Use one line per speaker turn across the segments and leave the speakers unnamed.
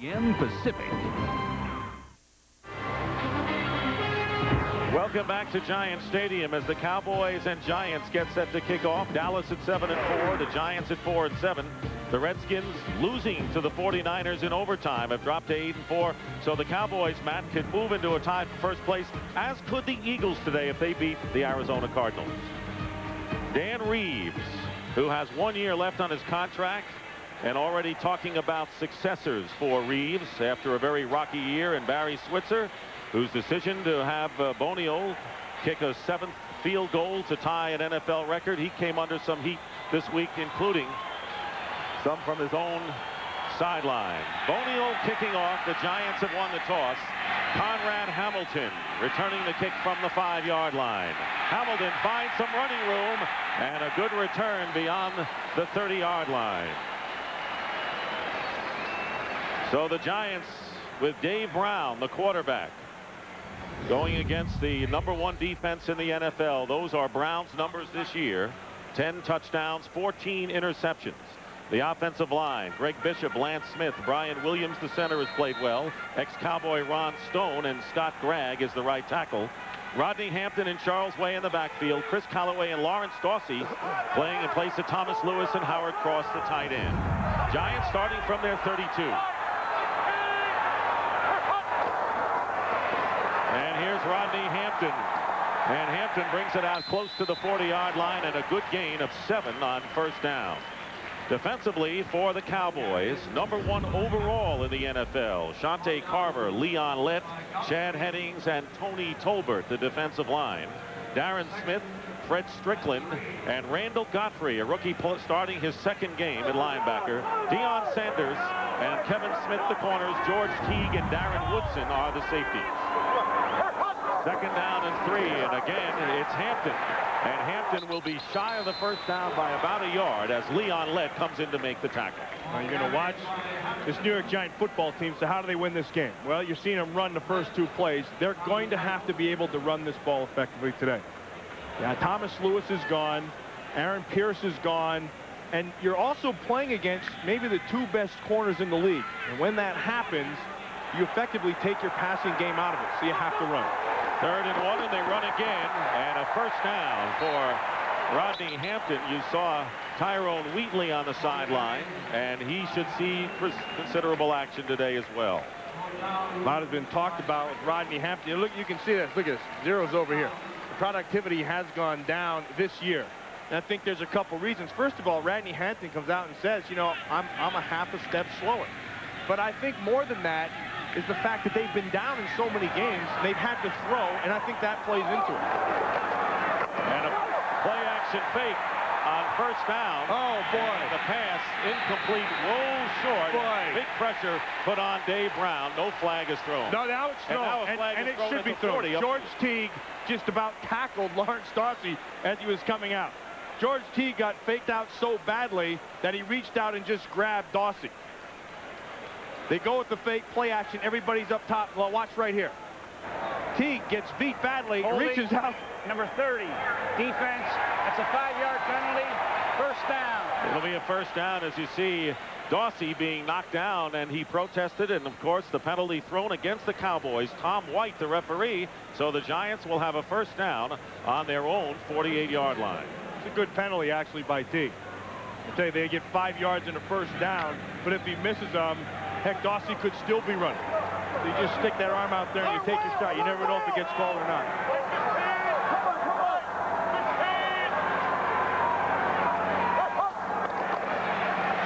in Pacific.
Welcome back to Giants Stadium as the Cowboys and Giants get set to kick off. Dallas at 7-4, the Giants at 4-7. The Redskins losing to the 49ers in overtime have dropped to 8-4. So the Cowboys, Matt, could move into a tie for first place, as could the Eagles today if they beat the Arizona Cardinals. Dan Reeves, who has 1 year left on his contract, and already talking about successors for Reeves after a very rocky year, and Barry Switzer, whose decision to have Bonio kick a 7th field goal to tie an NFL record. He came under some heat this week, including some from his own sideline. Bonio kicking off. The Giants have won the toss. Conrad Hamilton returning the kick from the 5-yard line. Hamilton finds some running room and a good return beyond the 30-yard line. So the Giants with Dave Brown, the quarterback, going against the #1 defense in the NFL. Those are Brown's numbers this year. 10 touchdowns, 14 interceptions. The offensive line, Greg Bishop, Lance Smith, Brian Williams, the center, has played well. Ex-Cowboy Ron Stone and Scott Gregg is the right tackle. Rodney Hampton and Charles Way in the backfield. Chris Calloway and Lawrence Dawsey playing in place of Thomas Lewis and Howard Cross, the tight end. Giants starting from their 32. And here's Rodney Hampton. And Hampton brings it out close to the 40-yard line, and a good gain of 7 on first down. Defensively for the Cowboys, #1 overall in the NFL, Shante Carver, Leon Lett, Chad Hennings, and Tony Tolbert, the defensive line. Darren Smith, Fred Strickland, and Randall Godfrey, a rookie starting his 2nd game at linebacker. Deion Sanders and Kevin Smith, the corners. George Teague and Darren Woodson are the safeties. 2nd down and 3, and again, it's Hampton. And Hampton will be shy of the first down by about a yard as Leon Lett comes in to make the tackle.
Now you're going to watch this New York Giant football team. So how do they win this game? Well, you're seeing them run the first 2 plays. They're going to have to be able to run this ball effectively today. Yeah, Thomas Lewis is gone. Aaron Pierce is gone. And you're also playing against maybe the 2 best corners in the league. And when that happens, you effectively take your passing game out of it. So you have to run.
3rd and 1, and they run again, and a first down for Rodney Hampton. You saw Tyrone Wheatley on the sideline, and he should see considerable action today as well.
A lot has been talked about with Rodney Hampton. Look, you can see this. Look at this. Zeros over here. The productivity has gone down this year. And I think there's a couple reasons. First of all, Rodney Hampton comes out and says, you know, I'm a half a step slower. But I think more than that is the fact that they've been down in so many games, they've had to throw, and I think that plays into it.
And a play-action fake on first down.
Oh, boy.
The pass incomplete, rolls short.
Boy.
Big pressure put on Dave Brown. No flag is thrown.
No, now it's thrown, and it should be thrown. George Teague just about tackled Lawrence Dawsey as he was coming out. George Teague got faked out so badly that he reached out and just grabbed Dawsey. They go with the fake play action. Everybody's up top. Well, watch right here. Teague gets beat badly, reaches out.
Number 30, defense. That's a 5-yard penalty. First down.
It'll be a first down as you see Dawsey being knocked down, and he protested, and of course the penalty thrown against the Cowboys. Tom White, the referee. So the Giants will have a first down on their own 48-yard line.
It's a good penalty actually by Teague. I tell you, they get 5 yards in a first down, but if he misses them, heck, Dawsey could still be running. So you just stick that arm out there and you take your shot. You never know if it gets called or not.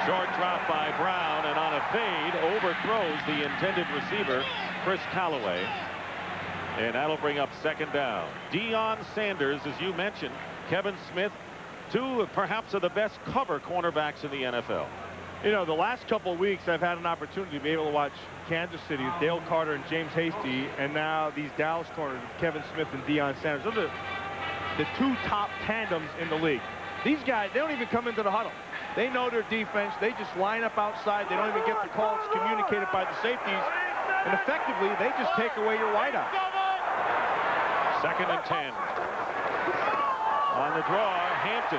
Short drop by Brown, and on a fade, overthrows the intended receiver, Chris Calloway. And that'll bring up 2nd down. Deion Sanders, as you mentioned, Kevin Smith, 2 perhaps of the best cover cornerbacks in the NFL.
You know, the last couple of weeks, I've had an opportunity to be able to watch Kansas City with Dale Carter and James Hasty, and now these Dallas corners, Kevin Smith and Deion Sanders. Those are the 2 top tandems in the league. These guys, they don't even come into the huddle. They know their defense. They just line up outside. They don't even get the calls communicated by the safeties. And effectively, they just take away your wideout.
2nd and 10. On the draw, Hampton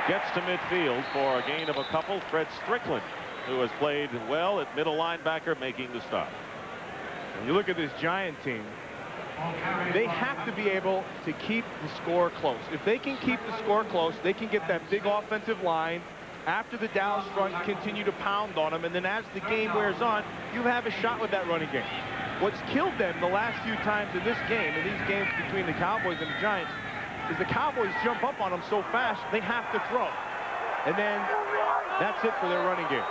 gets to midfield for a gain of a couple. Fred Strickland who has played well at middle linebacker, making the stop.
When you look at this Giant team, they have to be able to keep the score close. If they can keep the score close, they can get that big offensive line after the Dallas front continue to pound on them, and then as the game wears on, you have a shot with that running game. What's killed them the last few times in this game, in these games between the Cowboys and the Giants, is the Cowboys jump up on them so fast, they have to throw. And then that's it for their running game.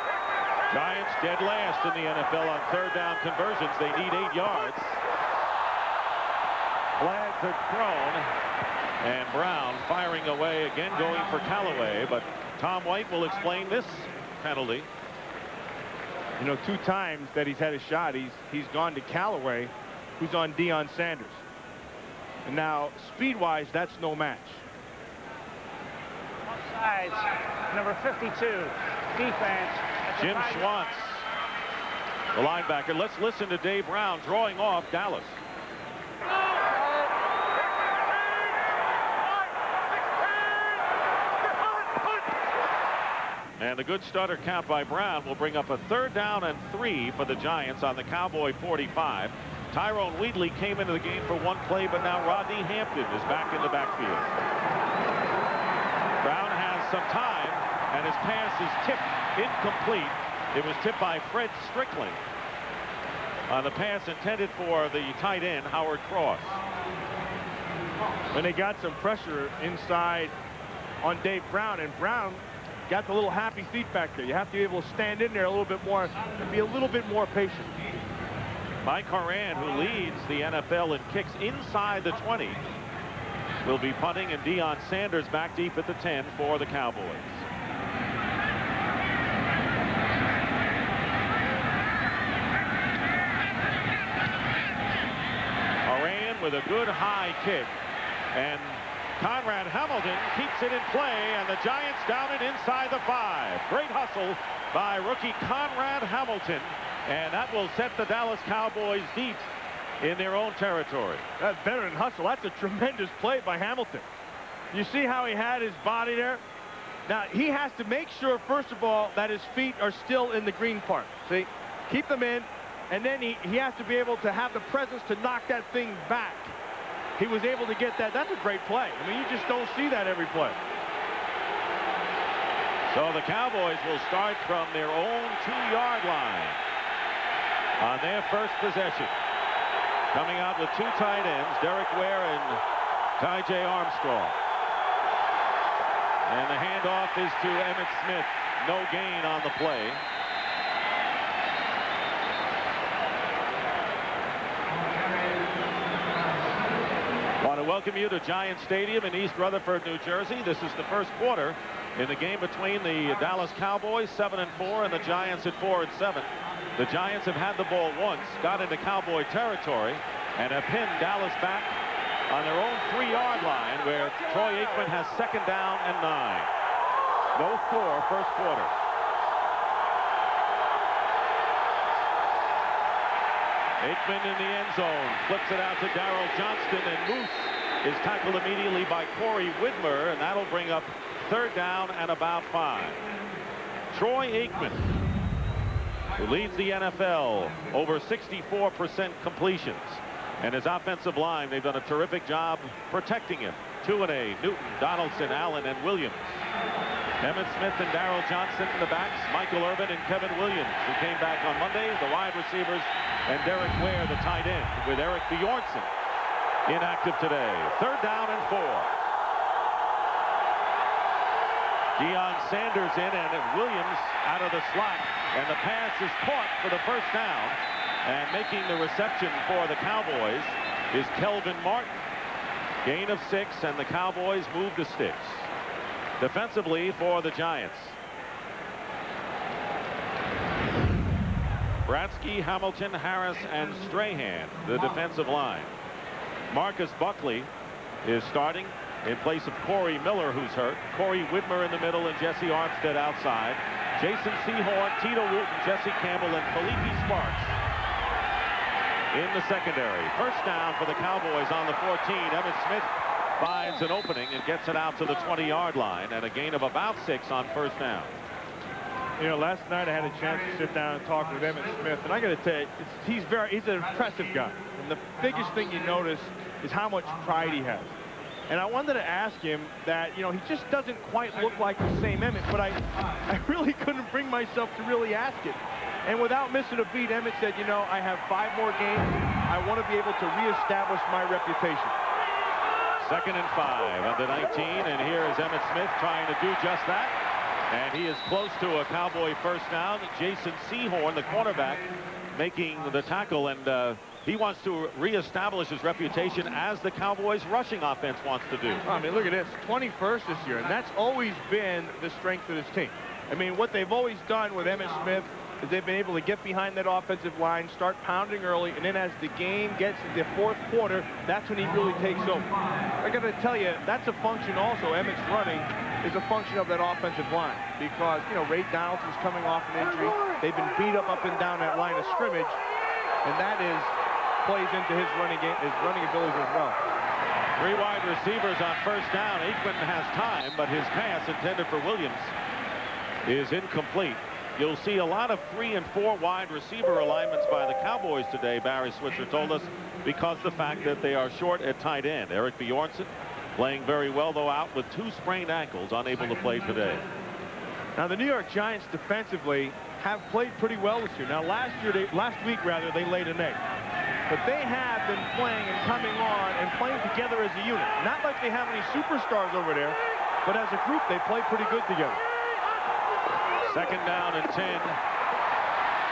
Giants dead last in the NFL on third down conversions. They need 8 yards. Flags are thrown, and Brown firing away again, going for Calloway, but Tom White will explain this penalty.
You know, 2 times that he's had a shot, he's gone to Calloway, who's on Deion Sanders. And now, speed-wise, that's no match.
Offsides, number 52, defense.
Jim Schwantz, the linebacker. Let's listen to Dave Brown drawing off Dallas. And a good starter count by Brown will bring up a 3rd down and 3 for the Giants on the Cowboy 45. Tyrone Wheatley came into the game for 1 play, but now Rodney Hampton is back in the backfield. Brown has some time, and his pass is tipped incomplete. It was tipped by Fred Strickland on the pass intended for the tight end, Howard Cross.
When they got some pressure inside on Dave Brown, and Brown got the little happy feet back there. You have to be able to stand in there a little bit more and be a little bit more patient.
Mike Horan, who leads the NFL in kicks inside the 20, will be punting, and Deion Sanders back deep at the 10 for the Cowboys. Horan with a good high kick, and Conrad Hamilton keeps it in play, and the Giants down it inside the 5. Great hustle by rookie Conrad Hamilton, and that will set the Dallas Cowboys deep in their own territory.
That veteran hustle, that's a tremendous play by Hamilton. You see how he had his body there? Now, he has to make sure, first of all, that his feet are still in the green part. See? Keep them in, and then he has to be able to have the presence to knock that thing back. He was able to get that. That's a great play. I mean, you just don't see that every play.
So the Cowboys will start from their own 2-yard line on their first possession. Coming out with 2 tight ends, Derek Ware and Ty J. Armstrong. And the handoff is to Emmitt Smith. No gain on the play. Want to welcome you to Giant Stadium in East Rutherford, New Jersey. This is the first quarter in the game between the Dallas Cowboys, 7-4, and the Giants at 4-7. The Giants have had the ball once, got into Cowboy territory, and have pinned Dallas back on their own 3-yard line, where Troy Aikman has 2nd down and 9. No score, first quarter. Aikman in the end zone, flips it out to Darryl Johnston, and Moose is tackled immediately by Corey Widmer, and that'll bring up 3rd down and about 5. Troy Aikman, who leads the NFL, over 64% completions. And his offensive line, they've done a terrific job protecting him. Tuanay, Newton, Donaldson, Allen, and Williams. Emmitt Smith and Darryl Johnson in the backs. Michael Irvin and Kevin Williams, who came back on Monday, the wide receivers, and Derek Ware, the tight end, with Eric Bjornsson inactive today. 3rd down and 4. Deion Sanders in, and Williams out of the slot, and the pass is caught for the 1st down. And making the reception for the Cowboys is Kelvin Martin. Gain of 6, and the Cowboys move the sticks. Defensively for the Giants, Bratsky, Hamilton, Harris, and Strahan, the defensive line. Marcus Buckley is starting in place of Corey Miller, who's hurt. Corey Widmer in the middle, and Jesse Armstead outside. Jason Sehorn, Tito Wooten, Jesse Campbell, and Felipe Sparks in the secondary. 1st down for the Cowboys on the 14. Emmitt Smith finds an opening and gets it out to the 20-yard line, and a gain of about 6 on 1st down.
You know, last night I had a chance to sit down and talk with Emmitt Smith, and I got to tell you, he's an impressive guy. And the biggest thing you notice is how much pride he has. And I wanted to ask him that, you know, he just doesn't quite look like the same Emmitt, but I really couldn't bring myself to really ask it. And without missing a beat, Emmitt said, you know, I have 5 more games. I want to be able to reestablish my reputation.
2nd and 5 on the 19, and here is Emmitt Smith trying to do just that. And he is close to a Cowboy first down. Jason Sehorn, the cornerback, making the tackle, and he wants to reestablish his reputation as the Cowboys' rushing offense wants to do.
I mean, look at this, 21st this year, and that's always been the strength of this team. I mean, what they've always done with Emmitt Smith is they've been able to get behind that offensive line, start pounding early, and then as the game gets to the 4th quarter, that's when he really takes over. I got to tell you, that's a function also. Emmitt's running is a function of that offensive line because, you know, Ray Donaldson's coming off an injury. They've been beat up and down that line of scrimmage, and that plays into his running abilities as well.
3 wide receivers on first down. Aikman has time, but his pass intended for Williams is incomplete. You'll see a lot of 3 and 4 wide receiver alignments by the Cowboys today, Barry Switzer told us, because the fact that they are short at tight end. Eric Bjornsson playing very well, though out with 2 sprained ankles, unable to play today.
Now, the New York Giants defensively have played pretty well this year. Now, last week, they laid an egg. But they have been playing and coming on and playing together as a unit. Not like they have any superstars over there, but as a group, they play pretty good together.
2nd down and 10.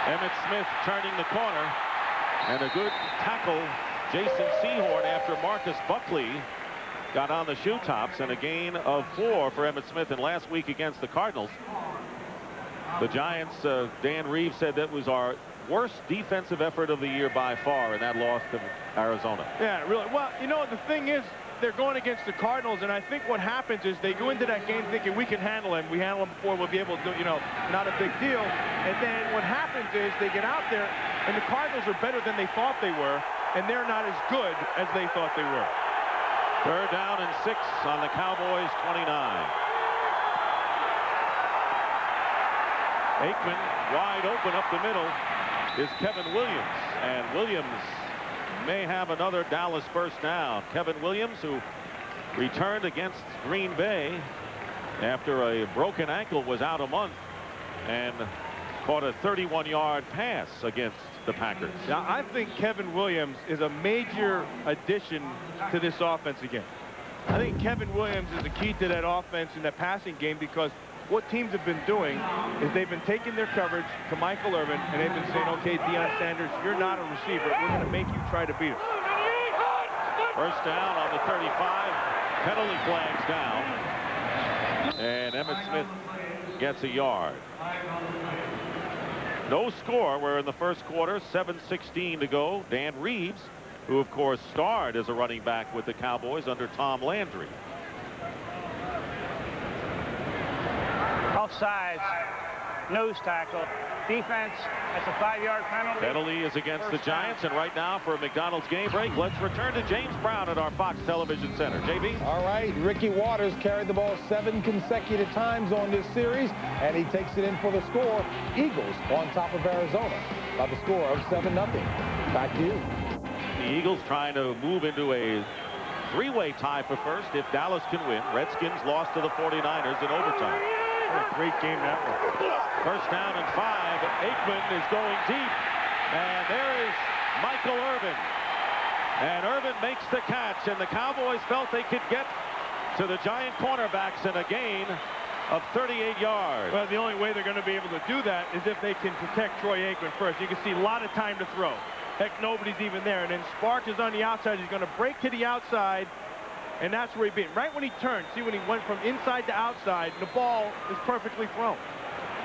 Emmitt Smith turning the corner, and a good tackle. Jason Sehorn after Marcus Buckley got on the shoe tops, and a gain of 4 for Emmitt Smith. And last week against the Cardinals, the Giants, Dan Reeves said that was our worst defensive effort of the year by far in that loss to Arizona.
Yeah, really. Well, you know, the thing is, they're going against the Cardinals, and I think what happens is they go into that game thinking we can handle him. We handle him before, we'll be able to do, you know, not a big deal. And then what happens is they get out there, and the Cardinals are better than they thought they were, and they're not as good as they thought they were.
3rd down and 6 on the Cowboys' 29. Aikman wide open up the middle is Kevin Williams, and Williams may have another Dallas first down. Kevin Williams, who returned against Green Bay after a broken ankle, was out a month and caught a 31-yard pass against the Packers.
Now, I think Kevin Williams is a major addition to this offense again. I think Kevin Williams is the key to that offense in that passing game, because what teams have been doing is they've been taking their coverage to Michael Irvin, and they've been saying, okay, Deion Sanders, you're not a receiver. We're going to make you try to beat him.
First down on the 35. Penalty flags down. And Emmitt Smith gets a yard. No score. We're in the first quarter. 7:16 to go. Dan Reeves, who, of course, starred as a running back with the Cowboys under Tom Landry.
Offsides, nose tackle, defense, that's a 5-yard penalty.
Penalty is against the Giants, and right now for a McDonald's game break, let's return to James Brown at our Fox Television Center. JB?
All right, Ricky Waters carried the ball 7 consecutive times on this series, and he takes it in for the score. Eagles on top of Arizona by the score of 7-0. Back to you.
The Eagles trying to move into a 3-way tie for first if Dallas can win. Redskins lost to the 49ers in overtime.
What a great game that was.
First down and 5. Aikman is going deep, and there is Michael Irvin. And Irvin makes the catch, and the Cowboys felt they could get to the Giant cornerbacks in a gain of 38 yards.
Well, the only way they're going to be able to do that is if they can protect Troy Aikman first. You can see a lot of time to throw. Heck, nobody's even there. And then Sparks is on the outside. He's going to break to the outside. And that's where he beat. Right when he turned, see when he went from inside to outside, the ball is perfectly thrown.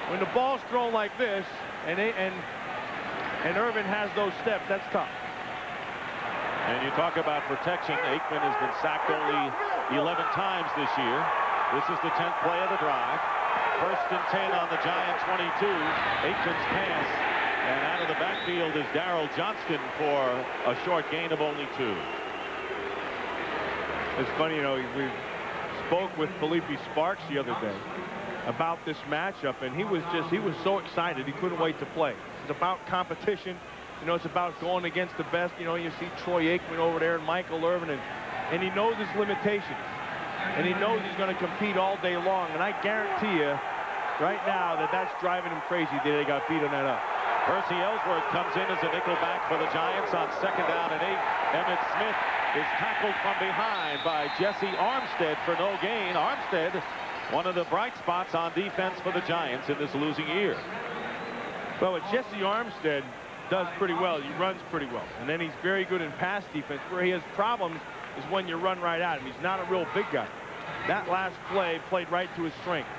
When the ball's thrown like this, and Irvin has those steps, that's tough.
And you talk about protection. Aikman has been sacked only 11 times this year. This is the 10th play of the drive. First and 10 on the Giant 22. Aikman's pass. And out of the backfield is Johnston for a short gain of only 2.
It's funny, you know, we spoke with Felipe Sparks the other day about this matchup, and he was so excited he couldn't wait to play. It's about competition. You know, it's about going against the best. You know, you see Troy Aikman over there and Michael Irvin, and he knows his limitations. And he knows he's going to compete all day long. And I guarantee you right now that that's driving him crazy that they got beat on that up.
Percy Ellsworth comes in as a nickelback for the Giants on 2nd down and 8. Emmitt Smith is tackled from behind by Jesse Armstead for no gain. Armstead, one of the bright spots on defense for the Giants in this losing year.
Well, what Jesse Armstead does pretty well. He runs pretty well. And then he's very good in pass defense. Where he has problems is when you run right at him. He's not a real big guy. That last play played right to his strength.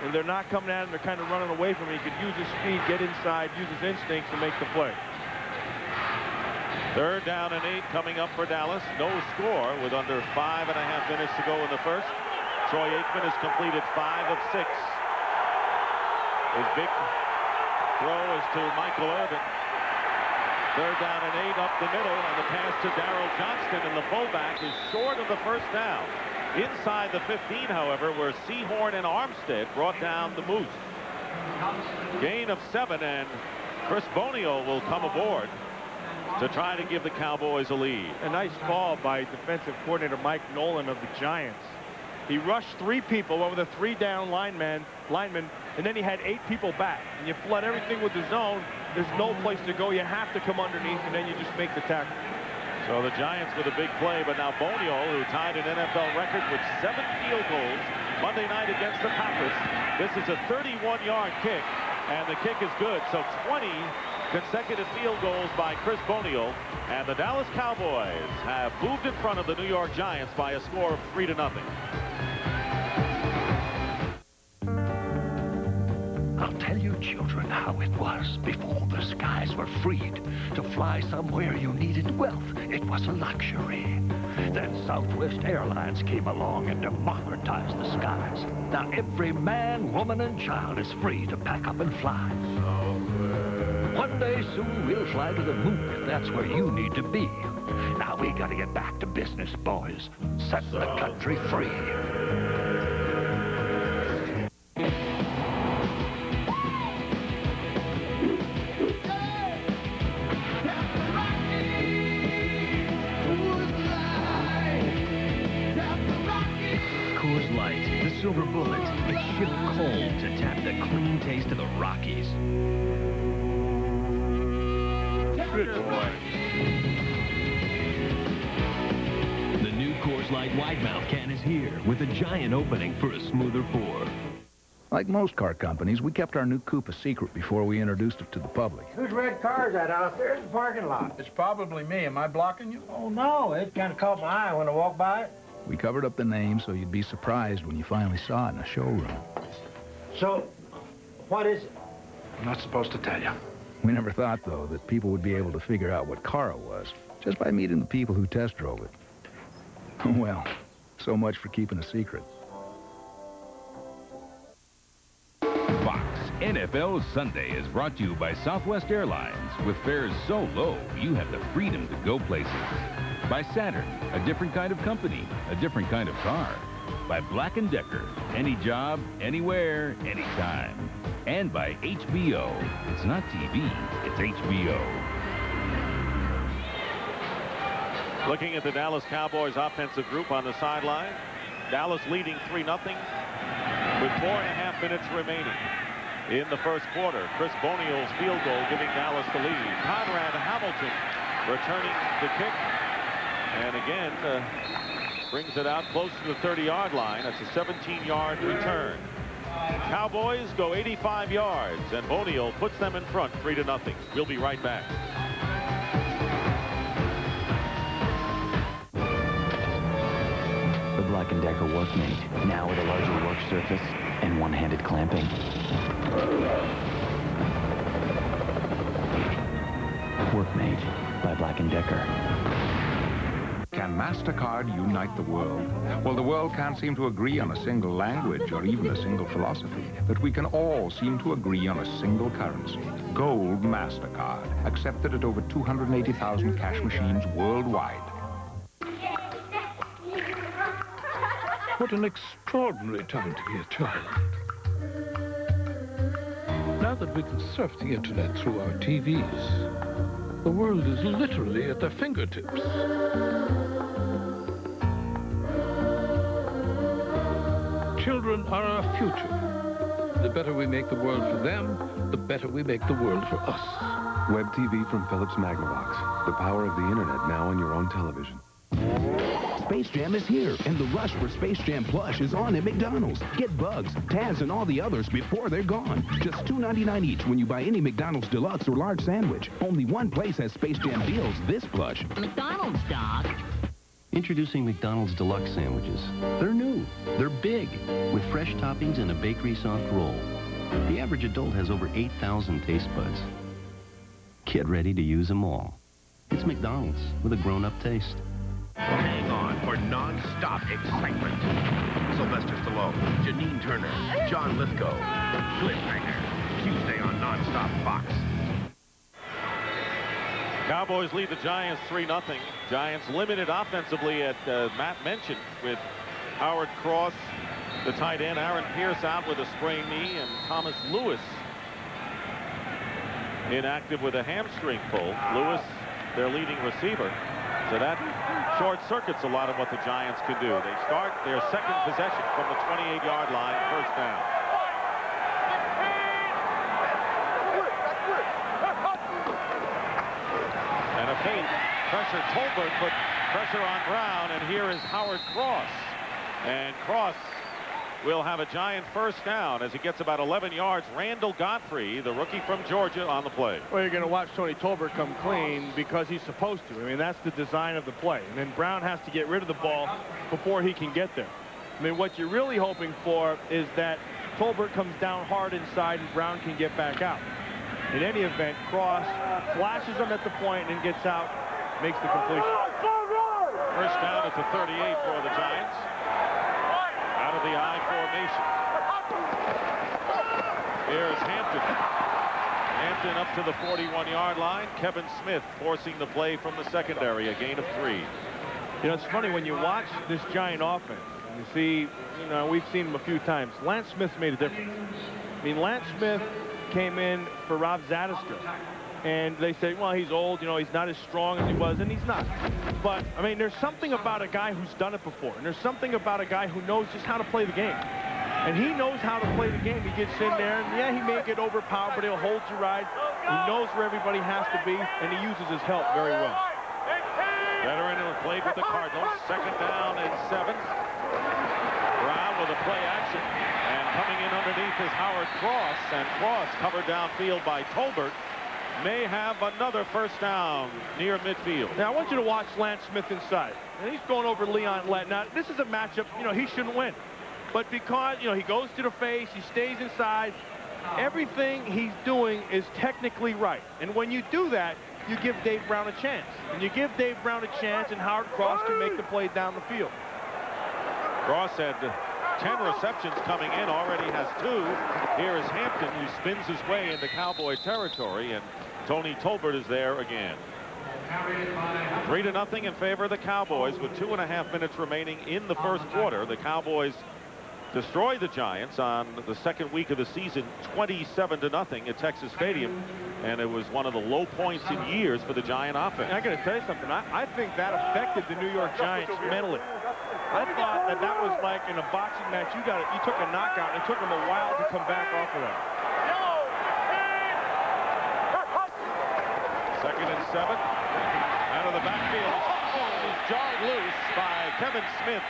When they're not coming at him, they're kind of running away from him. He could use his speed, get inside, use his instincts to make the play.
3rd down and 8 coming up for Dallas. No score with under 5.5 minutes to go in the first. Troy Aikman has completed 5 of 6. His big throw is to Michael Irvin. 3rd down and 8 up the middle, and the pass to Darryl Johnston, and the fullback is short of the first down. Inside the 15, however, where Sehorn and Armstead brought down the Moose. Gain of 7, and Chris Bonio will come aboard to try to give the Cowboys a lead.
A nice call by defensive coordinator Mike Nolan of the Giants. He rushed 3 people over the 3-down linemen, and then he had 8 people back. And you flood everything with the zone. There's no place to go. You have to come underneath, and then you just make the tackle.
So the Giants with a big play, but now Bonio, who tied an NFL record with 7 field goals Monday night against the Packers. This is a 31-yard kick, and the kick is good. So 20 consecutive field goals by Chris Bonio, and the Dallas Cowboys have moved in front of the New York Giants by a score of 3-0.
I'll tell you, children, how it was before the skies were freed. To fly somewhere you needed wealth, it was a luxury. Then Southwest Airlines came along and democratized the skies. Now every man, woman, and child is free to pack up and fly. One day soon we'll fly to the moon if that's where you need to be. Now we gotta get back to business, boys. Set the country free.
Coors Light, the silver bullet. It's shipped cold to tap the clean taste of the Rockies.
Good boy.
The new Coors Light wide mouth can is here with a giant opening for a smoother pour.
Like most car companies, we kept our new coupe a secret before we introduced it to the public.
Whose red car is that out there in the parking lot?
It's probably me. Am I blocking you?
Oh, no. It kind of caught my eye when I walked by it.
We covered up the name so you'd be surprised when you finally saw it in a showroom.
So, what is it?
I'm not supposed to tell you.
We never thought, though, that people would be able to figure out what car it was just by meeting the people who test drove it. Well, so much for keeping a secret.
Fox NFL Sunday is brought to you by Southwest Airlines. With fares so low, you have the freedom to go places. By Saturn, a different kind of company, a different kind of car. By Black & Decker, any job, anywhere, anytime. And by HBO. It's not TV, it's HBO.
Looking at the Dallas Cowboys offensive group on the sideline. Dallas leading 3-0 with 4.5 minutes remaining in the first quarter. Chris Bonio's field goal giving Dallas the lead. Conrad Hamilton returning the kick. And again, brings it out close to the 30-yard line. That's a 17-yard return. Cowboys go 85 yards, and Bonio puts them in front 3-0. We'll be right back.
The Black & Decker Workmate, now with a larger work surface and one-handed clamping. Workmate by Black & Decker.
Can MasterCard unite the world? Well, the world can't seem to agree on a single language or even a single philosophy, but we can all seem to agree on a single currency. Gold MasterCard, accepted at over 280,000 cash machines worldwide.
What an extraordinary time to be a child.
Now that we can surf the internet through our TVs, the world is literally at their fingertips. Children are our future. The better we make the world for them, the better we make the world for us.
Web TV from Philips Magnavox. The power of the internet now on your own television.
Space Jam is here, and the rush for Space Jam Plush is on at McDonald's. Get Bugs, Taz, and all the others before they're gone. Just $2.99 each when you buy any McDonald's Deluxe or Large Sandwich. Only one place has Space Jam deals this plush.
McDonald's, Doc. Introducing McDonald's Deluxe sandwiches. They're new. They're big, with fresh toppings and a bakery soft roll. The average adult has over 8,000 taste buds. Get ready to use them all. It's McDonald's with a grown-up taste.
Hang on for non-stop excitement. Sylvester Stallone, Janine Turner, John Lithgow, Cliffhanger. Tuesday on Non-Stop Fox.
Cowboys lead the Giants 3-0. Giants limited offensively at Matt mentioned with Howard Cross, the tight end, Aaron Pierce out with a sprained knee, and Thomas Lewis inactive with a hamstring pull. Lewis, their leading receiver. So that short circuits a lot of what the Giants can do. They start their second possession from the 28-yard line, first down. And a feint, pressure Tolbert, but pressure on Brown, and here is Howard Cross. And Cross will have a Giant first down as he gets about 11 yards. Randall Godfrey, the rookie from Georgia, on the play.
Well, you're going to watch Tony Tolbert come clean because he's supposed to. I mean, that's the design of the play. And then Brown has to get rid of the ball before he can get there. I mean, what you're really hoping for is that Tolbert comes down hard inside and Brown can get back out. In any event, Cross flashes him at the point and gets out, makes the completion.
First down at the 38 for the Giants. Out of the I formation. Here's Hampton. Hampton up to the 41-yard line. Kevin Smith forcing the play from the secondary, a gain of 3.
You know, it's funny when you watch this Giant offense, and you see, you know, we've seen him a few times. Lance Smith made a difference. I mean, Lance Smith came in for Rob Zadiska, and they say, well, he's old, you know, he's not as strong as he was, and he's not. But, I mean, there's something about a guy who's done it before, and there's something about a guy who knows just how to play the game. And he knows how to play the game. He gets in there, and yeah, he may get overpowered, but he'll hold you right. He knows where everybody has to be, and he uses his help very well.
Veteran who played with the Cardinals, second down and 7. Brown with a play action, and coming in underneath is Howard Cross, and Cross covered downfield by Tolbert. May have another first down near midfield.
Now, I want you to watch Lance Smith inside. And he's going over Leon Lett. Now, this is a matchup, you know, he shouldn't win. But because, you know, he goes to the face, he stays inside, everything he's doing is technically right. And when you do that, you give Dave Brown a chance. And you give Dave Brown a chance, and Howard Cross can make the play down the field.
Cross had 10 receptions coming in, already has 2. Here is Hampton, who spins his way into Cowboy territory, and Tony Tolbert is there again. 3-0 in favor of the Cowboys with 2.5 minutes remaining in the first quarter. The Cowboys destroyed the Giants on the second week of the season, 27-0 at Texas Stadium, and it was one of the low points in years for the Giant offense.
I got to tell you something. I think that affected the New York Giants mentally. I thought that was like in a boxing match. You took a knockout, and it took them a while to come back off of that.
Second and 7. Out of the backfield. He's jarred loose by Kevin Smith.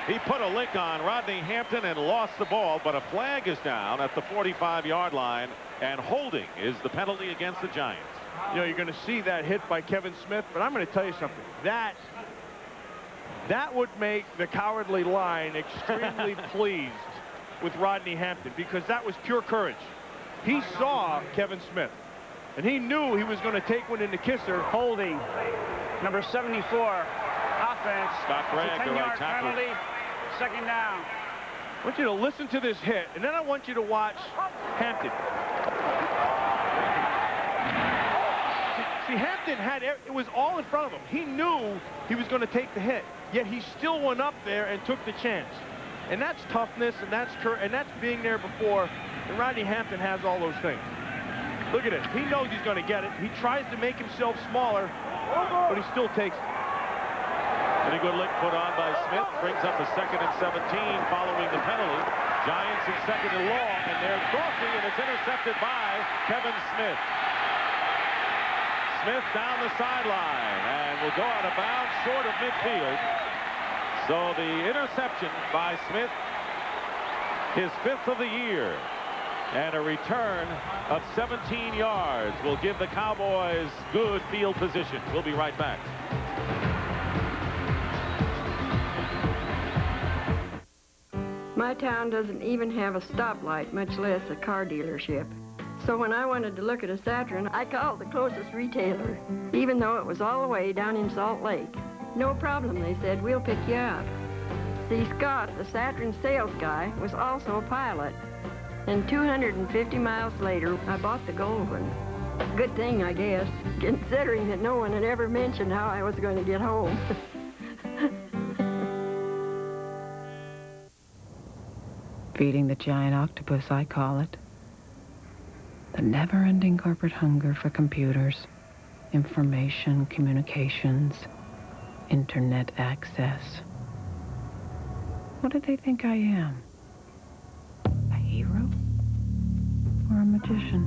He put a lick on Rodney Hampton and lost the ball, but a flag is down at the 45-yard line, and holding is the penalty against the Giants.
You know, you're going to see that hit by Kevin Smith, but I'm going to tell you something. That would make the Cowardly Line extremely pleased with Rodney Hampton, because that was pure courage. He saw Kevin Smith, and he knew he was going to take one in the kisser.
Holding, number 74, offense.
Scott Bragg, the right tackle.
Penalty, second down.
I want you to listen to this hit, and then I want you to watch Hampton. See, Hampton had, it was all in front of him. He knew he was going to take the hit, yet he still went up there and took the chance. And that's toughness, and that's being there before. And Rodney Hampton has all those things. Look at it. He knows he's going to get it. He tries to make himself smaller, but he still takes it.
Pretty good lick put on by Smith. Brings up a 2nd and 17 following the penalty. Giants in 2nd and long, and there's Dorothy, and it's intercepted by Kevin Smith. Smith down the sideline, and will go out of bounds short of midfield. So the interception by Smith, his 5th of the year, and a return of 17 yards will give the Cowboys good field position. We'll be right back.
My town doesn't even have a stoplight, much less a car dealership. So when I wanted to look at a Saturn, I called the closest retailer, even though it was all the way down in Salt Lake. No problem, they said, we'll pick you up. See, Scott, the Saturn sales guy, was also a pilot. And 250 miles later, I bought the gold one. Good thing, I guess, considering that no one had ever mentioned how I was going to get home.
Feeding the giant octopus, I call it. The never-ending corporate hunger for computers, information, communications, internet access. What do they think I am? A hero? Or a magician?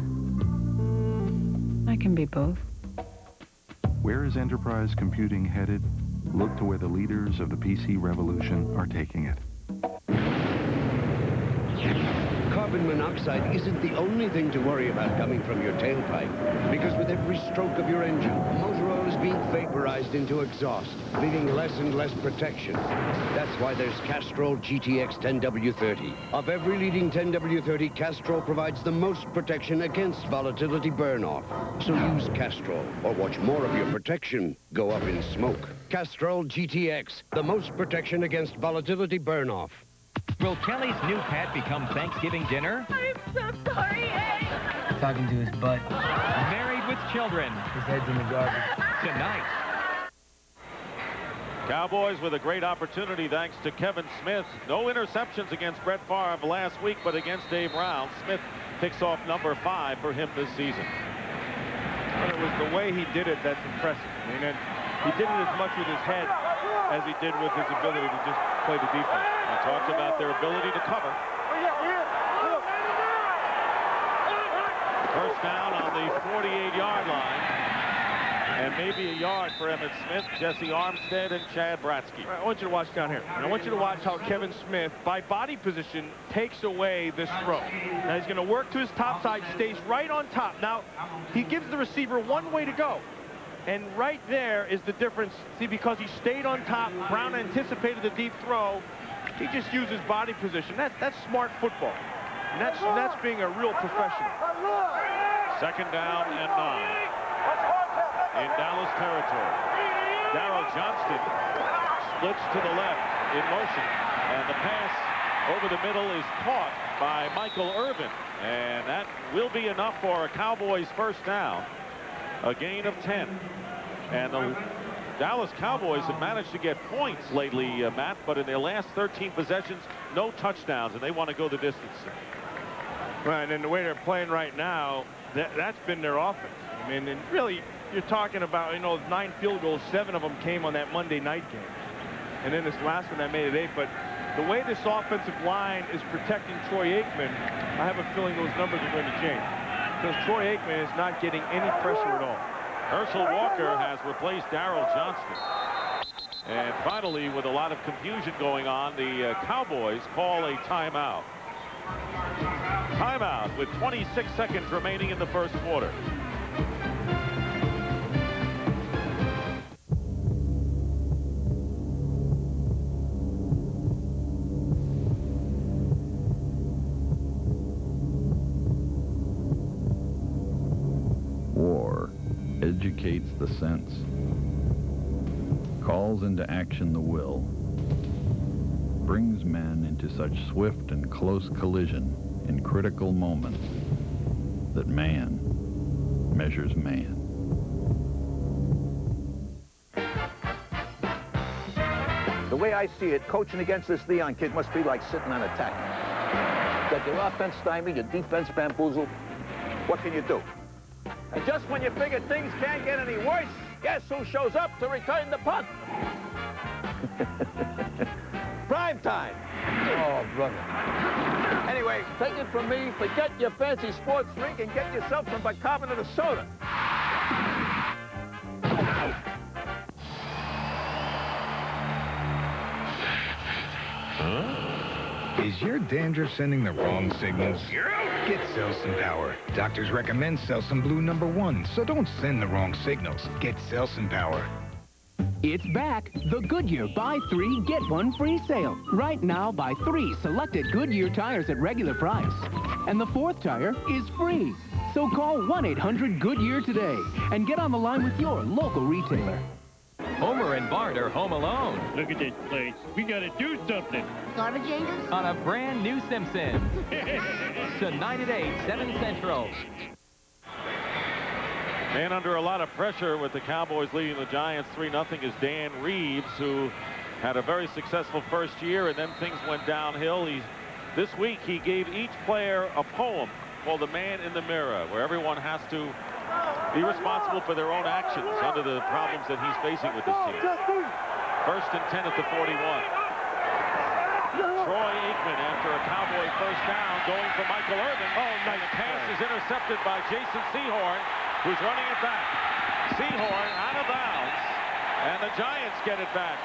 I can be both.
Where is enterprise computing headed? Look to where the leaders of the PC revolution are taking it.
Carbon monoxide isn't the only thing to worry about coming from your tailpipe, because with every stroke of your engine, motor oil is being vaporized into exhaust, leaving less and less protection. That's why there's Castrol GTX 10W30. Of every leading 10W30, Castrol provides the most protection against volatility burn-off. So use Castrol, or watch more of your protection go up in smoke. Castrol GTX, the most protection against volatility burn-off.
Will Kelly's new pet become Thanksgiving dinner?
I'm so sorry, Hank.
Talking to his butt.
Married with children.
His head's in the garbage.
Tonight.
Cowboys with a great opportunity thanks to Kevin Smith. No interceptions against Brett Favre last week, but against Dave Brown. Smith picks off number 5 for him this season.
Well, it was the way he did it that's impressive. I mean, he did it as much with his head as he did with his ability to just play the defense.
We talked about their ability to cover. First down on the 48-yard line. And maybe a yard for Emmitt Smith, Jesse Armstead, and Chad Bratsky.
I want you to watch down here. And I want you to watch how Kevin Smith, by body position, takes away this throw. Now he's going to work to his top side, stays right on top. Now, he gives the receiver one way to go. And right there is the difference. See, because he stayed on top, Brown anticipated the deep throw. He just used his body position. That's smart football. And that's being a real professional.
2nd down and 9 in Dallas territory. Darryl Johnston splits to the left in motion. And the pass over the middle is caught by Michael Irvin. And that will be enough for a Cowboys first down. A gain of 10. And the Dallas Cowboys have managed to get points lately, Matt, but in their last 13 possessions, no touchdowns, and they want to go the distance.
Right, and the way they're playing right now, that's been their offense. I mean, and really, you're talking about, 9 field goals, 7 of them came on that Monday night game. And then this last one that made it 8, but the way this offensive line is protecting Troy Aikman, I have a feeling those numbers are going to change. Because Troy Aikman is not getting any pressure at all.
Herschel Walker has replaced Darryl Johnston. And finally, with a lot of confusion going on, the Cowboys call a timeout. Timeout with 26 seconds remaining in the first quarter.
Educates the sense, calls into action the will, brings men into such swift and close collision in critical moments that man measures man.
The
way I see it, coaching against this Leon kid must be like sitting on a tack. Got your offense stymied, your defense bamboozled. What can you do? And just when you figure things can't get any worse, guess who shows up to return the punt? Prime time.
Oh, brother.
Anyway, take it from me, forget your fancy sports drink and get yourself some bicarbonate of soda.
Is your dandruff sending the wrong signals? Get Selsun Power. Doctors recommend Selsun Blue #1, so don't send the wrong signals. Get Selsun Power.
It's back, the Goodyear Buy 3, Get 1 free sale. Right now, buy 3 selected Goodyear tires at regular price. And the 4th tire is free. So call 1-800-GOODYEAR today and get on the line with your local retailer.
Homer and Bart are home alone.
Look at this place. We gotta do something.
Garbage angels?
On a brand new Simpsons. Tonight at 8, 7 Central.
And under a lot of pressure with the Cowboys leading the Giants 3-0 is Dan Reeves, who had a very successful first year, and then things went downhill. This week he gave each player a poem called The Man in the Mirror, where everyone has to be responsible for their own actions under the problems that he's facing with this team. 1st and 10 at the 41. Troy Aikman after a Cowboy first down going for Michael Irvin. Oh, nice. The pass is intercepted by Jason Sehorn, who's running it back. Sehorn out of bounds, and the Giants get it back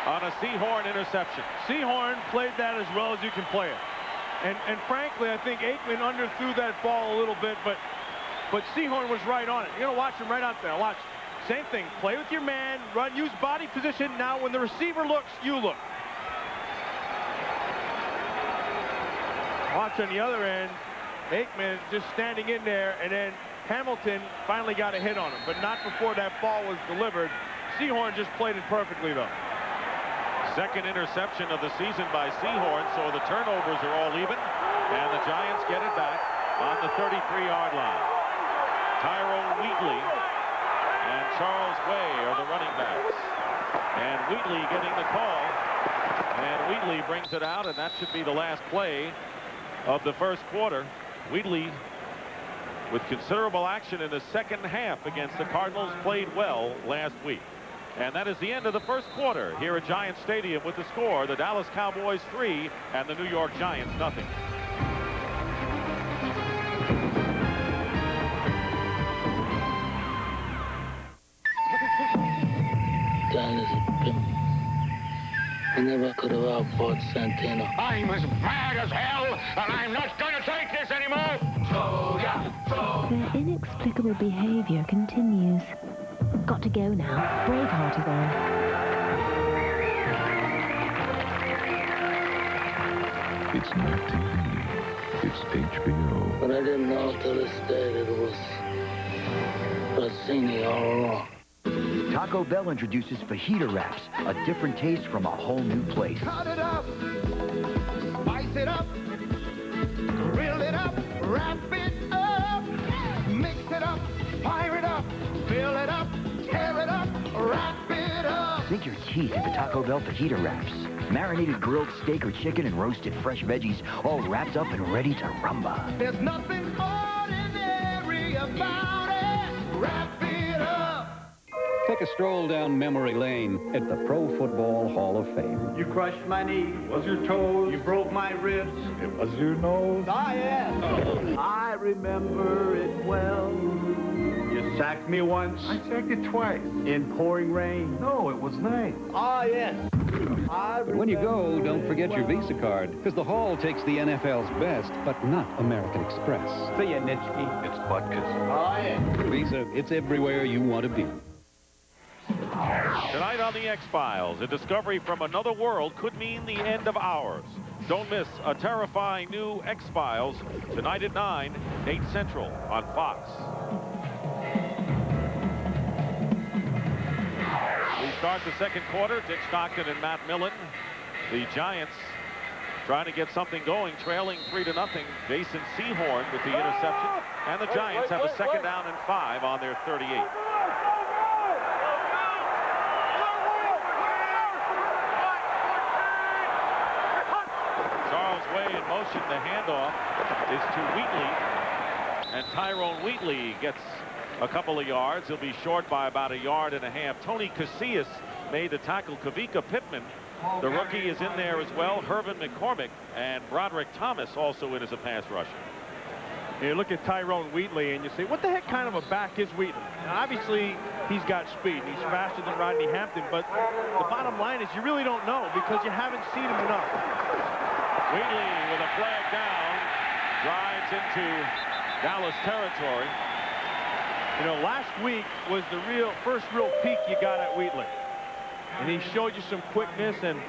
on a Sehorn interception.
Sehorn played that as well as you can play it. And frankly, I think Aikman underthrew that ball a little bit, but Sehorn was right on it. You're going to watch him right out there. Watch. Same thing. Play with your man. Run. Use body position. Now, when the receiver looks, you look. Watch on the other end. Aikman just standing in there, and then Hamilton finally got a hit on him, but not before that ball was delivered. Sehorn just played it perfectly, though.
2nd interception of the season by Sehorn, so the turnovers are all even, and the Giants get it back on the 33-yard line. Tyrone Wheatley and Charles Way are the running backs. And Wheatley getting the call, and Wheatley brings it out, and that should be the last play of the first quarter. Wheatley, with considerable action in the second half against the Cardinals, played well last week. And that is the end of the first quarter here at Giants Stadium with the score, the Dallas Cowboys 3 and the New York Giants 0.
Dallas is a pimp. I never could have outfought Santana.
I'm as mad as hell, and I'm not going to take this anymore.
Their inexplicable behavior continues. Got to go now. Braveheart is on.
It's not TV. It's HBO.
But I didn't know till this day that it was Rossini all along.
Taco Bell introduces fajita wraps, a different taste from a whole new place.
Cut it up, spice it up, grill it up, wrap it up, mix it up, fire it up, fill it up, tear it up, wrap it up.
Sink your teeth into Taco Bell fajita wraps. Marinated grilled steak or chicken and roasted fresh veggies, all wrapped up and ready to rumba.
There's nothing ordinary about it. Wrap it up.
Take a stroll down memory lane at the Pro Football Hall of Fame.
You crushed my knee. Was your toes. You broke my ribs. It was your nose. Ah, yes. I remember it well. You sacked me once. I sacked you twice. In pouring rain. No, it was nice. Ah, yes.
But when you go, don't forget your Visa card, because the Hall takes the NFL's best, but not American Express.
See ya, Nitschke.
It's Butkus.
Ah, yes.
Visa, it's everywhere you want to be.
Tonight on the X-Files, a discovery from another world could mean the end of ours. Don't miss a terrifying new X-Files tonight at 9, 8 Central on Fox. We start the second quarter. Dick Stockton and Matt Millen. The Giants trying to get something going, trailing 3-0. Jason Sehorn with the interception. And the Giants have a second down and 5 on their 38. way in motion. The handoff is to Wheatley, and Tyrone Wheatley gets a couple of yards. He'll be short by about 1.5 yards. Tony Casillas made the tackle. Kavika Pittman, the rookie, is in there as well. Hervin McCormick and Broderick Thomas also in as a pass rusher.
You look at Tyrone Wheatley and you say, what the heck kind of a back is Wheatley? Now, obviously, he's got speed. He's faster than Rodney Hampton, but the bottom line is you really don't know because you haven't seen him enough.
Wheatley with a flag down, drives into Dallas territory.
You know, last week was the first real peak you got at Wheatley. And he showed you some quickness, and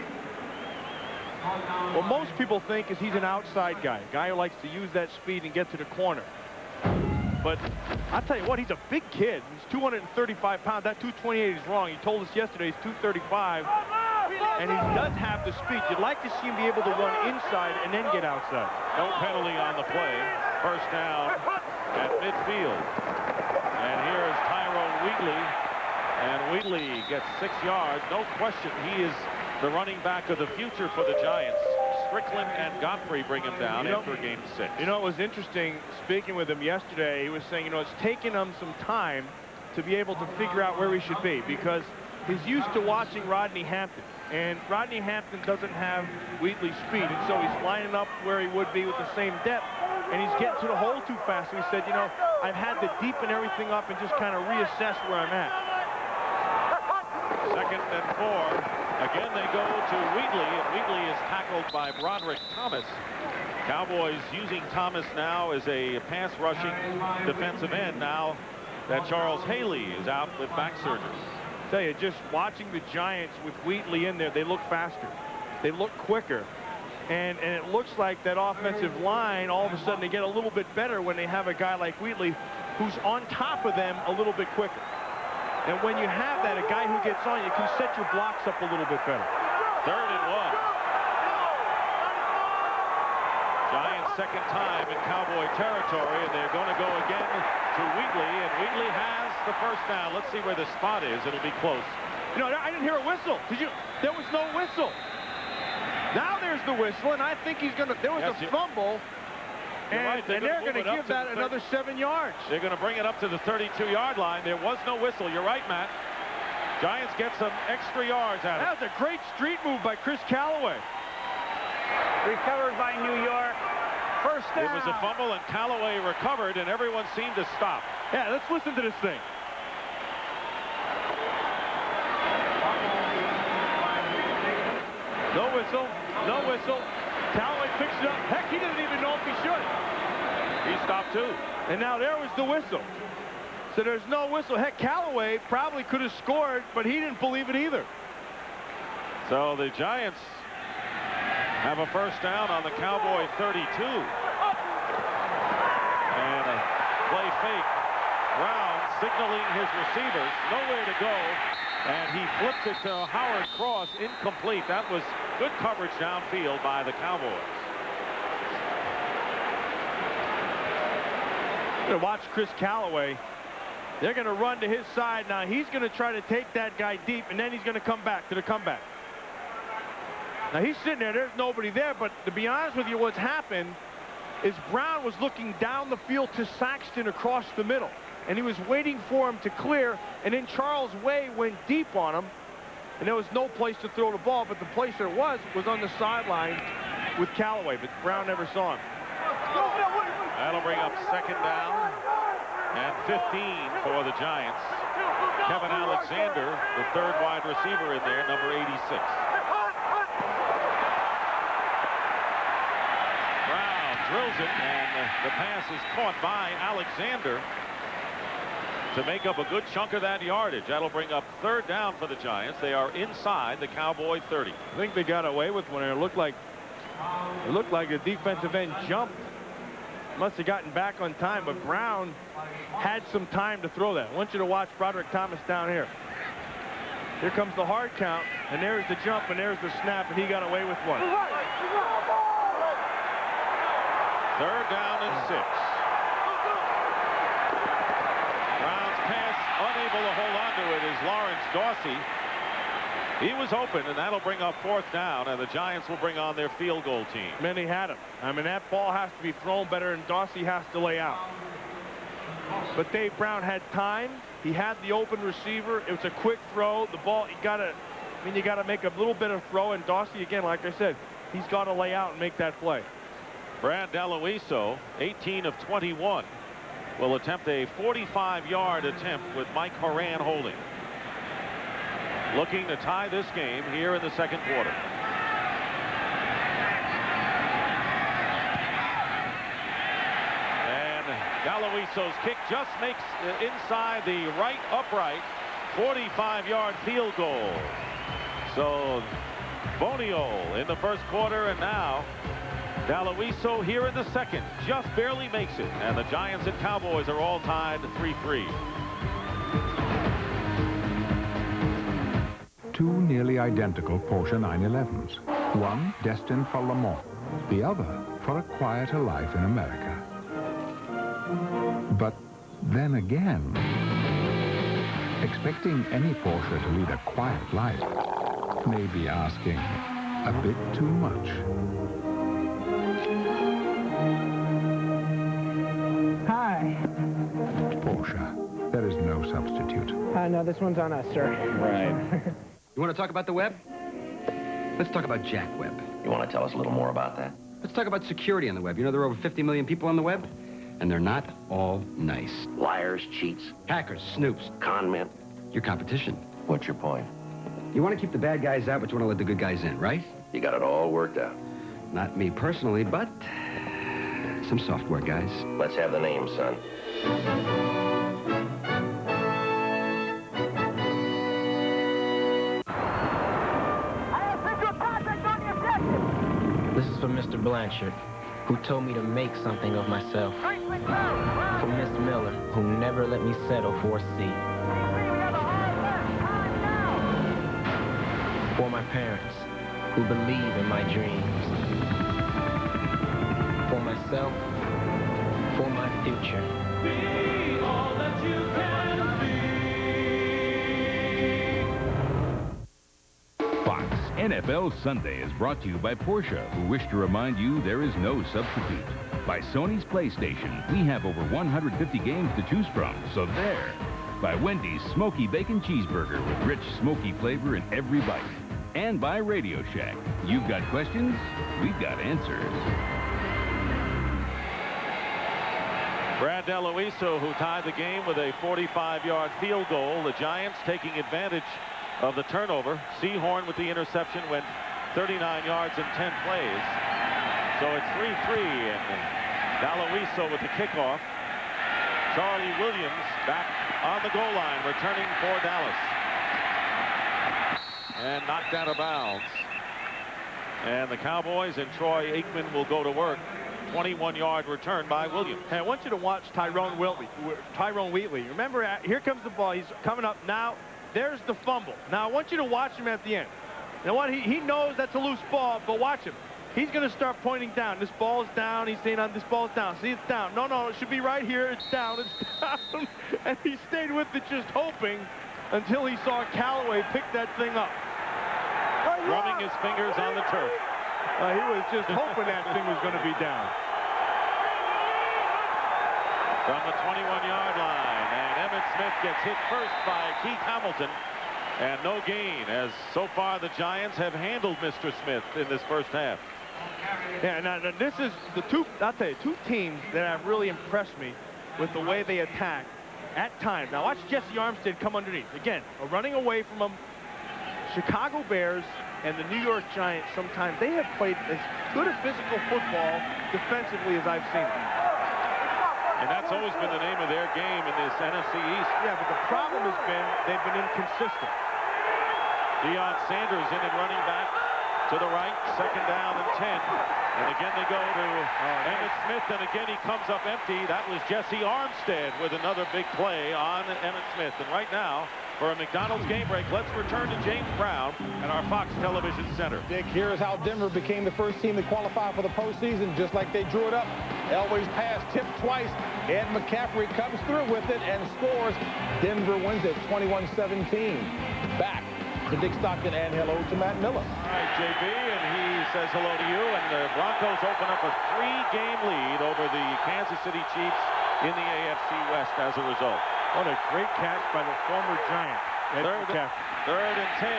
what most people think is he's an outside guy, a guy who likes to use that speed and get to the corner. But I'll tell you what, he's a big kid. He's 235 pounds. That 228 is wrong. He told us yesterday he's 235, and he does have the speed. You'd like to see him be able to run inside and then get outside.
No penalty on the play. First down at midfield. And here is Tyrone Wheatley. And Wheatley gets 6 yards. No question, he is the running back of the future for the Giants. Strickland and Godfrey bring him down after game 6.
You know, it was interesting speaking with him yesterday. He was saying, you know, it's taken him some time to be able to figure out where he should be because he's used to watching Rodney Hampton. And Rodney Hampton doesn't have Wheatley's speed, and so he's lining up where he would be with the same depth, and he's getting to the hole too fast. So he said, you know, I've had to deepen everything up and just kind of reassess where I'm at.
2nd and 4. Again, they go to Wheatley, and Wheatley is tackled by Broderick Thomas. Cowboys using Thomas now as a pass rushing defensive end now that Charles Haley is out with back surgery.
I tell you, just watching the Giants with Wheatley in there, they look faster. They look quicker. And it looks like that offensive line, all of a sudden, they get a little bit better when they have a guy like Wheatley who's on top of them a little bit quicker. And when you have that, a guy who gets on, you can set your blocks up a little bit better.
3rd and 1. Giants' second time in Cowboy territory, and they're going to go again to Wheatley, and Wheatley has the first down. Let's see where the spot is. It'll be close.
You know, I didn't hear a whistle. Did you? There was no whistle. Now there's the whistle, and I think he's going to. There was a fumble. And they're going to give that another 7 yards.
They're going to bring it up to the 32-yard line. There was no whistle. You're right, Matt. Giants get some extra yards out of it.
That was a great street move by Chris Calloway.
Recovered by New York. First down.
It was a fumble, and Calloway recovered, and everyone seemed to stop.
Yeah, let's listen to this thing. No whistle. No whistle. Calloway picks it up. Heck, he didn't even know if he should.
He stopped too.
And now there was the whistle. So there's no whistle. Heck, Calloway probably could have scored, but he didn't believe it either.
So the Giants have a first down on the Cowboy 32. And a play fake. Brown signaling his receivers. Nowhere to go. And he flips it to Howard Cross, incomplete. That was good coverage downfield by the Cowboys.
You're going to watch Chris Calloway. They're going to run to his side. Now he's going to try to take that guy deep, and then he's going to come back to the comeback. Now he's sitting there. There's nobody there, but to be honest with you, what's happened is Brown was looking down the field to Saxton across the middle. And he was waiting for him to clear, and then Charles Way went deep on him, and there was no place to throw the ball, but the place there was on the sideline with Calloway, but Brown never saw him.
That'll bring up 2nd down and 15 for the Giants. Kevin Alexander, the 3rd wide receiver in there, number 86. Brown drills it, and the pass is caught by Alexander to make up a good chunk of that yardage. That'll bring up 3rd down for the Giants. They are inside the Cowboy 30.
I think they got away with one. It looked like a defensive end jumped. Must have gotten back on time, but Brown had some time to throw that. I want you to watch Broderick Thomas down here. Here comes the hard count, and there's the jump, and there's the snap, and he got away with one.
3rd down and 6. Brown's pass, unable to hold on to it, is Lawrence Dawsey. He was open, and that'll bring up 4th down, and the Giants will bring on their field goal team.
Many had him. I mean, that ball has to be thrown better, and Dawsey has to lay out. But Dave Brown had time. He had the open receiver. It was a quick throw. The ball, you got to make a little bit of throw, and Dawsey, again, like I said, he's got to lay out and make that play.
Brad Deloiso, 18 of 21, will attempt a 45-yard attempt with Mike Horan holding. Looking to tie this game here in the 2nd quarter. And Deloiso's kick just makes inside the right upright 45-yard field goal. So Bonio in the 1st quarter, and now Deloiso here in the 2nd just barely makes it, and the Giants and Cowboys are all tied 3-3.
Two nearly identical Porsche 911s, one destined for Le Mans, the other for a quieter life in America. But then again, expecting any Porsche to lead a quiet life may be asking a bit too much.
Hi.
Porsche, there is no substitute.
No, this one's on us, sir.
Right. You want to talk about the web? Let's talk about Jack Webb.
You want to tell us a little more about that?
Let's talk about security on the web. You know there are over 50 million people on the web? And they're not all nice.
Liars, cheats.
Hackers, snoops.
Con men.
Your competition.
What's your point?
You want to keep the bad guys out, but you want to let the good guys in, right?
You got it all worked out.
Not me personally, but some software guys.
Let's have the names, son.
This is for Mr. Blanchard, who told me to make something of myself. For Miss Miller, who never let me settle for a C. For my parents, who believe in my dreams. For myself, for my future. Be all that you can be.
Fox NFL Sunday is brought to you by Porsche, who wish to remind you there is no substitute. By Sony's PlayStation, we have over 150 games to choose from, so there. By Wendy's Smoky Bacon Cheeseburger with rich smoky flavor in every bite. And by Radio Shack. You've got questions, we've got answers.
Brad Deloiso, who tied the game with a 45-yard field goal. The Giants taking advantage of the turnover. Seahorn with the interception went 39 yards in 10 plays. So it's 3-3, and Deloiso with the kickoff. Charlie Williams back on the goal line, returning for Dallas. And knocked out of bounds. And the Cowboys and Troy Aikman will go to work. 21-yard return by Williams.
Hey, I want you to watch Tyrone Wheatley. Remember, here comes the ball. He's coming up now. There's the fumble. Now, I want you to watch him at the end. You know what? He knows that's a loose ball, but watch him. He's going to start pointing down. This ball is down. He's saying, this ball is down. See, it's down. No, it should be right here. It's down. It's down. And he stayed with it just hoping until he saw Calloway pick that thing up.
Rubbing his fingers on the turf.
He was just hoping that thing was going to be down.
From the 21-yard line, and Emmitt Smith gets hit first by Keith Hamilton, and no gain, as so far the Giants have handled Mr. Smith in this first half.
Yeah, now this is the I'll tell you, two teams that have really impressed me with the way they attack at times. Now watch Jesse Armstead come underneath. Again, running away from him. Chicago Bears and the New York Giants, sometimes they have played as good a physical football defensively as I've seen.
And that's always been the name of their game in this NFC East.
Yeah, but the problem has been they've been inconsistent.
Deion Sanders in and running back to the right, 2nd down and 10. And again they go to Emmitt Smith, and again he comes up empty. That was Jesse Armstead with another big play on Emmitt Smith. And right now, for a McDonald's game break, let's return to James Brown and our Fox Television Center.
Dick, here's how Denver became the first team to qualify for the postseason, just like they drew it up. Elway's pass tipped twice, and McCaffrey comes through with it and scores. Denver wins it 21-17. Back to Dick Stockton and hello to Matt Miller.
All right, JB, and he says hello to you. And the Broncos open up a 3-game lead over the Kansas City Chiefs in the AFC West as a result.
What a great catch by the former Giant.
Third and 10.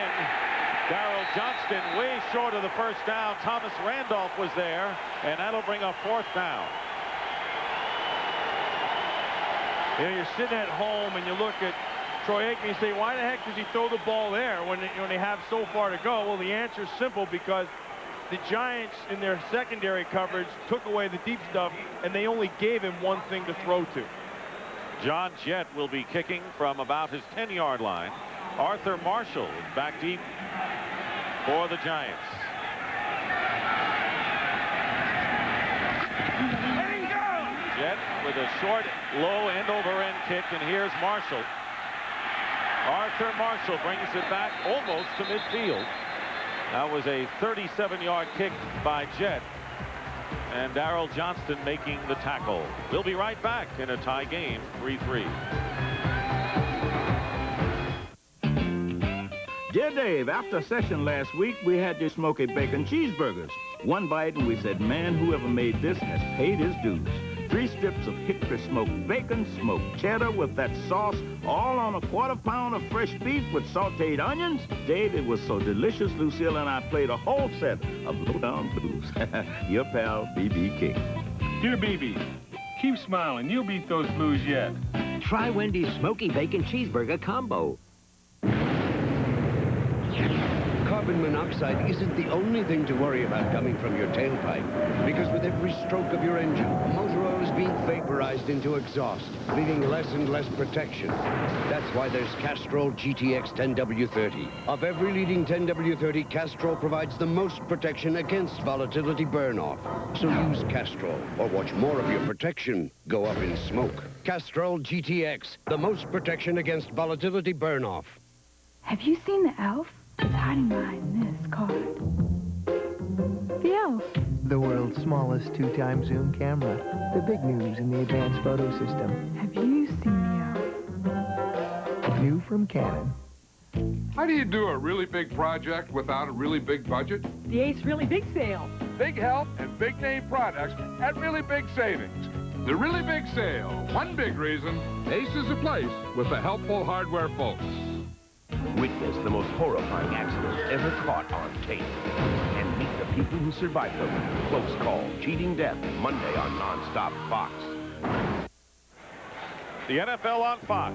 Darryl Johnston way short of the first down. Thomas Randolph was there, and that'll bring up 4th down.
You know, you're sitting at home and you look at Troy Aikman, you say, why the heck does he throw the ball there when they have so far to go? Well, the answer is simple, because the Giants in their secondary coverage took away the deep stuff, and they only gave him one thing to throw to.
John Jett will be kicking from about his 10-yard line. Arthur Marshall is back deep for the Giants. Jett with a short, low end-over-end kick, and here's Marshall. Arthur Marshall brings it back almost to midfield. That was a 37-yard kick by Jett, and Darryl Johnston making the tackle. We'll be right back in a tie game, 3-3.
Dear Dave, after session last week, we had your smoky bacon cheeseburgers. One bite, and we said, man, whoever made this has paid his dues. 3 strips of hickory smoked bacon, smoked cheddar with that sauce, all on a $1/4 pound of fresh beef with sauteed onions. Dave, it was so delicious, Lucille and I played a whole set of Lowdown Blues. Your pal, B.B. King.
Dear B.B., keep smiling. You'll beat those blues yet.
Try Wendy's Smoky Bacon Cheeseburger Combo.
Carbon monoxide isn't the only thing to worry about coming from your tailpipe, because with every stroke of your engine, motor oil is being vaporized into exhaust, leaving less and less protection. That's why there's Castrol GTX 10W30. Of every leading 10W30, Castrol provides the most protection against volatility burn-off. So use Castrol, or watch more of your protection go up in smoke. Castrol GTX, the most protection against volatility burn-off.
Have you seen the elf? It's hiding behind this card. The elf.
The world's smallest 2-time zoom camera. The big news in the advanced photo system.
Have you seen the elf?
New from Canon.
How do you do a really big project without a really big budget?
The Ace Really Big Sale.
Big help and big name products at really big savings. The Really Big Sale. One big reason, Ace is a place with the helpful hardware folks.
Witness the most horrifying accidents ever caught on tape. And meet the people who survived them. Close Call, Cheating Death, Monday on Nonstop Fox.
The NFL on Fox.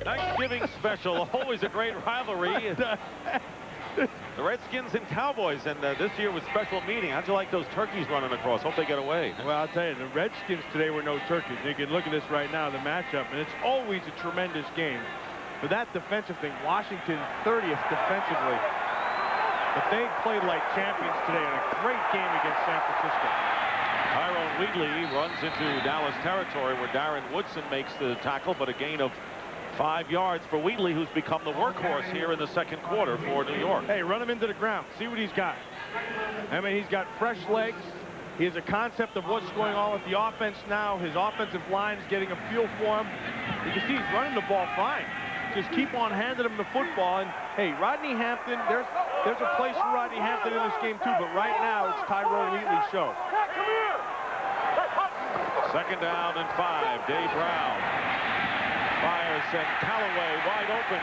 Thanksgiving special, always a great rivalry. The Redskins and Cowboys, and this year was special meeting. How'd you like those turkeys running across? Hope they get away.
Well, I'll tell you, the Redskins today were no turkeys. You can look at this right now, the matchup, and it's always a tremendous game. But that defensive thing, Washington 30th defensively. But they played like champions today in a great game against San Francisco.
Tyrone Wheatley runs into Dallas territory where Darren Woodson makes the tackle, but a gain of 5 yards for Wheatley, who's become the workhorse here in the second quarter for New York.
Hey, run him into the ground. See what he's got. I mean, he's got fresh legs. He has a concept of what's going on with the offense now. His offensive line is getting a feel for him. You can see he's running the ball fine. Just keep on handing him the football. And, hey, Rodney Hampton, there's a place for Rodney Hampton in this game, too. But right now, it's Tyrone Wheatley's show.
Second down and 5. Dave Brown fires, and Calloway wide open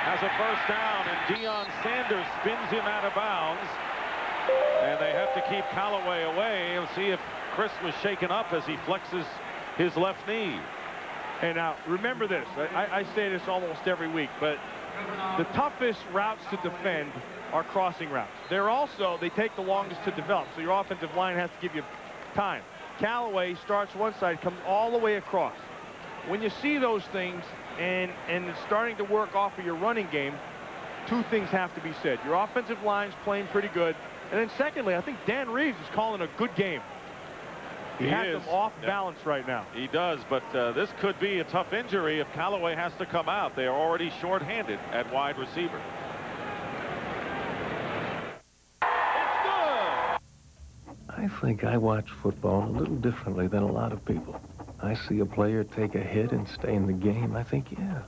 has a first down, and Deion Sanders spins him out of bounds. And they have to keep Calloway away and see if Chris was shaken up as he flexes his left knee.
And now, remember this. I say this almost every week, but the toughest routes to defend are crossing routes. They take the longest to develop, so your offensive line has to give you time. Calloway starts one side, comes all the way across. When you see those things and it's starting to work off of your running game, 2 things have to be said. Your offensive line's playing pretty good. And then secondly, I think Dan Reeves is calling a good game. He has them off balance right now.
He does, but this could be a tough injury if Calloway has to come out. They are already short-handed at wide receiver. It's good!
I think I watch football a little differently than a lot of people. I see a player take a hit and stay in the game. I think, yeah,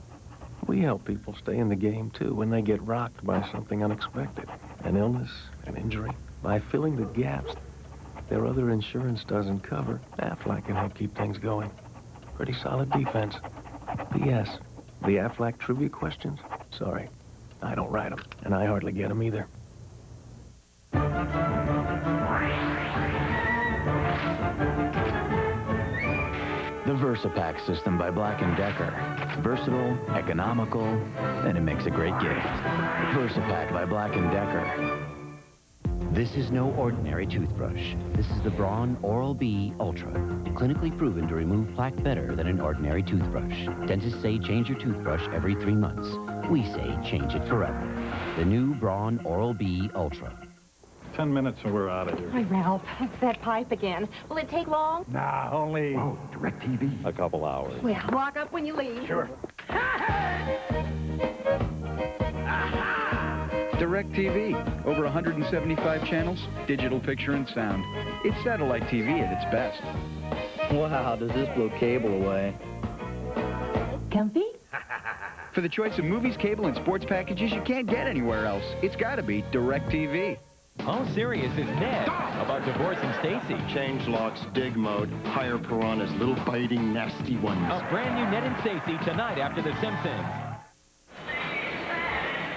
We help people stay in the game, too, when they get rocked by something unexpected. An illness, an injury. By filling the gaps their other insurance doesn't cover, Aflac can help keep things going. Pretty solid defense. P.S. The Aflac trivia questions? Sorry, I don't write them, and I hardly get them either.
The VersaPack system by Black & Decker. Versatile, economical, and it makes a great gift. VersaPack by Black & Decker.
This is no ordinary toothbrush. This is the Braun Oral-B Ultra. Clinically proven to remove plaque better than an ordinary toothbrush. Dentists say change your toothbrush every 3 months. We say change it forever. The new Braun Oral-B Ultra.
10 minutes and we're out of here.
Hi, Ralph. It's that pipe again. Will it take long?
Nah, only...
Oh, DirecTV.
a couple hours.
Well, lock up when you leave.
Sure.
DirecTV. Over 175 channels, digital picture and sound. It's satellite TV at its best.
Wow, does this blow cable away?
Comfy?
For the choice of movies, cable, and sports packages you can't get anywhere else, it's got to be DirecTV.
How serious is Ned about divorcing Stacy?
Change locks, dig mode, hire piranhas, little biting, nasty ones.
A brand new Ned and Stacy tonight after The Simpsons.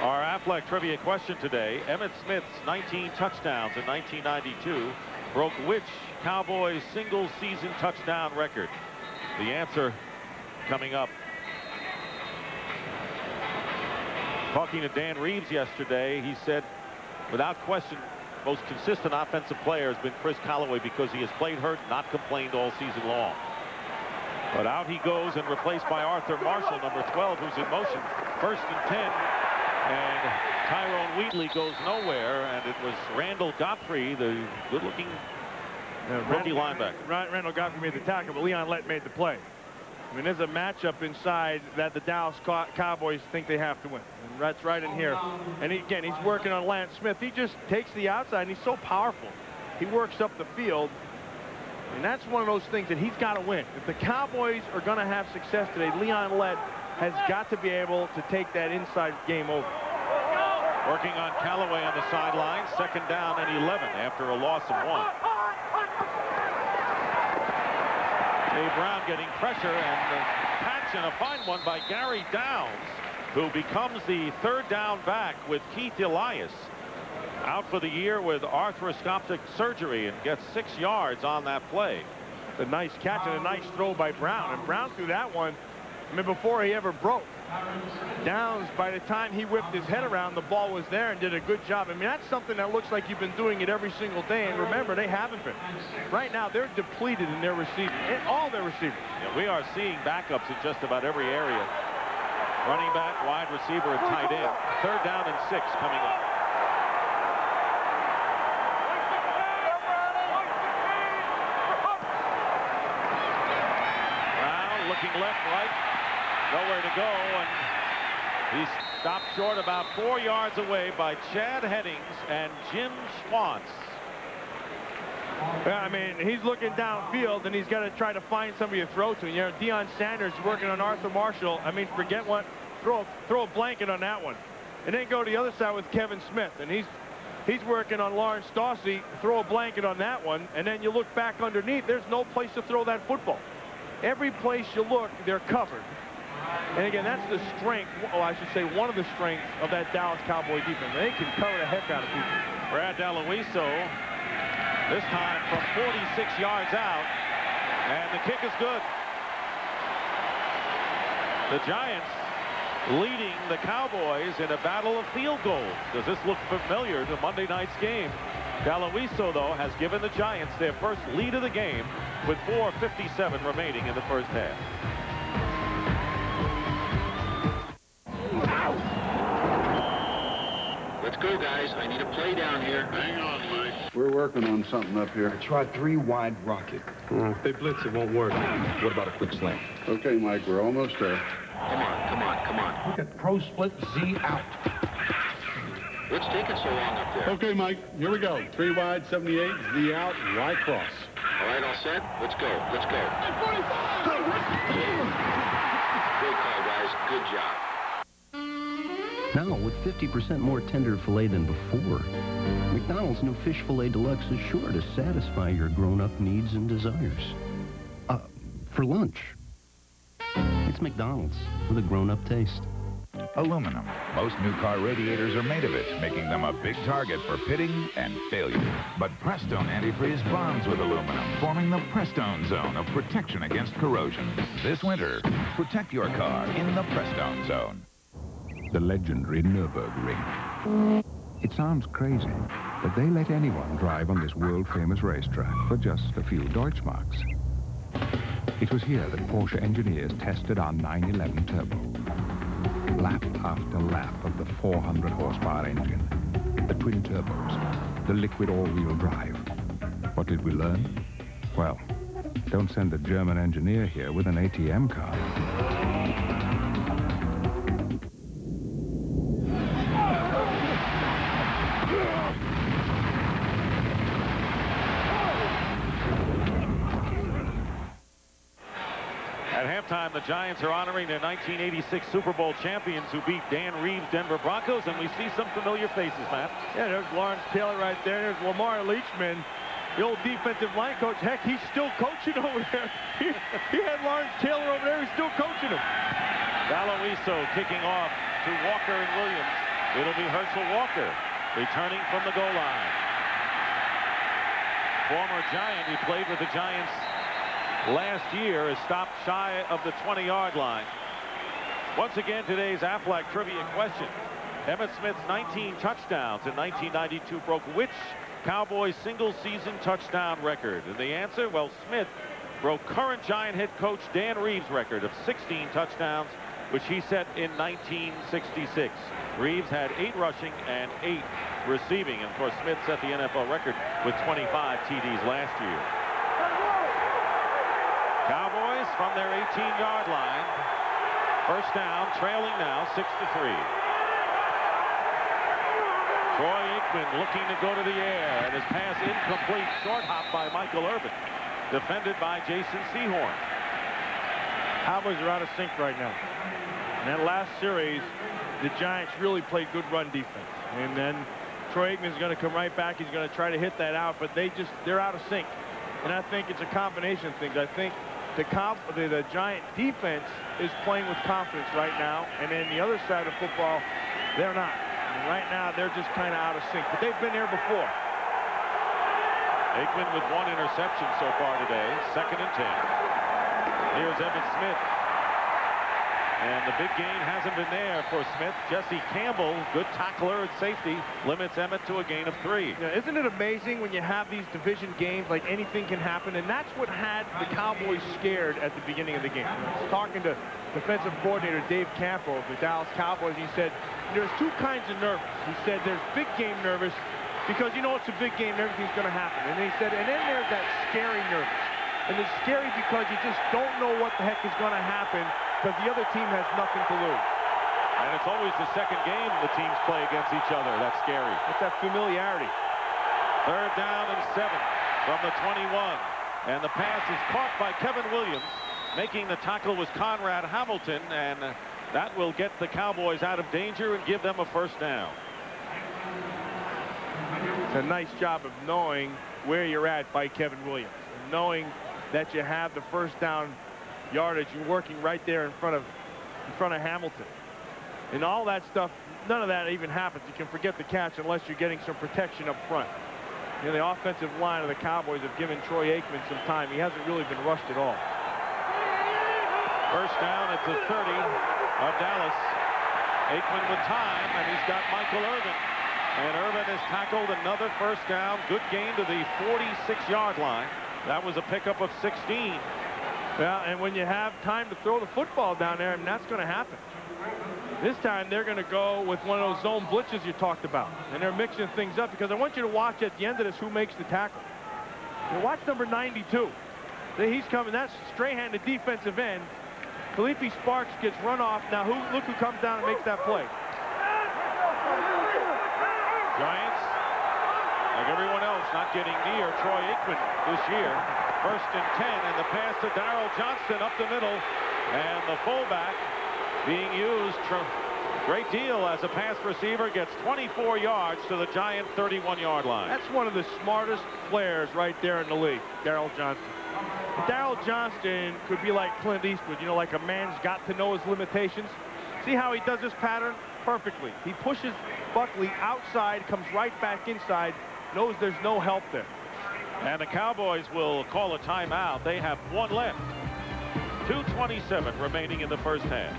Our Aflac trivia question today, Emmitt Smith's 19 touchdowns in 1992 broke which Cowboys single-season touchdown record? The answer coming up. Talking to Dan Reeves yesterday, he said, without question, most consistent offensive player has been Chris Calloway because he has played hurt, not complained all season long. But out he goes and replaced by Arthur Marshall, number 12, who's in motion. 1st and 10. And Tyrone Wheatley goes nowhere, and it was Randall Godfrey, the good-looking rookie linebacker.
Randall Godfrey made the tackle, but Leon Lett made the play. I mean, there's a matchup inside that the Dallas Cowboys think they have to win. And that's right in here. And again, he's working on Lance Smith. He just takes the outside, and he's so powerful. He works up the field. And that's one of those things that he's got to win. If the Cowboys are going to have success today, Leon Lett has got to be able to take that inside game over.
Working on Calloway on the sideline. 2nd down and 11 after a loss of 1. Dave Brown getting pressure, and the catch and a fine one by Gary Downs, who becomes the 3rd down back with Keith Elias. Out for the year with arthroscopic surgery and gets 6 yards on that play.
A nice catch and a nice throw by Brown. And Brown threw that one, I mean, before he ever broke. Downs, by the time he whipped his head around, the ball was there and did a good job. I mean, that's something that looks like you've been doing it every single day. And remember, they haven't been. Right now, they're depleted in their receiving, all their receivers.
Yeah, we are seeing backups in just about every area. Running back, wide receiver, and tight end. 3rd down and 6 coming up. Brown looking left, right. Nowhere to go, and he's stopped short about 4 yards away by Chad Headings and Jim Schwantz.
Yeah, I mean, he's looking downfield, and he's got to try to find somebody to throw to. You know, Deion Sanders working on Arthur Marshall. I mean, forget what, throw a blanket on that one. And then go to the other side with Kevin Smith, and he's working on Lawrence Dawsey, throw a blanket on that one, and then you look back underneath, there's no place to throw that football. Every place you look, they're covered. And again, that's the strength, well, I should say one of the strengths of that Dallas Cowboy defense. They can cover the heck out of people.
Brad Daloiso, this time from 46 yards out, and the kick is good. The Giants leading the Cowboys in a battle of field goals. Does this look familiar to Monday night's game? Daloiso, though, has given the Giants their first lead of the game with 4:57 remaining in the first half.
Let's go, guys. I need a play down here. Hang on, Mike.
We're working on something up here.
Try 3 wide rocket.
If they blitz, it won't work. What about a quick slant?
Okay, Mike, we're almost there.
Come on, come on, come on.
Look at pro split Z out.
What's taking so long up there?
Okay, Mike, here we go. 3 wide, 78, Z out, Y cross.
All right, all set? Let's go. Let's go. Great call, guys. Good job.
Now, with 50% more tender filet than before, McDonald's new Fish Filet Deluxe is sure to satisfy your grown-up needs and desires. For lunch. It's McDonald's with a grown-up taste.
Aluminum. Most new car radiators are made of it, making them a big target for pitting and failure. But Prestone Antifreeze bonds with aluminum, forming the Prestone Zone of protection against corrosion. This winter, protect your car in the Prestone Zone.
The legendary Nürburgring. It sounds crazy, but they let anyone drive on this world-famous racetrack for just a few Deutschmarks. It was here that Porsche engineers tested our 911 Turbo. Lap after lap of the 400-horsepower engine, the twin turbos, the liquid all-wheel drive. What did we learn? Well, don't send a German engineer here with an ATM card.
At halftime, the Giants are honoring their 1986 Super Bowl champions who beat Dan Reeves' Denver Broncos, and we see some familiar faces, Matt.
Yeah, there's Lawrence Taylor right there. There's Lamar Leachman, the old defensive line coach. Heck, he's still coaching over there. He had Lawrence Taylor over there. He's still coaching him.
Valloiso kicking off to Walker and Williams. It'll be Herschel Walker returning from the goal line. Former Giant, he played with the Giants last year, is stopped shy of the 20-yard line. Once again, today's Aflac trivia question. Emmitt Smith's 19 touchdowns in 1992 broke which Cowboys single-season touchdown record? And the answer, well, Smith broke current Giant head coach Dan Reeves' record of 16 touchdowns, which he set in 1966. Reeves had 8 rushing and 8 receiving. And, of course, Smith set the NFL record with 25 TDs last year. Cowboys from their 18-yard line. First down, trailing now 6-3. Troy Aikman looking to go to the air, and his pass incomplete. Short hop by Michael Irvin, defended by Jason Sehorn.
Cowboys are out of sync right now. In that last series, the Giants really played good run defense. And then Troy Aikman's going to come right back. He's going to try to hit that out, but they're out of sync. And I think it's a combination of things. I think the Giant defense is playing with confidence right now, and then the other side of football, they're not. And right now, they're just kind of out of sync, but they've been there before.
Aikman with 1 interception so far today, 2nd and 10. Here's Emmitt Smith. And the big gain hasn't been there for Smith. Jesse Campbell, good tackler at safety, limits Emmitt to a gain of 3.
Yeah, isn't it amazing when you have these division games, like anything can happen? And that's what had the Cowboys scared at the beginning of the game. I was talking to defensive coordinator Dave Campo of the Dallas Cowboys. He said, there's 2 kinds of nervous. He said there's big game nervous because you know it's a big game and everything's going to happen. And he said, and then there's that scary nervous. And it's scary because you just don't know what the heck is going to happen because the other team has nothing to lose.
And it's always the second game the teams play against each other. That's scary.
It's that familiarity.
3rd down and 7 from the 21. And the pass is caught by Kevin Williams. Making the tackle was Conrad Hamilton, and that will get the Cowboys out of danger and give them a first down.
It's a nice job of knowing where you're at by Kevin Williams. Knowing that you have the first down yardage, you're working right there in front of Hamilton. And all that stuff, none of that even happens. You can forget the catch unless you're getting some protection up front. You know, the offensive line of the Cowboys have given Troy Aikman some time. He hasn't really been rushed at all.
First down at the 30 of Dallas. Aikman with time, and he's got Michael Irvin. And Irvin has tackled another first down. Good gain to the 46-yard line. That was a pickup of 16.
Yeah, and when you have time to throw the football down there, and that's going to happen. This time they're going to go with one of those zone blitzes you talked about. And they're mixing things up because I want you to watch at the end of this who makes the tackle. You watch number 92. He's coming. That's Strahan, the defensive end. Felipe Sparks gets run off. Now look who comes down and makes that play.
Giants, like everyone else, not getting near Troy Aikman this year. 1st and 10, and the pass to Johnston up the middle, and the fullback being used Great deal as a pass receiver gets 24 yards to the Giant 31-yard line.
That's one of the smartest players right there in the league, Daryl Johnston. Daryl Johnston could be like Clint Eastwood, you know, like a man's got to know his limitations. See how he does this pattern? Perfectly. He pushes Buckley outside, comes right back inside, knows there's no help there.
And the Cowboys will call a timeout. They have one left. 2:27 remaining in the first half.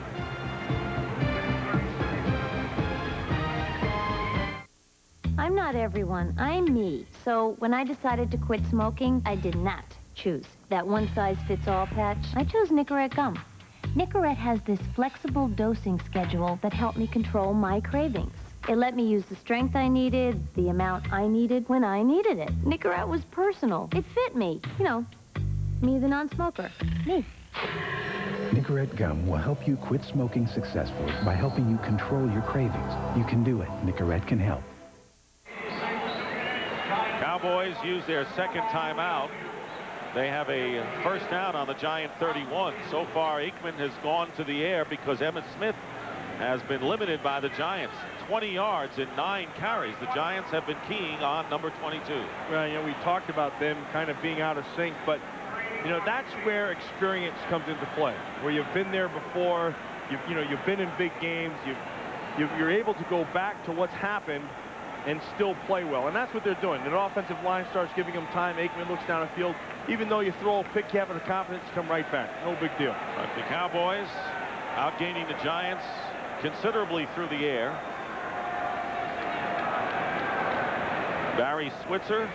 I'm not everyone. I'm me. So when I decided to quit smoking, I did not choose that one-size-fits-all patch. I chose Nicorette gum. Nicorette has this flexible dosing schedule that helped me control my cravings. It let me use the strength I needed, the amount I needed, when I needed it. Nicorette was personal. It fit me. You know, me the non-smoker. Me.
Nicorette gum will help you quit smoking successfully by helping you control your cravings. You can do it. Nicorette can help.
Cowboys use their second timeout. They have a first down on the Giant 31. So far, Aikman has gone to the air because Emmitt Smith has been limited by the Giants. 20 yards in 9 carries. The Giants have been keying on number 22.
Well, you know, we talked about them kind of being out of sync, but, you know, that's where experience comes into play, where you've been there before, you've been in big games, you're able to go back to what's happened and still play well. And that's what they're doing. The offensive line starts giving them time. Aikman looks down the field. Even though you throw a pick, you have the confidence to come right back. No big deal.
But the Cowboys outgaining the Giants considerably through the air. Barry Switzer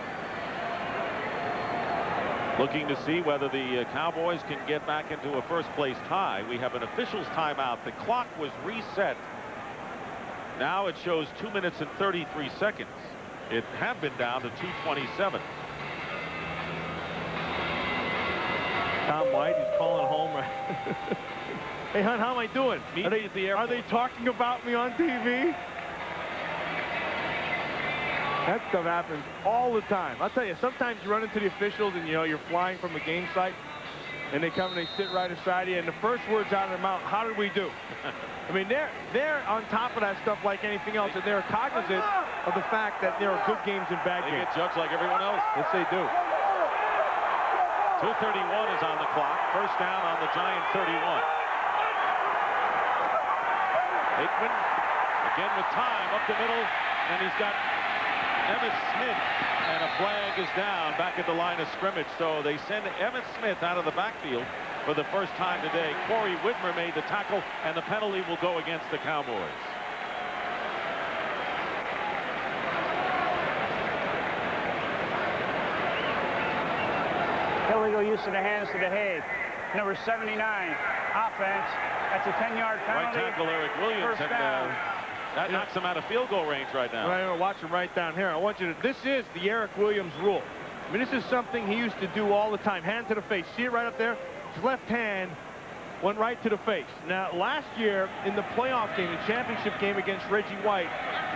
looking to see whether the Cowboys can get back into a first-place tie. We have an official's timeout. The clock was reset. Now it shows 2 minutes and 33 seconds. It had been down to 2:27.
Tom White is calling home. Hey, hon, how am I doing? Are they talking about me on TV? That stuff happens all the time. I'll tell you, sometimes you run into the officials and, you know, you're flying from a game site, and they come and they sit right beside you, and the first words out of their mouth, how did we do? I mean, they're on top of that stuff like anything else, and they're cognizant of the fact that there are good games and bad games.
They get judged like everyone else.
Yes, they do.
2:31 is on the clock. First down on the Giant 31. Aikman again with time up the middle, and he's got Emmitt Smith, and a flag is down back at the line of scrimmage. So they send Emmitt Smith out of the backfield for the first time today. Corey Whitmer made the tackle, and the penalty will go against the Cowboys.
Illegal use of the hands to the head. Number 79, offense. That's a 10-yard penalty.
Right tackle Eric Williams,
First
and
down.
that knocks him out of field goal range right now.
Right, watch him right down here. I want you to, this is the Eric Williams rule. I mean, this is something he used to do all the time. Hand to the face. See it right up there? His left hand went right to the face. Now, last year in the playoff game, the championship game against Reggie White,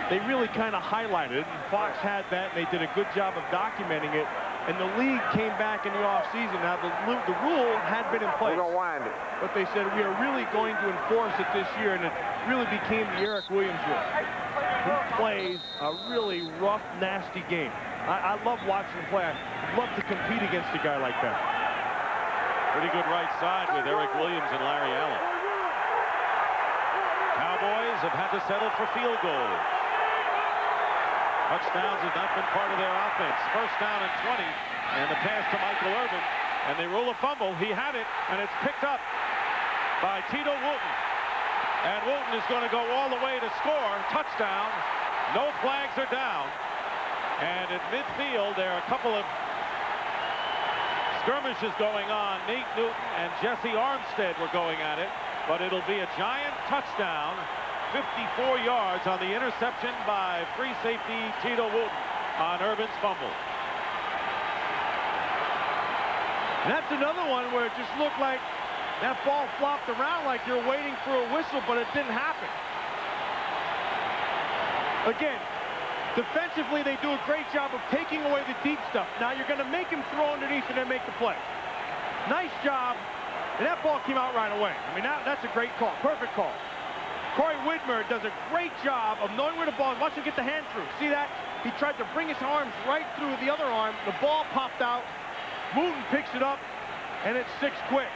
they really kind of highlighted it. And Fox had that, and they did a good job of documenting it. And the league came back in the offseason. Now, the rule had been in place. We're going to wind it. But they said, we are really going to enforce it this year, and it really became the Eric Williams rule. He plays a really rough, nasty game. I love watching him play. I'd love to compete against a guy like that.
Pretty good right side with Eric Williams and Larry Allen. Cowboys have had to settle for field goals. Touchdowns have not been part of their offense. First down and 20, and the pass to Michael Irvin, and they rule a fumble. He had it, and it's picked up by Tito Wooten. And Wooten is going to go all the way to score. Touchdown. No flags are down. And at midfield, there are a couple of skirmishes going on. Nate Newton and Jesse Armstead were going at it, but it'll be a Giant touchdown. 54 yards on the interception by free safety Tito Wooten on Irvin's fumble.
And that's another one where it just looked like that ball flopped around like you're waiting for a whistle, but it didn't happen. Again, defensively, they do a great job of taking away the deep stuff. Now you're going to make him throw underneath and then make the play. Nice job. And that ball came out right away. I mean, that's a great call. Perfect call. Corey Widmer does a great job of knowing where the ball is. Watch him get the hand through. See that? He tried to bring his arms right through the other arm. The ball popped out. Wooten picks it up, and it's 6 quick.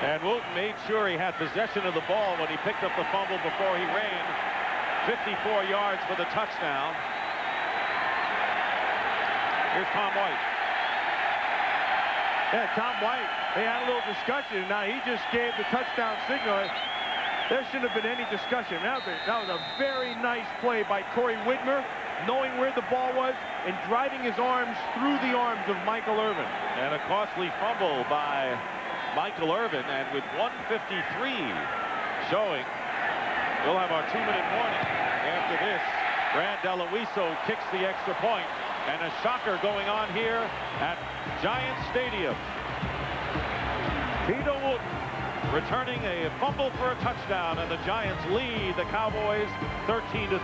And Wooten made sure he had possession of the ball when he picked up the fumble before he ran. 54 yards for the touchdown. Here's Tom White.
Yeah, Tom White, they had a little discussion. Now he just gave the touchdown signal. There shouldn't have been any discussion. That was a very nice play by Corey Widmer, knowing where the ball was and driving his arms through the arms of Michael Irvin.
And a costly fumble by Michael Irvin. And with 1:53 showing, we'll have our 2-minute warning. After this, Brad Deloiso kicks the extra point. And a shocker going on here at Giants Stadium. Tito Wooten returning a fumble for a touchdown, and the Giants lead the Cowboys 13-3.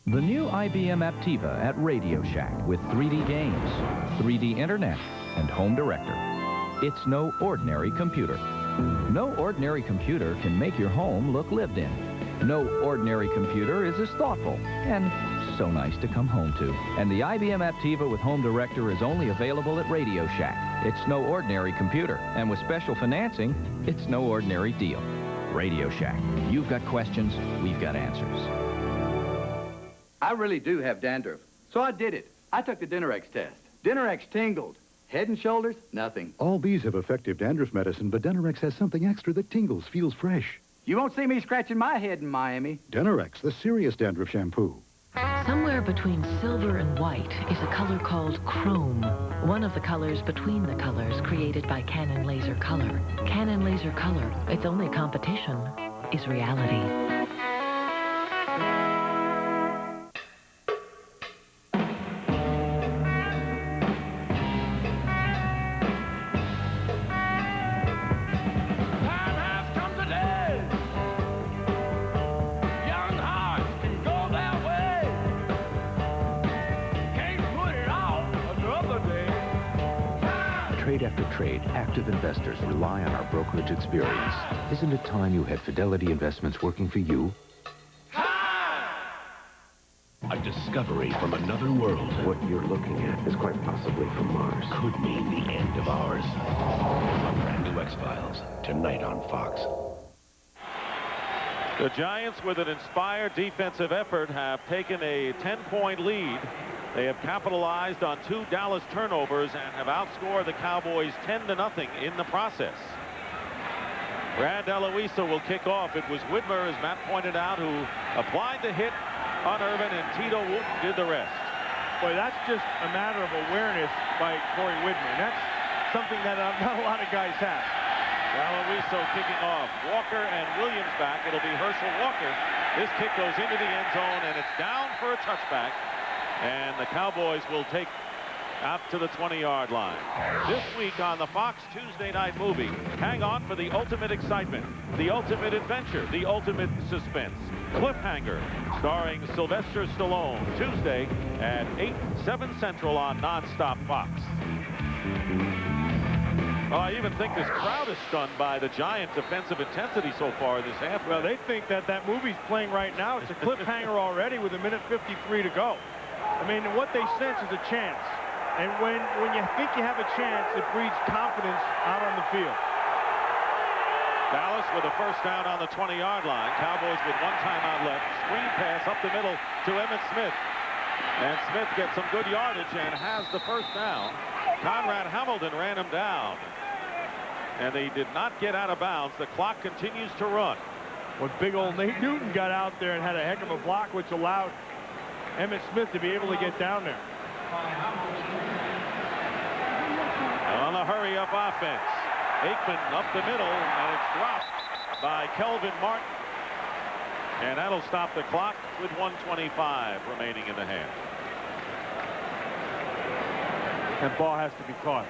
The new IBM Aptiva at Radio Shack with 3D games, 3D internet, and home director. It's no ordinary computer. No ordinary computer can make your home look lived in. No ordinary computer is as thoughtful and so nice to come home to. And the IBM Aptiva with Home Director is only available at Radio Shack. It's no ordinary computer. And with special financing, it's no ordinary deal. Radio Shack. You've got questions, we've got answers.
I really do have dandruff, so I did it. I took the Dinerex test. Dinerex tingled. Head and shoulders, nothing.
All these have effective dandruff medicine, but Dinerex has something extra that tingles, feels fresh.
You won't see me scratching my head in Miami.
Dinerex, the serious dandruff shampoo.
Somewhere between silver and white is a color called chrome. One of the colors between the colors created by Canon Laser Color. Canon Laser Color, its only competition is reality.
Trade after trade, active investors rely on our brokerage experience. Isn't it time you had Fidelity Investments working for you?
A discovery from another world.
What you're looking at is quite possibly from Mars.
Could mean the end of ours. A brand new X-Files, tonight on Fox.
The Giants, with an inspired defensive effort, have taken a 10-point lead. They have capitalized on 2 Dallas turnovers and have outscored the Cowboys 10-0 in the process. Brad Deloiso will kick off. It was Widmer, as Matt pointed out, who applied the hit on Irvin, and Tito Wooten did the rest.
Boy, that's just a matter of awareness by Corey Widmer. That's something that not a lot of guys have.
Deloiso kicking off. Walker and Williams back. It'll be Herschel Walker. This kick goes into the end zone, and it's down for a touchback. And the Cowboys will take out to the 20-yard line. This week on the Fox Tuesday Night Movie, hang on for the ultimate excitement, the ultimate adventure, the ultimate suspense. Cliffhanger, starring Sylvester Stallone, Tuesday at 8/7 Central on Nonstop Fox. Well, I even think this crowd is stunned by the Giants' defensive intensity so far this half.
Well, they think that movie's playing right now. It's a cliffhanger already with 1:53 to go. I mean, what they sense is a chance. And when you think you have a chance, it breeds confidence out on the field.
Dallas with a first down on the 20-yard line. Cowboys with 1 timeout left. Screen pass up the middle to Emmitt Smith. And Smith gets some good yardage and has the first down. Conrad Hamilton ran him down. And they did not get out of bounds. The clock continues to run.
Well, big old Nate Newton got out there and had a heck of a block, which allowed Emmitt Smith to be able to get down there.
On the hurry-up offense. Aikman up the middle, and it's dropped by Kelvin Martin. And that'll stop the clock with 1:25 remaining in the half.
That ball has to be caught.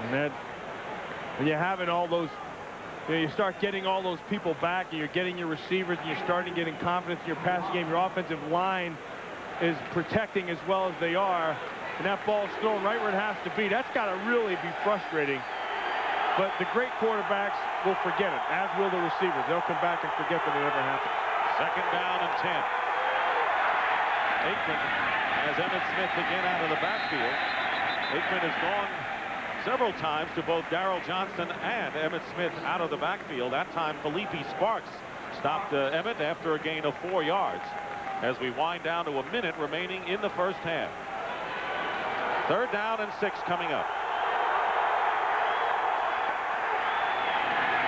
And then when you're having all those, you start getting all those people back, and you're getting your receivers, and you're starting getting confidence in your passing game. Your offensive line is protecting as well as they are. and that ball's thrown right where it has to be. That's got to really be frustrating. But the great quarterbacks will forget it, as will the receivers. They'll come back and forget that it ever happened.
2nd down and 10. Aikman has Emmitt Smith again out of the backfield. Aikman has gone several times to both Darryl Johnston and Emmitt Smith out of the backfield. That time, Felipe Sparks stopped Emmitt after a gain of 4 yards as we wind down to a minute remaining in the first half. 3rd down and 6 coming up.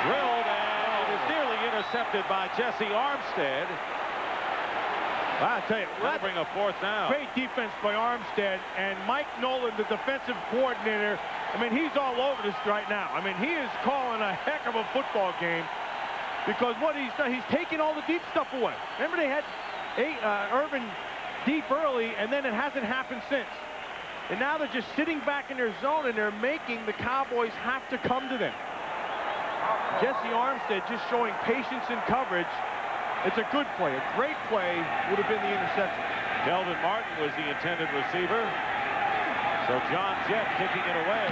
Drilled, and it is nearly intercepted by Jesse Armstead.
I tell you,
that'll bring a 4th down.
Great defense by Armstead, and Mike Nolan, the defensive coordinator. I mean, he's all over this right now. I mean, he is calling a heck of a football game because what he's done, he's taking all the deep stuff away. Remember, they had Irvin deep early, and then it hasn't happened since. And now they're just sitting back in their zone, and they're making the Cowboys have to come to them. Jesse Armstead just showing patience in coverage. It's a good play. A great play would have been the interception.
Kelvin Martin was the intended receiver. So John Jett kicking it away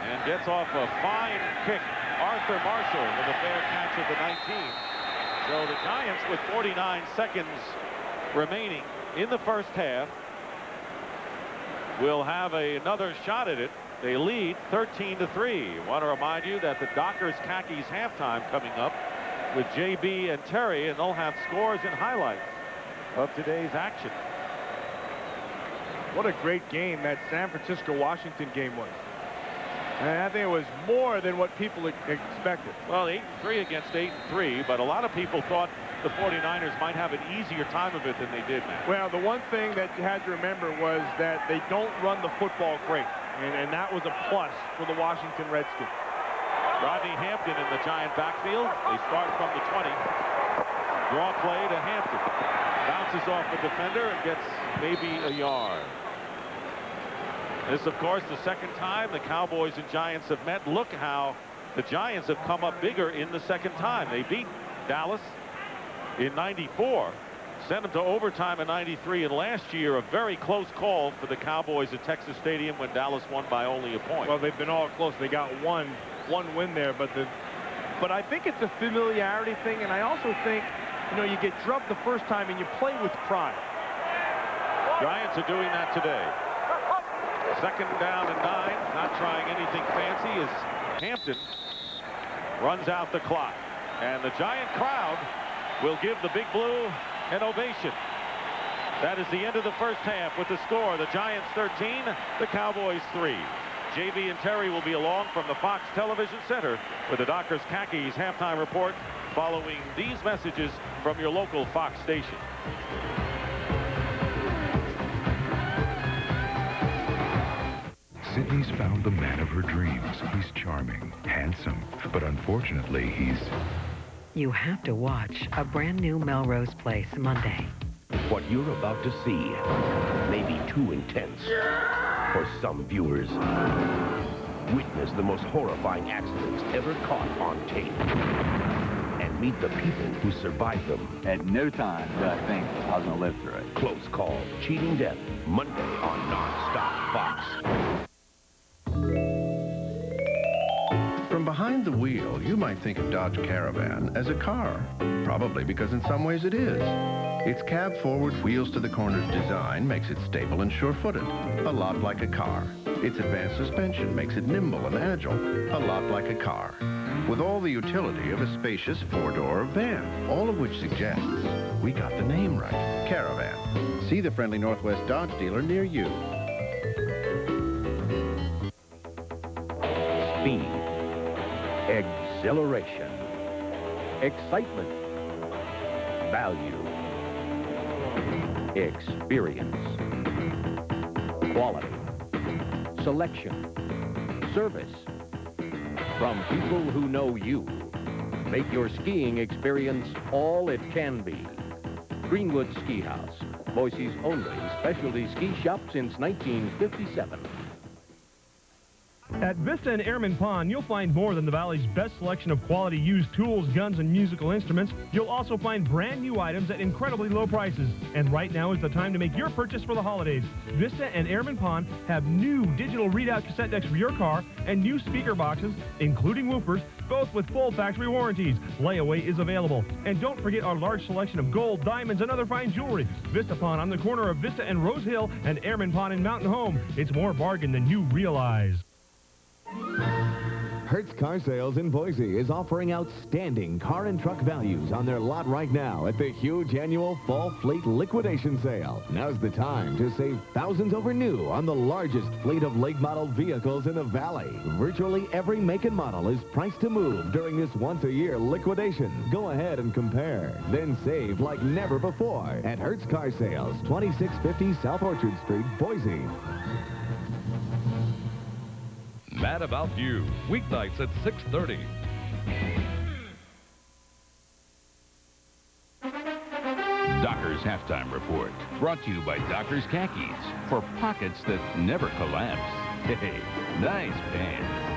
and gets off a fine kick. Arthur Marshall with a fair catch at the 19. So the Giants with 49 seconds remaining in the first half will have another shot at it. They lead 13-3. Want to remind you that the Dockers Khakis halftime coming up with JB and Terry, and they'll have scores and highlights of today's action.
What a great game that San Francisco-Washington game was. And I think it was more than what people expected.
Well, 8-3 against 8-3, but a lot of people thought the 49ers might have an easier time of it than they did, Matt.
Well, the one thing that you had to remember was that they don't run the football great, and that was a plus for the Washington Redskins.
Rodney Hampton in the Giant backfield. They start from the 20. Draw play to Hampton. Bounces off the defender and gets maybe a yard. This, of course, the 2nd time the Cowboys and Giants have met. Look how the Giants have come up bigger in the 2nd time. They beat Dallas in '94, sent them to overtime in '93, and last year a very close call for the Cowboys at Texas Stadium when Dallas won by only a point.
Well, they've been all close. They got one win there, but I think it's a familiarity thing, and I also think, you know, you get drubbed the first time and you play with pride.
Giants are doing that today. 2nd down and 9, not trying anything fancy as Hampton runs out the clock, and the Giant crowd will give the Big Blue an ovation. That is the end of the first half with the score: the Giants 13, the Cowboys 3. JB and Terry will be along from the Fox Television Center with the Dockers Khakis halftime report following these messages from your local Fox station.
Sydney's found the man of her dreams. He's charming, handsome, but unfortunately he's...
You have to watch a brand new Melrose Place Monday.
What you're about to see may be too intense for some viewers. Witness the most horrifying accidents ever caught on tape. And meet the people who survived them.
At no time did I think I was going to live through it.
Close Call, Cheating Death, Monday on Non-Stop Fox.
From behind the wheel, you might think of Dodge Caravan as a car. Probably because in some ways it is. Its cab-forward, wheels-to-the-corners design makes it stable and sure-footed, a lot like a car. Its advanced suspension makes it nimble and agile, a lot like a car. With all the utility of a spacious four-door van, all of which suggests we got the name right, Caravan. See the friendly Northwest Dodge dealer near you.
Speed, exhilaration, excitement, value, experience, quality, selection, service. From people who know you. Make your skiing experience all it can be. Greenwood Ski House, Boise's only specialty ski shop since 1957.
At Vista and Airman Pond, you'll find more than the Valley's best selection of quality used tools, guns, and musical instruments. You'll also find brand new items at incredibly low prices. And right now is the time to make your purchase for the holidays. Vista and Airman Pond have new digital readout cassette decks for your car and new speaker boxes, including woofers, both with full factory warranties. Layaway is available. And don't forget our large selection of gold, diamonds, and other fine jewelry. Vista Pond on the corner of Vista and Rose Hill, and Airman Pond in Mountain Home. It's more bargain than you realize.
Hertz Car Sales in Boise is offering outstanding car and truck values on their lot right now at the huge annual Fall Fleet Liquidation Sale. Now's the time to save thousands over new on the largest fleet of late-model vehicles in the Valley. Virtually every make and model is priced to move during this once-a-year liquidation. Go ahead and compare, then save like never before at Hertz Car Sales, 2650 South Orchard Street, Boise.
Mad About You, weeknights at 6:30.
Docker's Halftime Report, brought to you by Docker's Khakis, for pockets that never collapse. Hey, nice pants.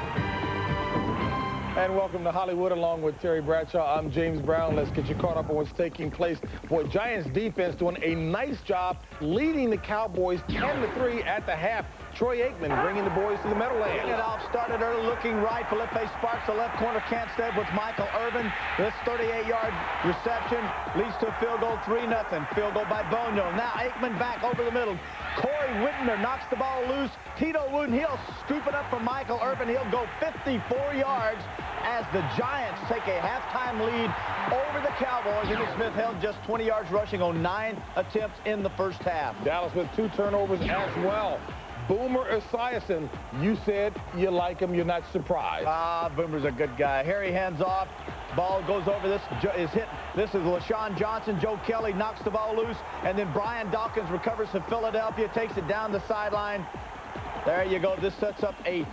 And welcome to Hollywood along with Terry Bradshaw. I'm James Brown. Let's get you caught up on what's taking place. Boy, Giants defense doing a nice job leading the Cowboys 10-3 at the half. Troy Aikman bringing the boys to the Meadowlands.
Getting it off, started early, looking right. Felipe Sparks, the left corner, can't stay with Michael Irvin. This 38-yard reception leads to a field goal, 3-0. Field goal by Bonio. Now Aikman back over the middle. Corey Whitner knocks the ball loose. Tito Wooden-Hill scoop it up for Michael Irvin. He'll go 54 yards as the Giants take a halftime lead over the Cowboys. Emmitt Smith held just 20 yards rushing on 9 attempts in the first half.
Dallas with 2 turnovers as well. Boomer Esiason, you said you like him, you're not surprised.
Boomer's a good guy. Harry hands off. Ball goes over. This is hit. This is LaShawn Johnson. Joe Kelly knocks the ball loose. And then Brian Dawkins recovers from Philadelphia, takes it down the sideline. There you go. This sets up a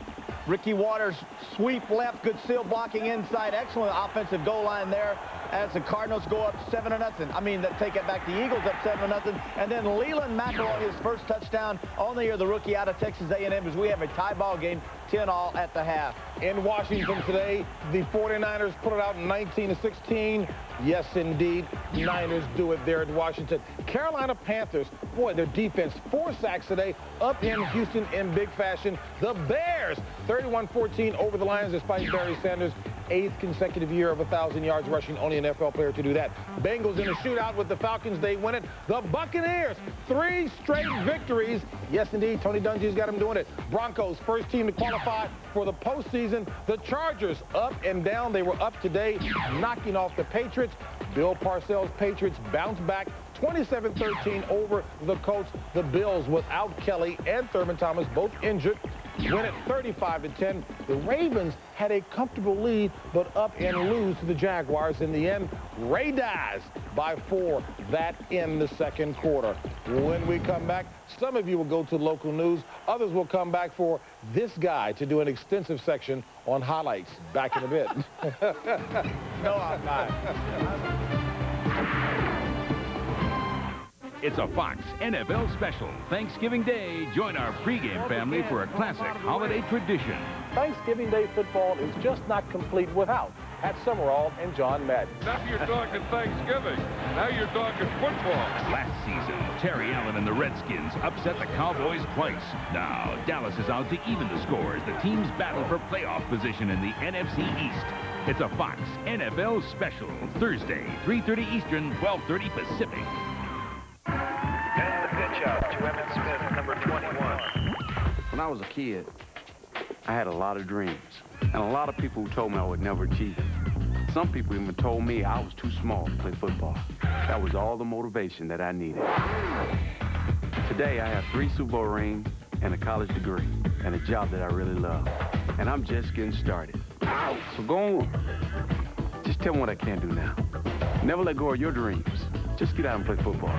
Ricky Waters sweep left. Good seal blocking inside. Excellent offensive goal line there as the Cardinals go up 7-0. I mean, they take it back. The Eagles up 7-0. And then Leland McElroy, his first touchdown on the year, the rookie out of Texas A&M, as we have a tie ball game, 10-all at the half.
In Washington today, the 49ers put it out 19-16. Yes, indeed, Niners do it there in Washington. Carolina Panthers, boy, their defense, 4 sacks today, up in Houston in big fashion. The Bears, 31-14 over the Lions, despite Barry Sanders' 8th consecutive year of 1,000 yards rushing. Only an NFL player to do that. Bengals in a shootout with the Falcons. They win it. The Buccaneers, 3 straight victories. Yes, indeed, Tony Dungy's got them doing it. Broncos, first team to qualify for the postseason. The Chargers, up and down. They were up today, knocking off the Patriots. Bill Parcells' Patriots bounce back 27-13 over the Colts. The Bills, without Kelly and Thurman Thomas, both injured, win it 35-10. The Ravens had a comfortable lead, but up and lose to the Jaguars in the end. Ray dies by 4, that in the second quarter. When we come back, some of you will go to local news. Others will come back for this guy to do an extensive section on highlights. Back in a bit.
No, I'm not.
It's a Fox NFL special. Thanksgiving Day, join our pregame family for a classic holiday tradition.
Thanksgiving Day football is just not complete without Pat Summerall and John Madden.
Now you're talking Thanksgiving. Now you're talking football.
Last season, Terry Allen and the Redskins upset the Cowboys twice. Now, Dallas is out to even the score as the teams battle for playoff position in the NFC East. It's a Fox NFL special, Thursday, 3:30 Eastern, 12:30 Pacific.
And the pitch out to Emmitt Smith, number 21.
When I was a kid, I had a lot of dreams. And a lot of people told me I would never achieve it. Some people even told me I was too small to play football. That was all the motivation that I needed. Today, I have 3 Super Bowl rings and a college degree and a job that I really love. And I'm just getting started. So go on. Just tell me what I can do now. Never let go of your dreams. Just get out and play football.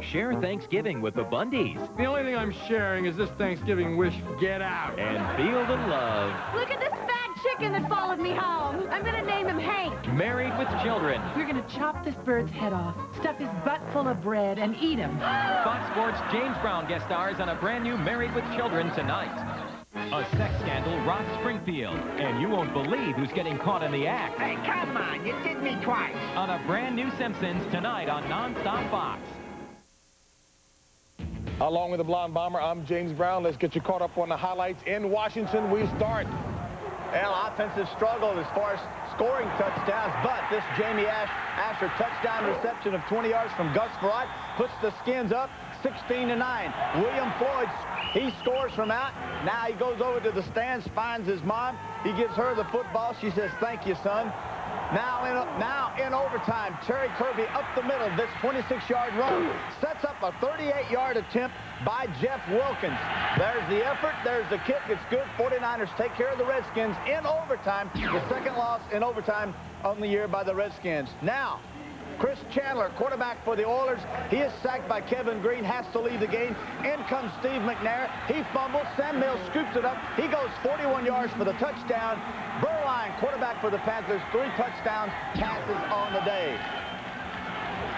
Share Thanksgiving with the Bundys.
The only thing I'm sharing is this Thanksgiving wish, get out.
And feel the love.
Look at this fat chicken that followed me home. I'm going to name him Hank.
Married with Children.
We're going to chop this bird's head off, stuff his butt full of bread, and eat him.
Fox Sports' James Brown guest stars on a brand new Married with Children tonight. A sex scandal rocks Springfield, and you won't believe who's getting caught in the act.
Hey, come on, you did me twice.
On a brand new Simpsons tonight on Nonstop Fox.
Along with the Blonde Bomber, I'm James Brown. Let's get you caught up on the highlights. In Washington, we start.
Well, offensive struggle as far as scoring touchdowns, but this Jamie Asher touchdown reception of 20 yards from Gus Farratt puts the Skins up 16-9. William Floyd, he scores from out. Now he goes over to the stands, finds his mom. He gives her the football. She says, "Thank you, son." Now in overtime, Terry Kirby up the middle. This 26-yard run sets up a 38-yard attempt by Jeff Wilkins. There's the effort. There's the kick. It's good. 49ers take care of the Redskins in overtime. The second loss in overtime on the year by the Redskins. Now, Chris Chandler, quarterback for the Oilers. He is sacked by Kevin Green, has to leave the game. In comes Steve McNair. He fumbles. Sam Mills scoops it up. He goes 41 yards for the touchdown. Burline, quarterback for the Panthers, 3 touchdowns, passes on the day.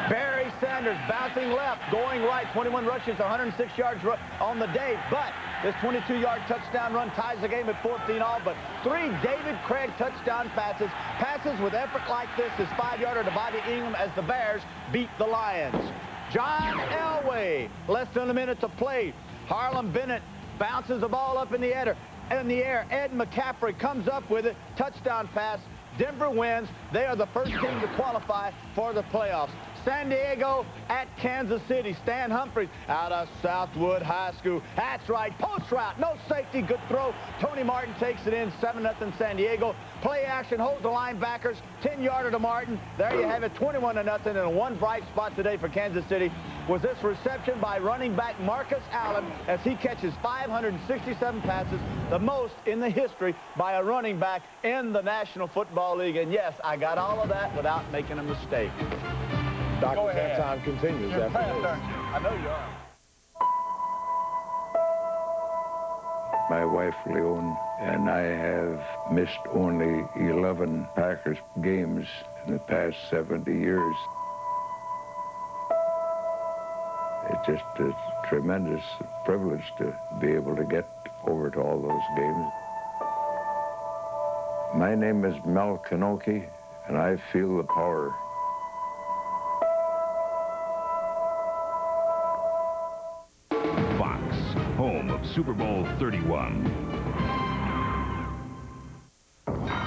Barry Sanders bouncing left, going right, 21 rushes, 106 yards on the day, but this 22-yard touchdown run ties the game at 14-all, but 3 David Craig touchdown passes with effort like this, his 5-yarder to Bobby Ingram as the Bears beat the Lions. John Elway, less than a minute to play. Harlem Bennett bounces the ball up in the air. Ed McCaffrey comes up with it, touchdown pass. Denver wins. They are the first team to qualify for the playoffs. San Diego at Kansas City. Stan Humphries out of Southwood High School. That's right, post route, no safety, good throw. Tony Martin takes it in, 7-0 San Diego. Play action, holds the linebackers, 10-yarder to Martin. There you have it, 21-0, and one bright spot today for Kansas City was this reception by running back Marcus Allen as he catches 567 passes, the most in the history by a running back in the National Football League. And yes, I got all of that without making a mistake.
Dr. Time continues after this.
I know you are.
My wife, Leon, and I have missed only 11 Packers games in the past 70 years. It's just a tremendous privilege to be able to get over to all those games. My name is Mel Kanoki, and I feel the power.
Fox, home of Super Bowl 31.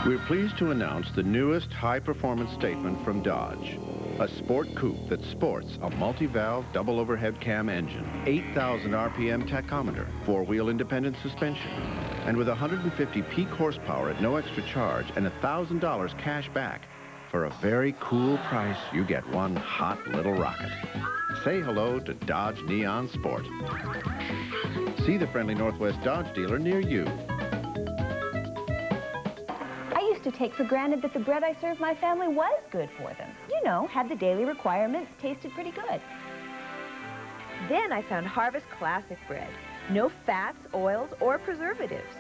We're pleased to announce the newest high-performance statement from Dodge. A sport coupe that sports a multi-valve double overhead cam engine, 8,000 RPM tachometer, 4-wheel independent suspension, and with 150 peak horsepower at no extra charge and $1,000 cash back. For a very cool price, you get one hot little rocket. Say hello to Dodge Neon Sport. See the friendly Northwest Dodge dealer near you.
I used to take for granted that the bread I served my family was good for them. You know, had the daily requirements, tasted pretty good. Then I found Harvest Classic bread. No fats, oils, or preservatives.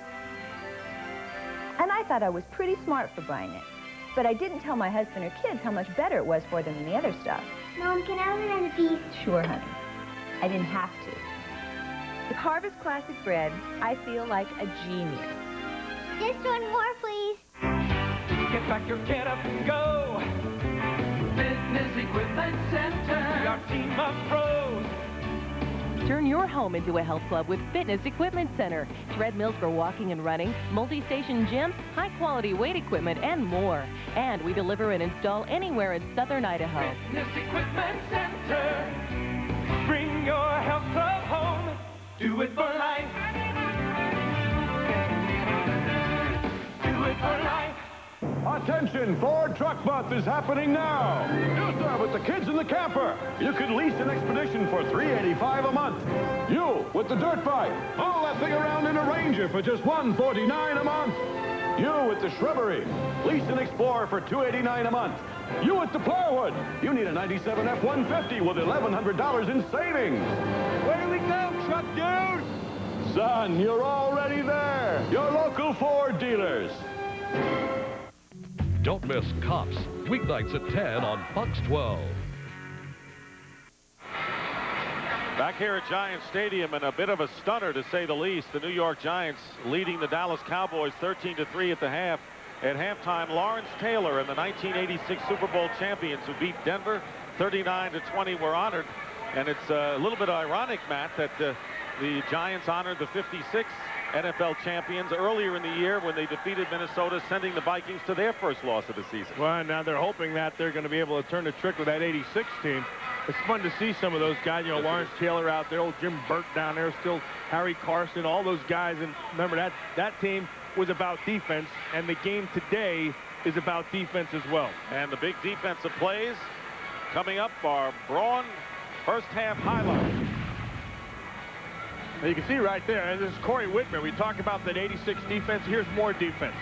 And I thought I was pretty smart for buying it. But I didn't tell my husband or kids how much better it was for them than the other stuff.
Mom, can I have another piece?
Sure, honey. I didn't have to. With Harvest Classic bread, I feel like a genius.
Just one more, please.
Get back your get up and go. Fitness Equipment Center. Our team of pros.
Turn your home into a health club with Fitness Equipment Center. Treadmills for walking and running, multi-station gyms, high-quality weight equipment, and more. And we deliver and install anywhere in southern Idaho.
Fitness Equipment Center. Bring your health club home. Do it for life. Do it for life.
Attention, Ford Truck Month is happening now. You, sir, with the kids in the camper. You could lease an Expedition for $385 a month. You, with the dirt bike. Haul that thing around in a Ranger for just $149 a month. You, with the shrubbery. Lease an Explorer for $289 a month. You, with the plywood. You need a 97 F-150 with $1,100 in savings. Where do we go, truck dude? Son, you're already there. Your local Ford dealers.
Don't miss Cops, weeknights at 10 on Fox 12.
Back here at Giants Stadium, and a bit of a stunner to say the least. The New York Giants leading the Dallas Cowboys 13-3 at the half. At halftime, Lawrence Taylor and the 1986 Super Bowl champions who beat Denver 39-20 were honored. And it's a little bit ironic, Matt, that the Giants honored the 56 NFL champions earlier in the year when they defeated Minnesota, sending the Vikings to their first loss of the season.
Well, now they're hoping that they're going to be able to turn the trick with that 86 team. It's fun to see some of those guys, you know, Lawrence Taylor out there, old Jim Burt down there, still Harry Carson, all those guys. And remember, that team was about defense, and the game today is about defense as well.
And the big defensive plays coming up are Braun first half highlights.
Now you can see right there, and this is Corey Whitmer. We talk about that 86 defense. Here's more defense.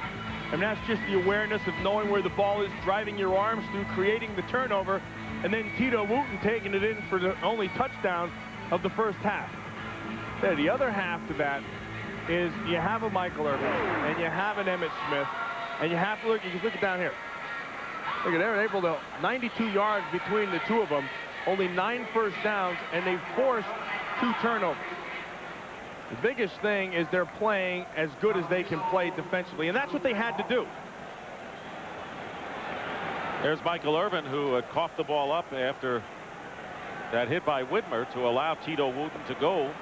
And that's just the awareness of knowing where the ball is, driving your arms through, creating the turnover, and then Tito Wooten taking it in for the only touchdown of the first half. There, the other half to that is you have a Michael Irvin, and you have an Emmitt Smith, and you have to look, you can look it down here. Look at, they're able to 92 yards between the two of them, only 9 first downs, and they forced 2 turnovers. The biggest thing is they're playing as good as they can play defensively, and that's what they had to do.
There's Michael Irvin, who coughed the ball up after that hit by Whitmer to allow Tito Wooten to go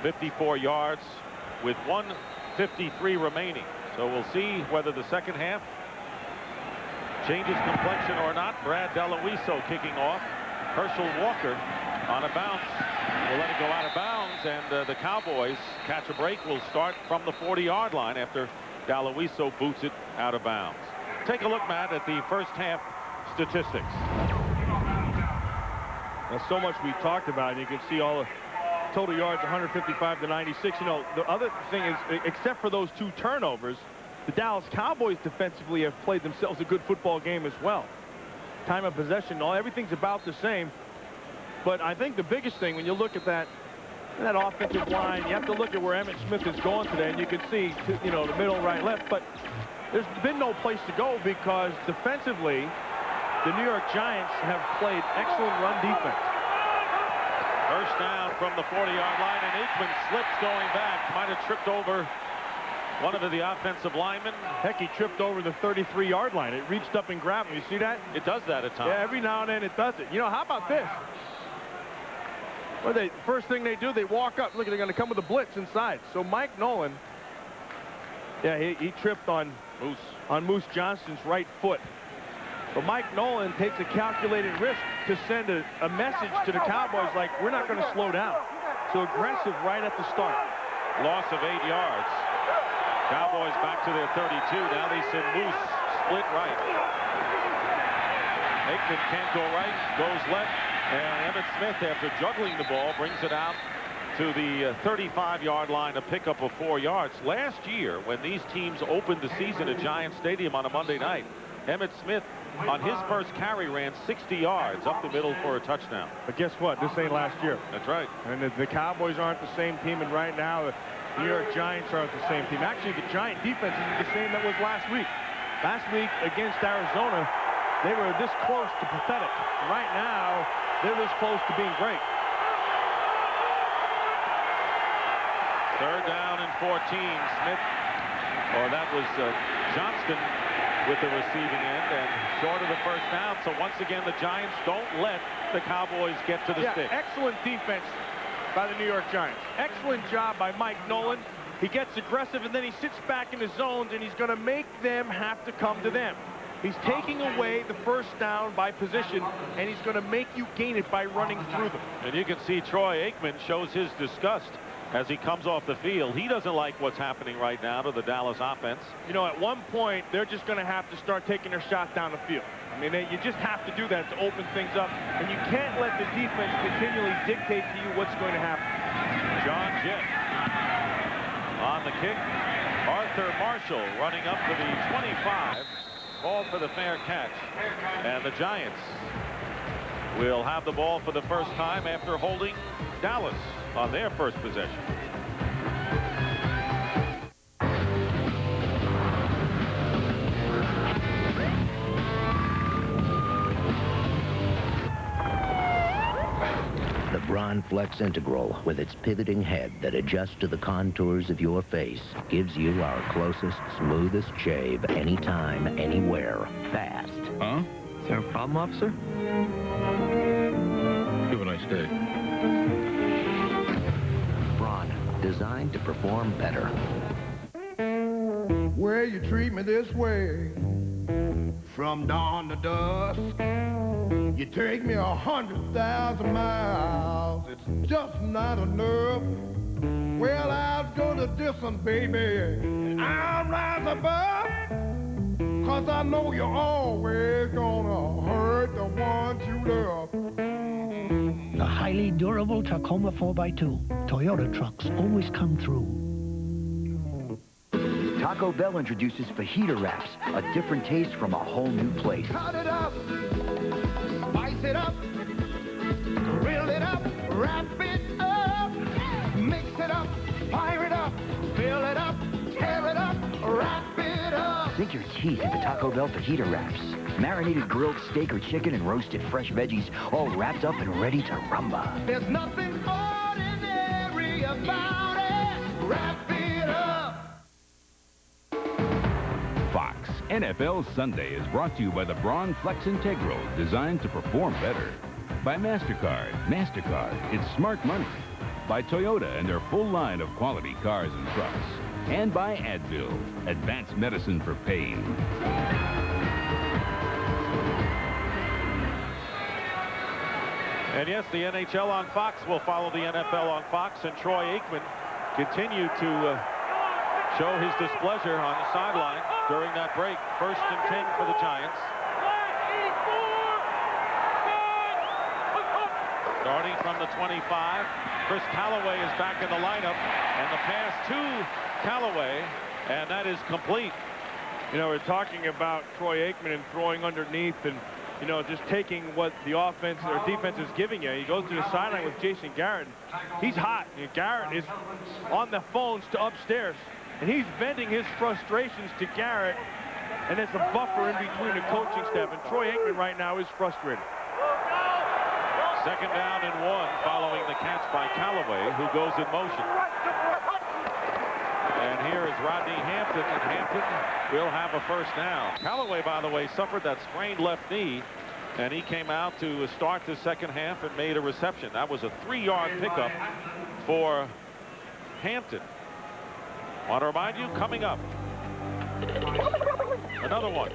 54 yards with 1:53 remaining. So we'll see whether the second half changes complexion or not. Brad Deloiso kicking off. Herschel Walker on a bounce will let it go out of bounds, and the Cowboys catch a break. Will start from the 40-yard line after Deloiso boots it out of bounds. Take a look, Matt, at the first half statistics.
There's so much we talked about, and you can see all the total yards, 155 to 96. You know, the other thing is, except for those 2 turnovers, the Dallas Cowboys defensively have played themselves a good football game as well. Time of possession, everything's about the same. But I think the biggest thing, when you look at that offensive line, you have to look at where Emmitt Smith is going today, and you can see, you know, the middle, right, left. But there's been no place to go because defensively, the New York Giants have played excellent run defense.
First down from the 40-yard line, and Aikman slips going back. Might have tripped over one of the offensive linemen.
Heck, he tripped over the 33-yard line. It reached up and grabbed him. You see that?
It does that at times.
Yeah, every now and then it does it. You know, how about this? Well, first thing they do, they walk up. Look, they're going to come with a blitz inside. So Mike Nolan, yeah, he tripped on Moose Johnston's right foot. But Mike Nolan takes a calculated risk to send a message to the Cowboys like, we're not going to slow down. So aggressive right at the start.
Loss of 8 yards. Cowboys back to their 32. Now they send Moose split right. Aikman can't go right, goes left. And Emmitt Smith, after juggling the ball, brings it out to the 35-yard line, a pickup of 4 yards. Last year, when these teams opened the season at Giants Stadium on a Monday night, Emmitt Smith, on his first carry, ran 60 yards up the middle for a touchdown.
But guess what? This ain't last year.
That's right.
And the Cowboys aren't the same team, and right now, the New York Giants aren't the same team. Actually, the Giant defense is the same that was last week. Last week against Arizona, they were this close to pathetic. Right now, they're this close to being great.
Third down and 14. Smith, or that was Johnston with the receiving end, and short of the first down. So once again, the Giants don't let the Cowboys get to the stick.
Excellent defense by the New York Giants. Excellent job by Mike Nolan. He gets aggressive, and then he sits back in the zones, and he's going to make them have to come to them. He's taking away the first down by position, and he's going to make you gain it by running through them.
And you can see Troy Aikman shows his disgust as he comes off the field. He doesn't like what's happening right now to the Dallas offense.
You know, at one point, they're just going to have to start taking their shot down the field. I mean, you just have to do that to open things up, and you can't let the defense continually dictate to you what's going to happen.
John Jett on the kick. Arthur Marshall running up to the 25. Ball for the fair catch. And the Giants will have the ball for the first time after holding Dallas on their first possession.
LeBron Bronze Flex Integral, with its pivoting head that adjusts to the contours of your face, gives you our closest, smoothest shave anytime, anywhere, fast.
Huh? Is there a problem, officer? Have a nice day.
Braun, designed to perform better.
Where you treat me this way, from dawn to dusk, you take me 100,000 miles, it's just not enough. Well, I'll go the distance, baby, and I'll rise above, 'cause I know you're always gonna hurt the ones you love.
The highly durable Tacoma 4x2. Toyota trucks always come through.
Taco Bell introduces fajita wraps, a different taste from a whole new place.
Cut it up, spice it up, grill it up, wrap it up, mix it up, fire it up, fill it up, tear it up, wrap it up.
Sink your teeth into Taco Bell fajita wraps. Marinated grilled steak or chicken and roasted fresh veggies, all wrapped up and ready to rumba.
There's nothing ordinary about it. Wrap it up.
Fox NFL Sunday is brought to you by the Braun Flex Integral, designed to perform better. By MasterCard. MasterCard, it's smart money. By Toyota and their full line of quality cars and trucks. And by Advil, advanced medicine for pain.
And yes, the NHL on Fox will follow the NFL on Fox, and Troy Aikman continued to show his displeasure on the sideline during that break. 1st and 10 for the Giants. Starting from the 25, Chris Calloway is back in the lineup, and the pass to Calloway, and that is complete.
You know, we're talking about Troy Aikman and throwing underneath and, you know, just taking what the offense or defense is giving you. He goes to the sideline with Jason Garrett. He's hot. You know, Garrett is on the phones to upstairs, and he's venting his frustrations to Garrett, and there's a buffer in between the coaching staff, and Troy Aikman right now is frustrated.
2nd down and 1 following the catch by Calloway, who goes in motion. And here is Rodney Hampton, and Hampton will have a 1st down. Calloway, by the way, suffered that sprained left knee, and he came out to start the 2nd half and made a reception. That was a 3-yard pickup for Hampton. Want to remind you, coming up, another one.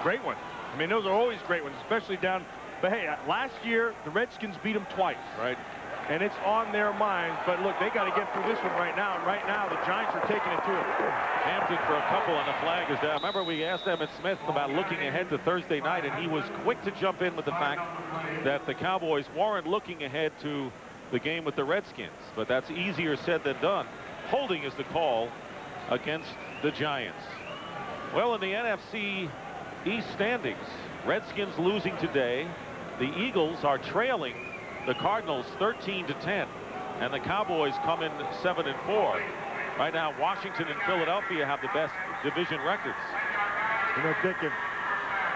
Great one. I mean, those are always great ones, especially down. But hey, last year, the Redskins beat them twice.
Right.
And it's on their minds. But look, they got to get through this one right now. And right now, the Giants are taking it to them.
Hampton for a couple, and the flag is down. Remember, we asked Emmett Smith about looking ahead to Thursday night, and he was quick to jump in with the fact that the Cowboys weren't looking ahead to the game with the Redskins. But that's easier said than done. Holding is the call against the Giants. Well, in the NFC East standings, Redskins losing today. The Eagles are trailing the Cardinals 13-10, and the Cowboys come in 7-4. Right now, Washington and Philadelphia have the best division records.
You know, Dick,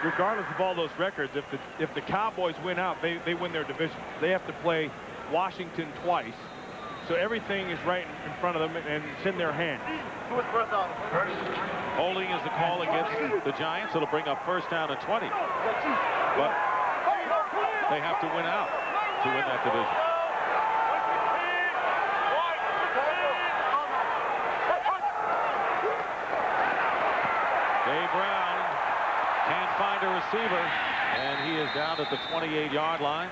regardless of all those records, if the Cowboys win out, they win their division. They have to play Washington twice. So everything is right in front of them, and it's in their hand.
Holding is the call against the Giants. It'll bring up 1st down and 20. But they have to win out to win that division. Dave Brown can't find a receiver, and he is down at the 28-yard line.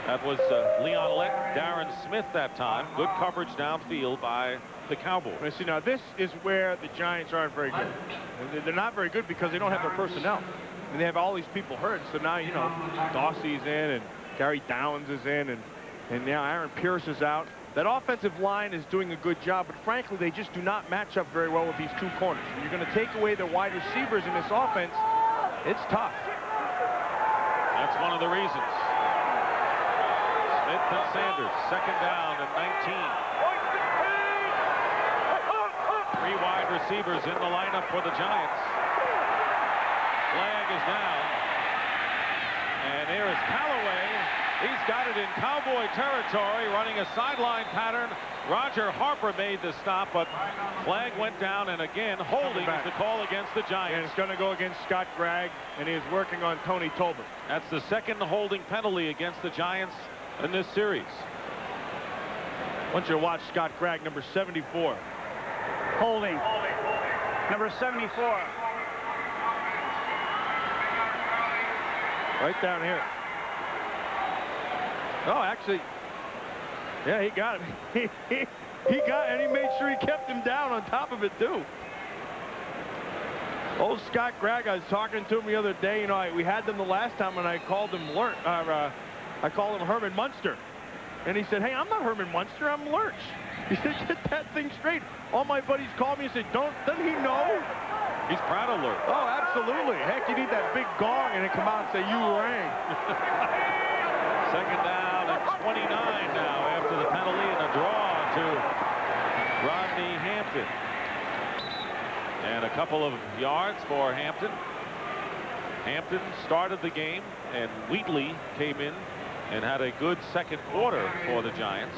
That was Leon Lett, Darren Smith that time. Good coverage downfield by the Cowboys.
See, now this is where the Giants aren't very good. They're not very good because they don't have their personnel. And they have all these people hurt. So now, you know, Dossey's in and Gary Downs is in and now Aaron Pierce is out. That offensive line is doing a good job, but frankly, they just do not match up very well with these two corners. When you're going to take away the wide receivers in this offense, it's tough.
That's one of the reasons. Smith and Sanders, 2nd down and 19. 3 wide receivers in the lineup for the Giants. Flag is down. And there is Calloway He's got it in Cowboy territory, running a sideline pattern. Roger Harper made the stop, but flag went down, and again, holding is the call against the Giants.
And it's going to go against Scott Gregg, and he is working on Tony Tolbert.
That's the second holding penalty against the Giants in this series.
I want you to watch Scott Gregg, number 74.
Holding. Number 74.
Right down here. Oh, actually, yeah, he got it. He got it, and he made sure he kept him down on top of it, too. Old Scott Gregg, I was talking to him the other day. You know, we had them the last time, and I called him I called him Herman Munster. And he said, hey, I'm not Herman Munster, I'm Lurch. He said, get that thing straight. All my buddies called me and said, doesn't he know?
He's proud of Lurch.
Oh, absolutely. Heck, you need that big gong and then come out and say, you rang.
Second down and 29 now after the penalty, and a draw to Rodney Hampton. And a couple of yards for Hampton. Hampton started the game, and Wheatley came in and had a good second quarter for the Giants.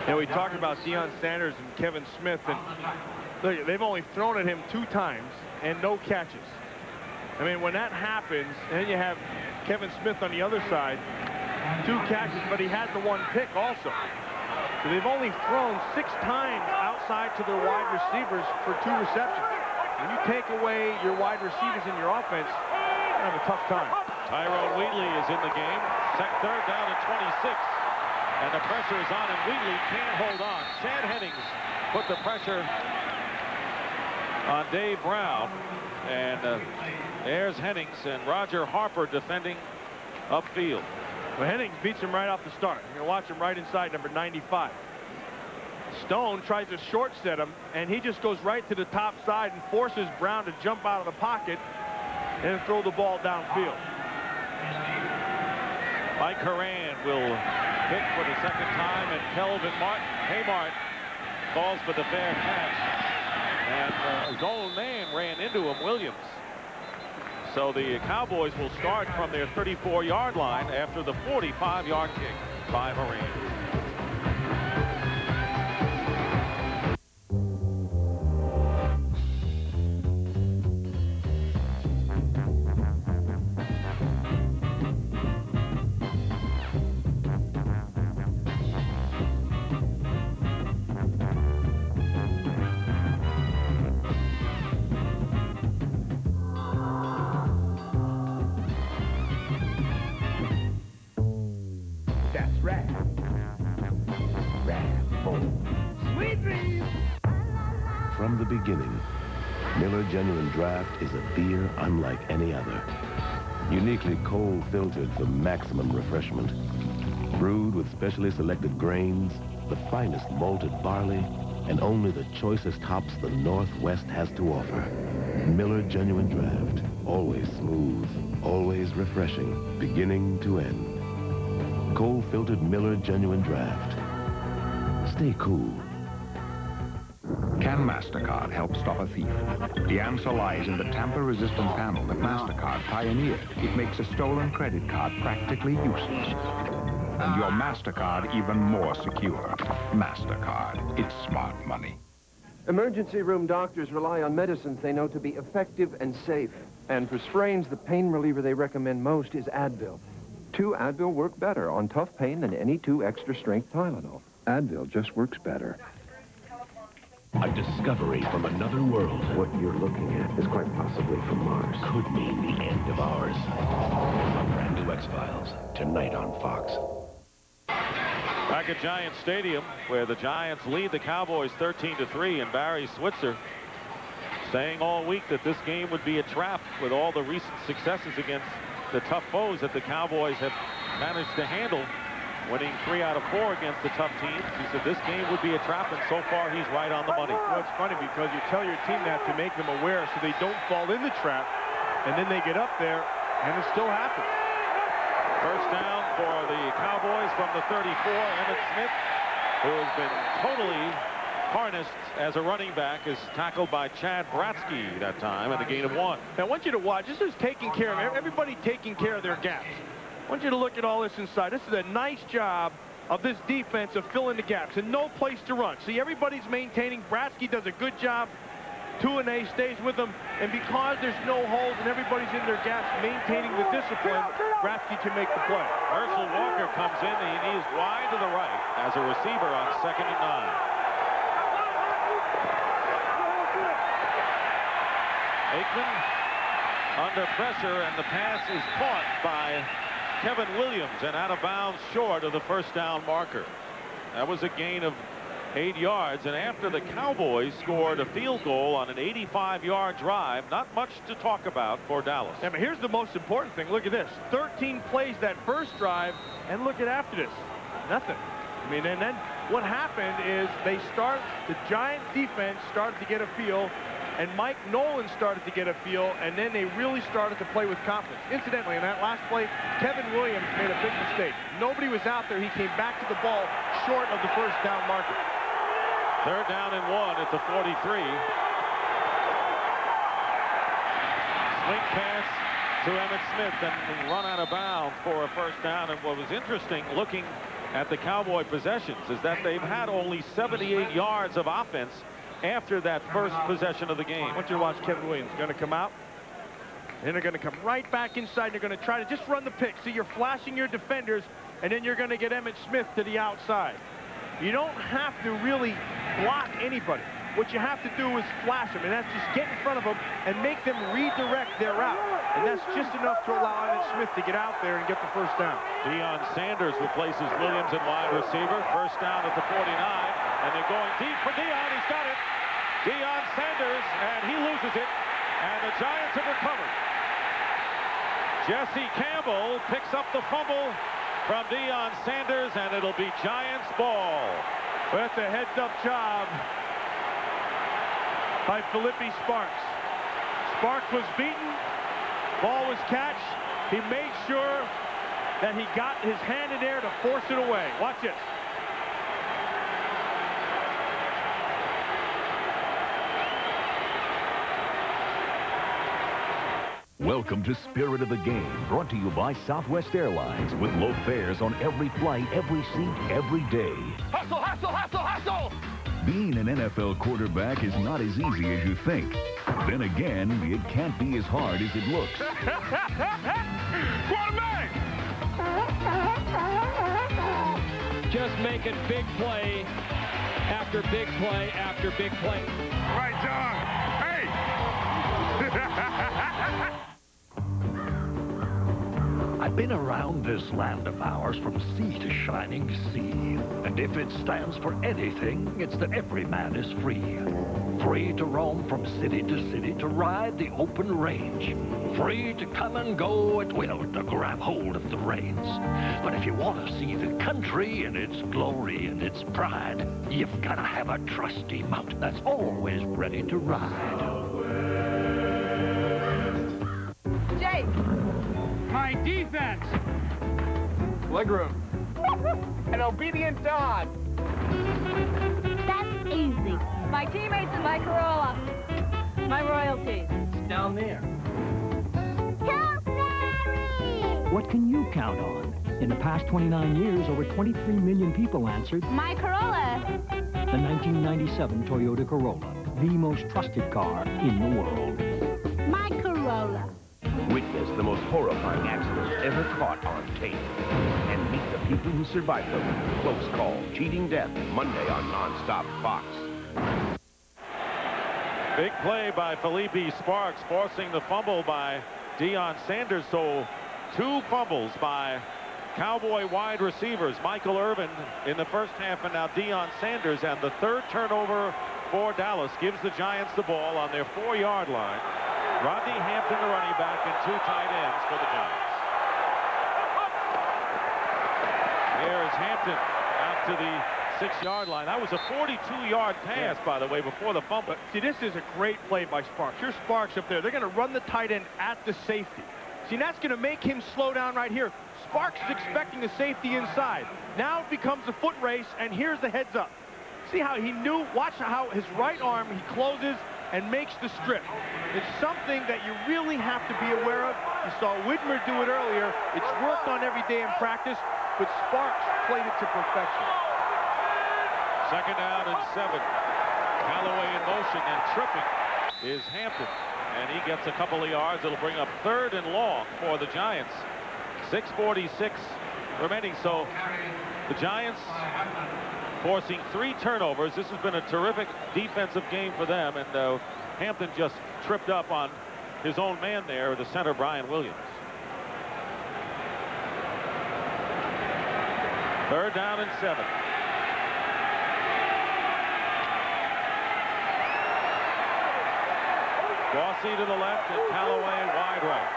And we talked about Deion Sanders and Kevin Smith, and look, they've only thrown at him 2 times and no catches. I mean, when that happens, and then you have Kevin Smith on the other side, 2 catches, but he had the 1 pick also. So they've only thrown 6 times outside to their wide receivers for 2 receptions. When you take away your wide receivers in your offense, you have a tough time.
Tyrone Wheatley is in the game. Third down and 26. And the pressure is on, and Wheatley can't hold on. Chad Hennings put the pressure on Dave Brown. And there's Hennings, and Roger Harper defending upfield.
Well, Hennings beats him right off the start. You're going to watch him right inside number 95. Stone tries to short set him, and he just goes right to the top side and forces Brown to jump out of the pocket and throw the ball downfield.
Mike Horan will pick for the second time, and Kelvin Haymart calls for the fair catch. And his own man ran into him, Williams. So the Cowboys will start from their 34-yard line after the 45-yard kick by Horan.
From the beginning, Miller Genuine Draft is a beer unlike any other. Uniquely cold filtered for maximum refreshment. Brewed with specially selected grains, the finest malted barley, and only the choicest hops the Northwest has to offer. Miller Genuine Draft. Always smooth, always refreshing, beginning to end. Cold filtered Miller Genuine Draft. Stay cool.
Can MasterCard help stop a thief? The answer lies in the tamper-resistant panel that MasterCard pioneered. It makes a stolen credit card practically useless. And your MasterCard even more secure. MasterCard, it's smart money.
Emergency room doctors rely on medicines they know to be effective and safe. And for sprains, the pain reliever they recommend most is Advil. 2 Advil work better on tough pain than any 2 extra-strength Tylenol. Advil just works better.
A discovery from another world.
What you're looking at is quite possibly from Mars.
Could mean the end of ours. A brand new X-Files, tonight on Fox.
Back at Giant Stadium, where the Giants lead the Cowboys 13-3, and Barry Switzer saying all week that this game would be a trap with all the recent successes against the tough foes that the Cowboys have managed to handle, winning 3 out of 4 against the tough teams. He said this game would be a trap, and so far he's right on the money.
Well, it's funny because you tell your team that to make them aware so they don't fall in the trap, and then they get up there, and it still happens.
First down for the Cowboys from the 34, Emmitt Smith, who has been totally harnessed as a running back, is tackled by Chad Bratsky that time and a gain of 1.
Now, I want you to watch. This is taking care of everybody, taking care of their gaps. I want you to look at all this inside. This is a nice job of this defense of filling the gaps and no place to run. See, everybody's maintaining. Bratsky does a good job. 2-A stays with them, and because there's no holes and everybody's in their gaps maintaining the discipline, Bratsky can make the play.
Herschel Walker comes in, and he is wide to the right as a receiver on 2nd and 9. Aikman under pressure, and the pass is caught by Kevin Williams and out of bounds short of the first down marker. That was a gain of 8 yards, and after the Cowboys scored a field goal on an 85-yard drive, not much to talk about for Dallas.
Yeah, but here's the most important thing. Look at this. 13 plays that first drive, and look at after this. Nothing. I mean, and then what happened is the Giants defense started to get a feel, and Mike Nolan started to get a feel, and then they really started to play with confidence. Incidentally, in that last play, Kevin Williams made a big mistake. Nobody was out there. He came back to the ball short of the first down marker.
3rd down and 1 at the 43. Swing pass to Emmitt Smith and run out of bounds for a first down. And what was interesting looking at the Cowboy possessions is that they've had only 78 yards of offense after that first possession of the game.
I want you to watch Kevin Williams. Going to come out. And they're going to come right back inside. They're going to try to just run the pick. See, you're flashing your defenders, and then you're going to get Emmitt Smith to the outside. You don't have to really block anybody. What you have to do is flash them, and that's just get in front of them and make them redirect their route. And that's just enough to allow Emmitt Smith to get out there and get the first down.
Deion Sanders replaces Williams at wide receiver. First down at the 49, and they're going deep for Deion. He's got it. Deion Sanders, and he loses it, and the Giants have recovered. Jesse Campbell picks up the fumble from Deion Sanders, and it'll be Giants ball.
Well, that's a heads-up job by Philippi Sparks. Sparks was beaten. Ball was catched. He made sure that he got his hand in there to force it away. Watch this.
Welcome to Spirit of the Game, brought to you by Southwest Airlines, with low fares on every flight, every seat, every day.
Hustle, hustle, hustle, hustle!
Being an NFL quarterback is not as easy as you think. Then again, it can't be as hard as it looks.
Quarterback!
Just making big play after big play after big play.
Right, John. Hey!
I've been around this land of ours from sea to shining sea. And if it stands for anything, it's that every man is free. Free to roam from city to city, to ride the open range. Free to come and go at will, to grab hold of the reins. But if you want to see the country in its glory and its pride, you've got to have a trusty mount that's always ready to ride.
Jake! My defense!
Legroom.
An obedient dog.
That's easy.
My teammates and my Corolla. My royalties.
It's down there.
What can you count on? In the past 29 years, over 23 million people answered
My Corolla.
the 1997 Toyota Corolla, the most trusted car in the world.
My Corolla.
Witness the most horrifying accidents ever caught on tape. And meet the people who survived them. Close Call, Cheating Death, Monday on Nonstop Fox.
Big play by Philippi Sparks, forcing the fumble by Deion Sanders. So 2 fumbles by Cowboy wide receivers. Michael Irvin in the first half, and now Deion Sanders. And the 3rd turnover for Dallas gives the Giants the ball on their 4-yard line. Rodney Hampton, the running back, and 2 tight ends for the Giants. Here is Hampton out to the 6-yard line. That was a 42-yard pass, by the way, before the fumble.
See, this is a great play by Sparks. Here's Sparks up there. They're going to run the tight end at the safety. See, that's going to make him slow down right here. Sparks is expecting the safety inside. Now it becomes a foot race, and here's the heads up. see how he knew, watch how his right arm, he closes and makes the strip. It's something that you really have to be aware of. You saw Whitmer do it earlier. It's worked on every day in practice, but Sparks played it to perfection.
2nd down and 7. Calloway in motion, and tripping is Hampton. And he gets a couple of yards. It'll bring up 3rd and long for the Giants. 6:46 remaining. So the Giants forcing 3 turnovers. This has been a terrific defensive game for them. And Hampton just tripped up on his own man there, the center, Brian Williams. 3rd down and 7. Dawsey to the left and Calloway wide right.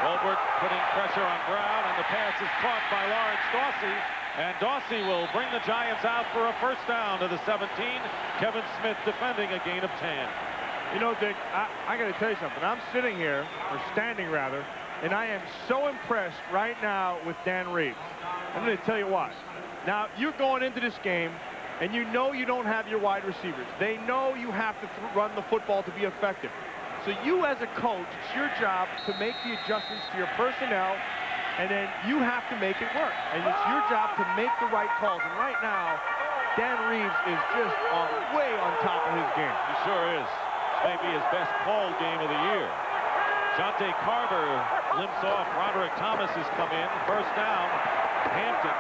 Colbert putting pressure on Brown, and the pass is caught by Lawrence Dawsey. And Dawsey will bring the Giants out for a 1st down to the 17. Kevin Smith defending a gain of 10.
You know, Dick, I got to tell you something. I'm sitting here, or standing rather, and I am so impressed right now with Dan Reeves. I'm going to tell you why. Now, you're going into this game, and you know you don't have your wide receivers. They know you have to run the football to be effective. So you, as a coach, it's your job to make the adjustments to your personnel, and then you have to make it work. And it's your job to make the right calls. And right now, Dan Reeves is just way on top of his game.
He sure is. This may be his best called game of the year. Jonte Carver limps off. Roderick Thomas has come in. 1st down. Hampton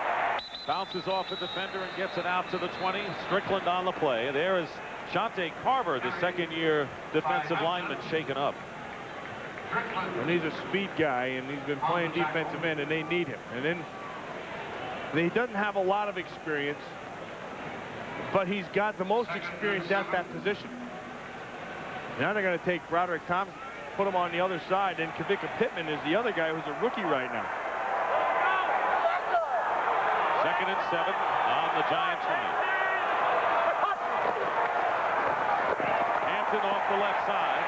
bounces off a defender and gets it out to the 20. Strickland on the play. There is Jonte Carver, the 2nd-year defensive lineman, shaken up.
And he's a speed guy, and he's been playing defensive end, and they need him. And then he doesn't have a lot of experience, but he's got the most experience at that position. Now they're going to take Roderick Thomas, put him on the other side, and Kavika Pittman is the other guy who's a rookie right now.
2nd and 7 on the Giant 20. Hampton off the left side,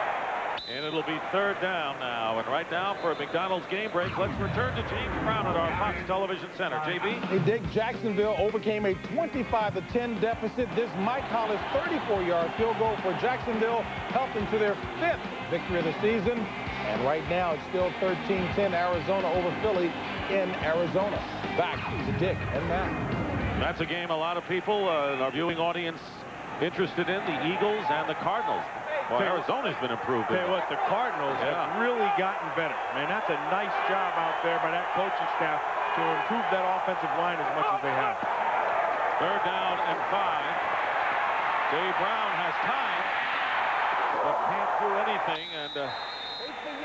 and it'll be 3rd down now. And right now for a McDonald's game break, let's return to James Brown at our Fox Television Center. JB?
Hey, Dick, Jacksonville overcame a 25-10 deficit. This Mike Hollis 34-yard field goal for Jacksonville helped them to their 5th victory of the season. And right now, it's still 13-10 Arizona over Philly in Arizona. Back to Dick and Matt.
That's a game a lot of people, our viewing audience, interested in, the Eagles and the Cardinals. Well, Arizona's been improved.
Tell you what, the Cardinals have really gotten better. Man, that's a nice job out there by that coaching staff to improve that offensive line as much as they have.
3rd down and 5. Dave Brown has time, but can't do anything, and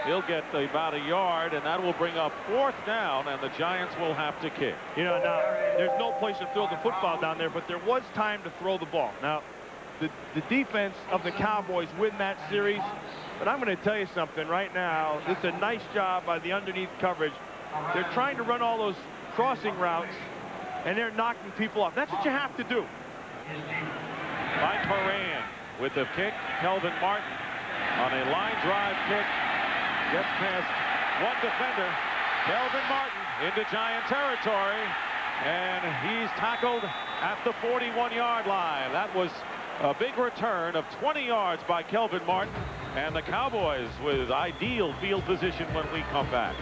he'll get about a yard, and that will bring up 4th down, and the Giants will have to kick.
You know, now, there's no place to throw the football down there, but there was time to throw the ball. Now, the defense of the Cowboys win that series, but I'm going to tell you something right now. It's a nice job by the underneath coverage. They're trying to run all those crossing routes, and they're knocking people off. That's what you have to do.
Mike Moran with the kick. Kelvin Martin on a line drive kick. Gets past one defender. Kelvin Martin into Giant territory, and he's tackled at the 41-yard line. That was a big return of 20 yards by Kelvin Martin, and the Cowboys with ideal field position when we come back.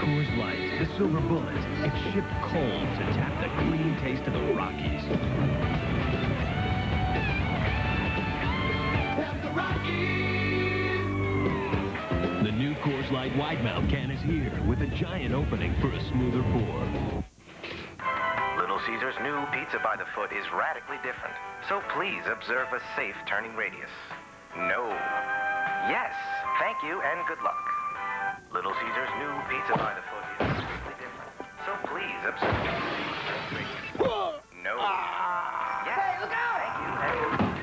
Coors Light, the silver bullet. It shipped cold to tap the clean taste of the Rockies. The new Coors Light wide mouth can is here with a giant opening for a smoother pour.
Little Caesar's new pizza by the foot is radically different, so please observe a safe turning radius. No. Yes. Thank you and good luck. Little Caesar's new pizza by the foot is radically different, so please observe a safe turning radius. No. Yes. Hey, look out! Thank you and good luck.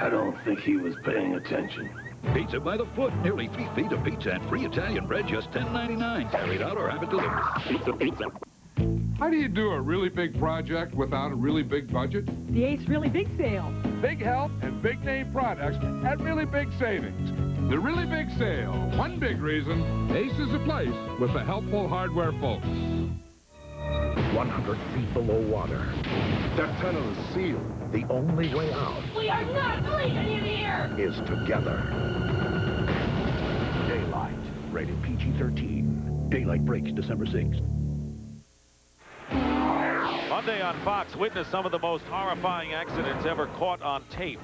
I don't think he was paying attention.
Pizza by the foot. Nearly 3 feet of pizza and free Italian bread, just $10.99. Carry it out or have it delivered. Pizza, pizza.
How do you do a really big project without a really big budget?
The Ace Really Big Sale.
Big help and big name products at really big savings. The Really Big Sale. One big reason, Ace is a place with the helpful hardware folks.
100 feet below water. That tunnel is sealed. The only way out
We are not leaving in here!
is together. Daylight. Rated PG-13. Daylight breaks December 6th.
Monday on Fox, witnessed some of the most horrifying accidents ever caught on tape.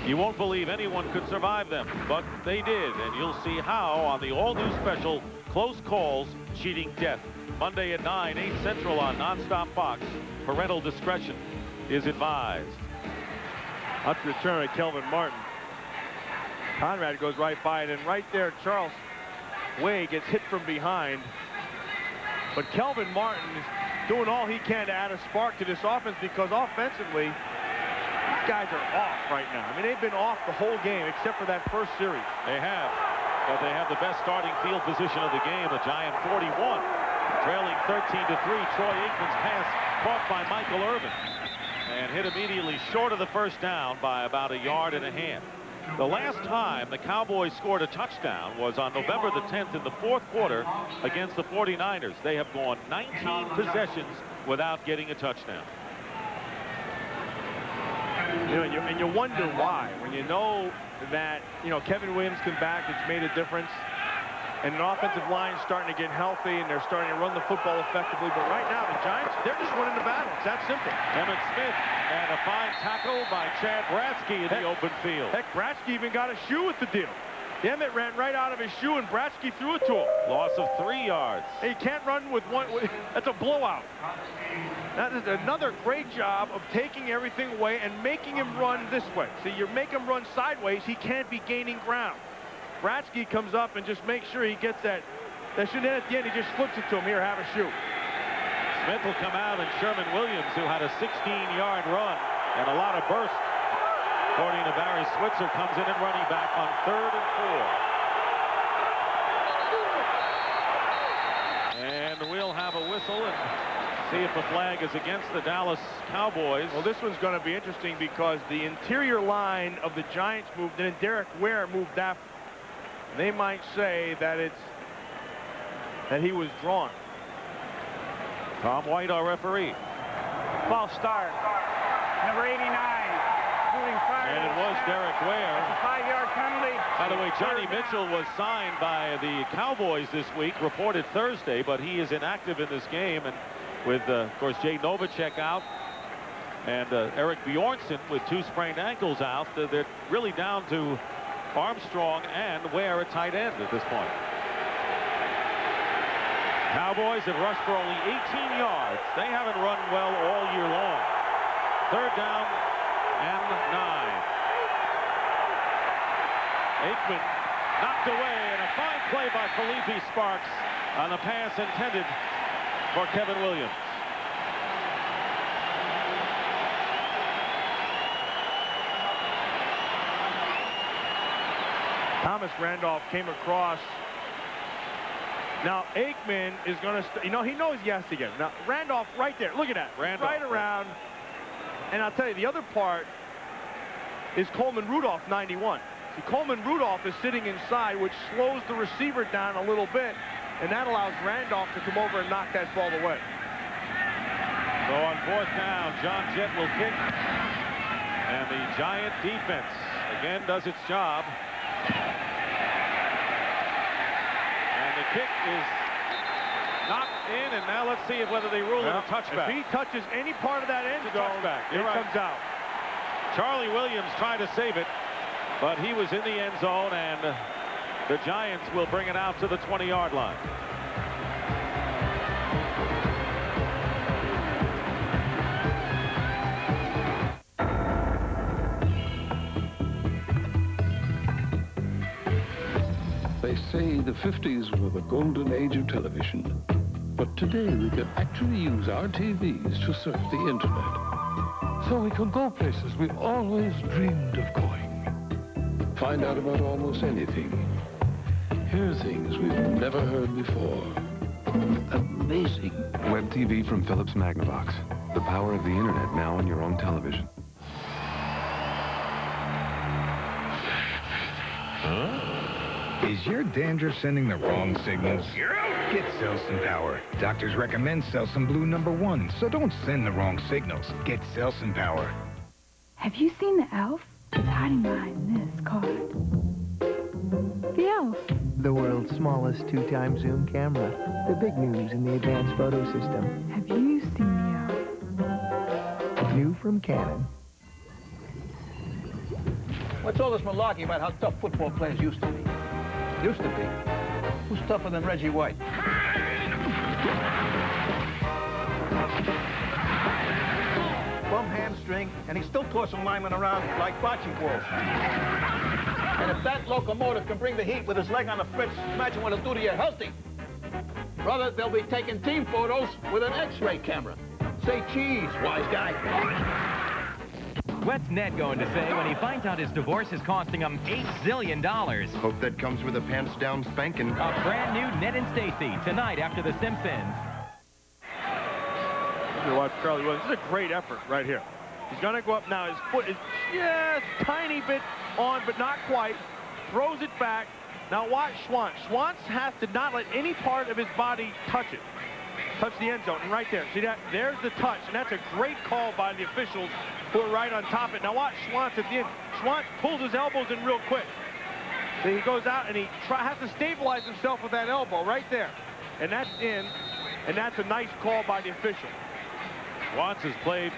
You won't believe anyone could survive them, but they did, and you'll see how on the all-new special, Close Calls, Cheating Death. Monday at 9, 8 Central on Nonstop Fox. Parental discretion is advised.
Up to return of Kelvin Martin. Conrad goes right by it, and right there, Charles Way gets hit from behind. But Kelvin Martin is doing all he can to add a spark to this offense, because offensively, these guys are off right now. I mean, they've been off the whole game except for that first series.
They have, but they have the best starting field position of the game, the Giant 41. Trailing 13-3, Troy Aikman's pass caught by Michael Irvin and hit immediately short of the first down by about 1.5 yards. The last time the Cowboys scored a touchdown was on November the 10th in the fourth quarter against the 49ers. They have gone 19 possessions without getting a touchdown.
You know, and you wonder why. When you know that, you know, Kevin Williams come back, it's made a difference. And an offensive line is starting to get healthy, and they're starting to run the football effectively. But right now, the Giants, they're just winning the battle. It's that simple.
Emmett Smith, and a fine tackle by Chad Bratsky in the open field.
Heck, Bratsky even got a shoe with the deal. Emmett ran right out of his shoe, and Bratsky threw it to him.
Loss of 3 yards.
And you can't run with one. That's a blowout. That is another great job of taking everything away and making him run this way. See, you make him run sideways, he can't be gaining ground. Bratsky comes up and just makes sure he gets that shoot. Then at the end, he just flips it to him. Here, have a shoot.
Smith will come out, and Sherman Williams, who had a 16-yard run and a lot of burst, according to Barry Switzer, comes in at running back on 3rd and 4. And we'll have a whistle and see if the flag is against the Dallas Cowboys.
Well, this one's going to be interesting because the interior line of the Giants moved in, and Derek Ware moved after. They might say that he was drawn.
Tom White, our referee.
False start. Number 89.
And it was Derek Ware.
That's a 5-yard penalty.
By the way, Johnny Mitchell was signed by the Cowboys this week, reported Thursday, but he is inactive in this game. And with, of course, Jay Novacek out and Eric Bjornsson with 2 sprained ankles out, they're really down to Armstrong and Ware at tight end at this point. Cowboys have rushed for only 18 yards. They haven't run well all year long. 3rd down and 9. Aikman knocked away, and a fine play by Felipe Sparks on the pass intended for Kevin Williams.
Thomas Randolph came across. Now, Aikman is going to, he knows he has to get him. Now, Randolph right there. Look at that.
Randolph.
Right around. And I'll tell you, the other part is Coleman Rudolph, 91. See, Coleman Rudolph is sitting inside, which slows the receiver down a little bit, and that allows Randolph to come over and knock that ball away.
So on 4th down, John Jett will kick. And the Giant defense again does its job. And the kick is knocked in, and now let's see whether they rule it a touchback.
If he touches any part of that end zone, it comes out.
Charlie Williams tried to save it, but he was in the end zone, and the Giants will bring it out to the 20-yard line.
They say the 50s were the golden age of television. But today we can actually use our TVs to surf the internet. So we can go places we've always dreamed of going. Find out about almost anything. Hear things we've never heard before.
Amazing. Web TV from Philips Magnavox. The power of the internet now on your own television.
Is your dandruff sending the wrong signals? Get Selsun Power. Doctors recommend Selsun Blue #1, so don't send the wrong signals. Get Selsun Power.
Have you seen the elf? It's hiding behind this card. The elf.
The world's smallest 2-time zoom camera. The big news in the advanced photo system.
Have you seen the elf?
New from Canon.
What's all this malarkey about how tough football players used to be? Used to be? Who's tougher than Reggie White? Bum hamstring, and he's still tossing linemen around like bocce balls. And if that locomotive can bring the heat with his leg on the fritz, imagine what it'll do to your healthy. Brother, they'll be taking team photos with an X-ray camera. Say cheese, wise guy.
What's Ned going to say when he finds out his divorce is costing him $8 zillion?
Hope that comes with a pants-down spanking.
A brand new Ned and Stacy tonight after The Simpsons.
You watch Charlie Williams. This is a great effort right here. He's going to go up now. His foot is just a tiny bit on, but not quite. Throws it back. Now watch Schwantz. Schwantz has to not let any part of his body touch it. Touch the end zone. And right there. See that? There's the touch. And that's a great call by the officials who are right on top of it. Now watch Schwantz at the end. Schwantz pulls his elbows in real quick. So he goes out and he has to stabilize himself with that elbow right there. And that's in. And that's a nice call by the official.
Schwantz has played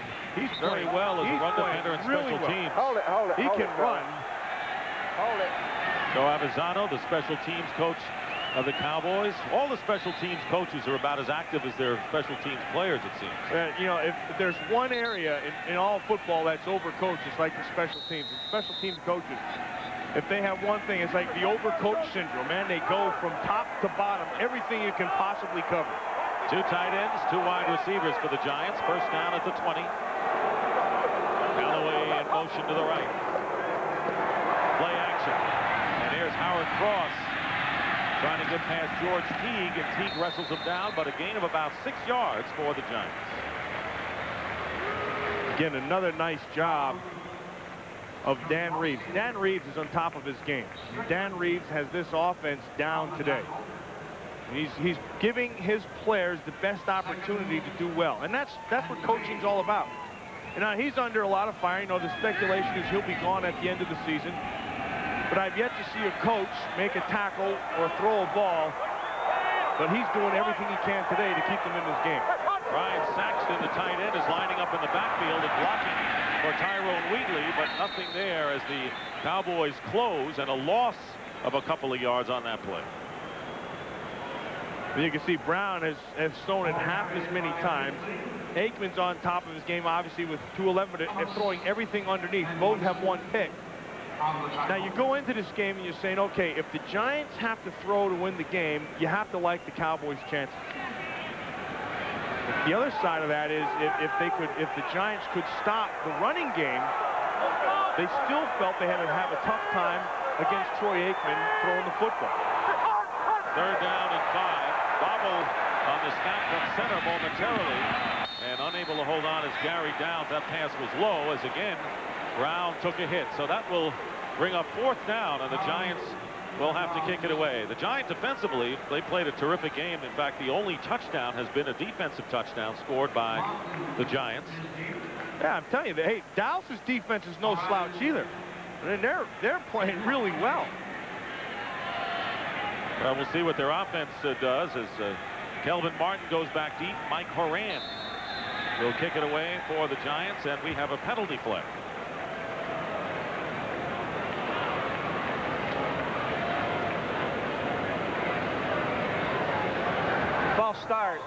very well as a run defender and special teams.
Hold it.
He can run.
Hold it.
Joe Avisano, the special teams coach of the Cowboys. All the special teams coaches are about as active as their special teams players, it seems.
You know, if there's one area in all football that's overcoached, it's like the special teams. And special teams coaches, if they have one thing, it's like the overcoach syndrome, man. They go from top to bottom, everything you can possibly cover.
2 tight ends, 2 wide receivers for the Giants. First down at the 20. Calloway in motion to the right. Play action. And here's Howard Cross trying to get past George Teague, and Teague wrestles him down, but a gain of about 6 yards for the Giants.
Again, another nice job of Dan Reeves. Dan Reeves is on top of his game. Dan Reeves has this offense down today. He's giving his players the best opportunity to do well. And that's what coaching's all about. And now he's under a lot of fire. You know, the speculation is he'll be gone at the end of the season. But I've yet to see a coach make a tackle or throw a ball. But he's doing everything he can today to keep them in this game.
Ryan Saxton, the tight end, is lining up in the backfield and blocking for Tyrone Wheatley, but nothing there as the Cowboys close, and a loss of a couple of yards on that play.
You can see Brown has thrown it half as many times. Aikman's on top of his game, obviously, with 211 and throwing everything underneath. Both have 1 pick. Now, you go into this game and you're saying, okay, if the Giants have to throw to win the game, you have to like the Cowboys' chances. The other side of that is if the Giants could stop the running game, they still felt they had to have a tough time against Troy Aikman throwing the football.
3rd down and 5. Bobble on the snap from center momentarily, and unable to hold on as Gary Downs. That pass was low as again Brown took a hit. So that will bring up 4th down, and the Giants will have to kick it away. The Giants defensively, they played a terrific game. In fact, the only touchdown has been a defensive touchdown scored by the Giants.
Yeah, I'm telling you, hey, Dallas's defense is no slouch either. And they're playing really well.
Well, we'll see what their offense does as Kelvin Martin goes back deep. Mike Horan will kick it away for the Giants, and we have a penalty flag.
False start.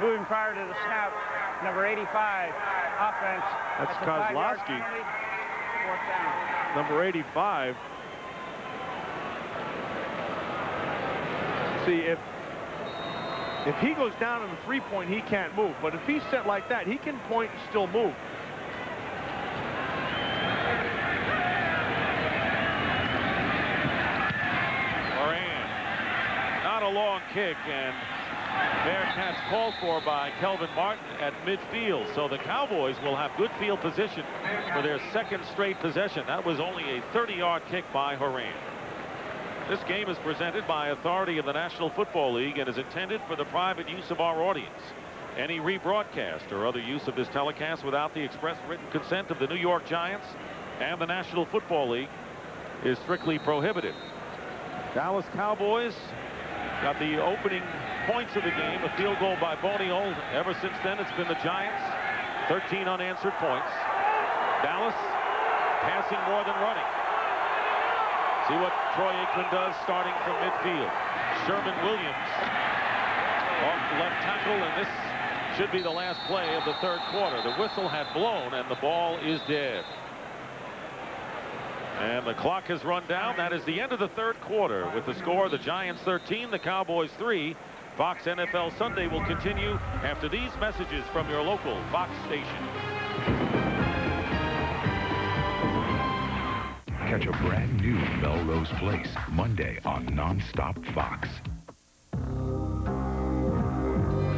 Moving prior to the snap, number 85, offense.
That's
a 5-yard
Kozlowski.
penalty. 4th down.
Number 85. See, if he goes down on the 3-point, he can't move. But if he's set like that, he can point and still move.
on a long kick, and Bearcats called for by Kelvin Martin at midfield. So the Cowboys will have good field position for their second straight possession. That was only a 30-yard kick by Horan. This game is presented by authority of the National Football League and is intended for the private use of our audience. Any rebroadcast or other use of this telecast without the express written consent of the New York Giants and the National Football League is strictly prohibited. Dallas Cowboys got the opening points of the game, a field goal by Boney-Old. Ever since then, it's been the Giants, 13 unanswered points. Dallas passing more than running. See what Troy Aikman does starting from midfield. Sherman Williams off the left tackle, and this should be the last play of the third quarter. The whistle had blown, and the ball is dead. And the clock has run down. That is the end of the third quarter with the score, the Giants 13, the Cowboys 3. Fox NFL Sunday will continue after these messages from your local Fox station.
Catch a brand new Melrose Place Monday on Nonstop Fox.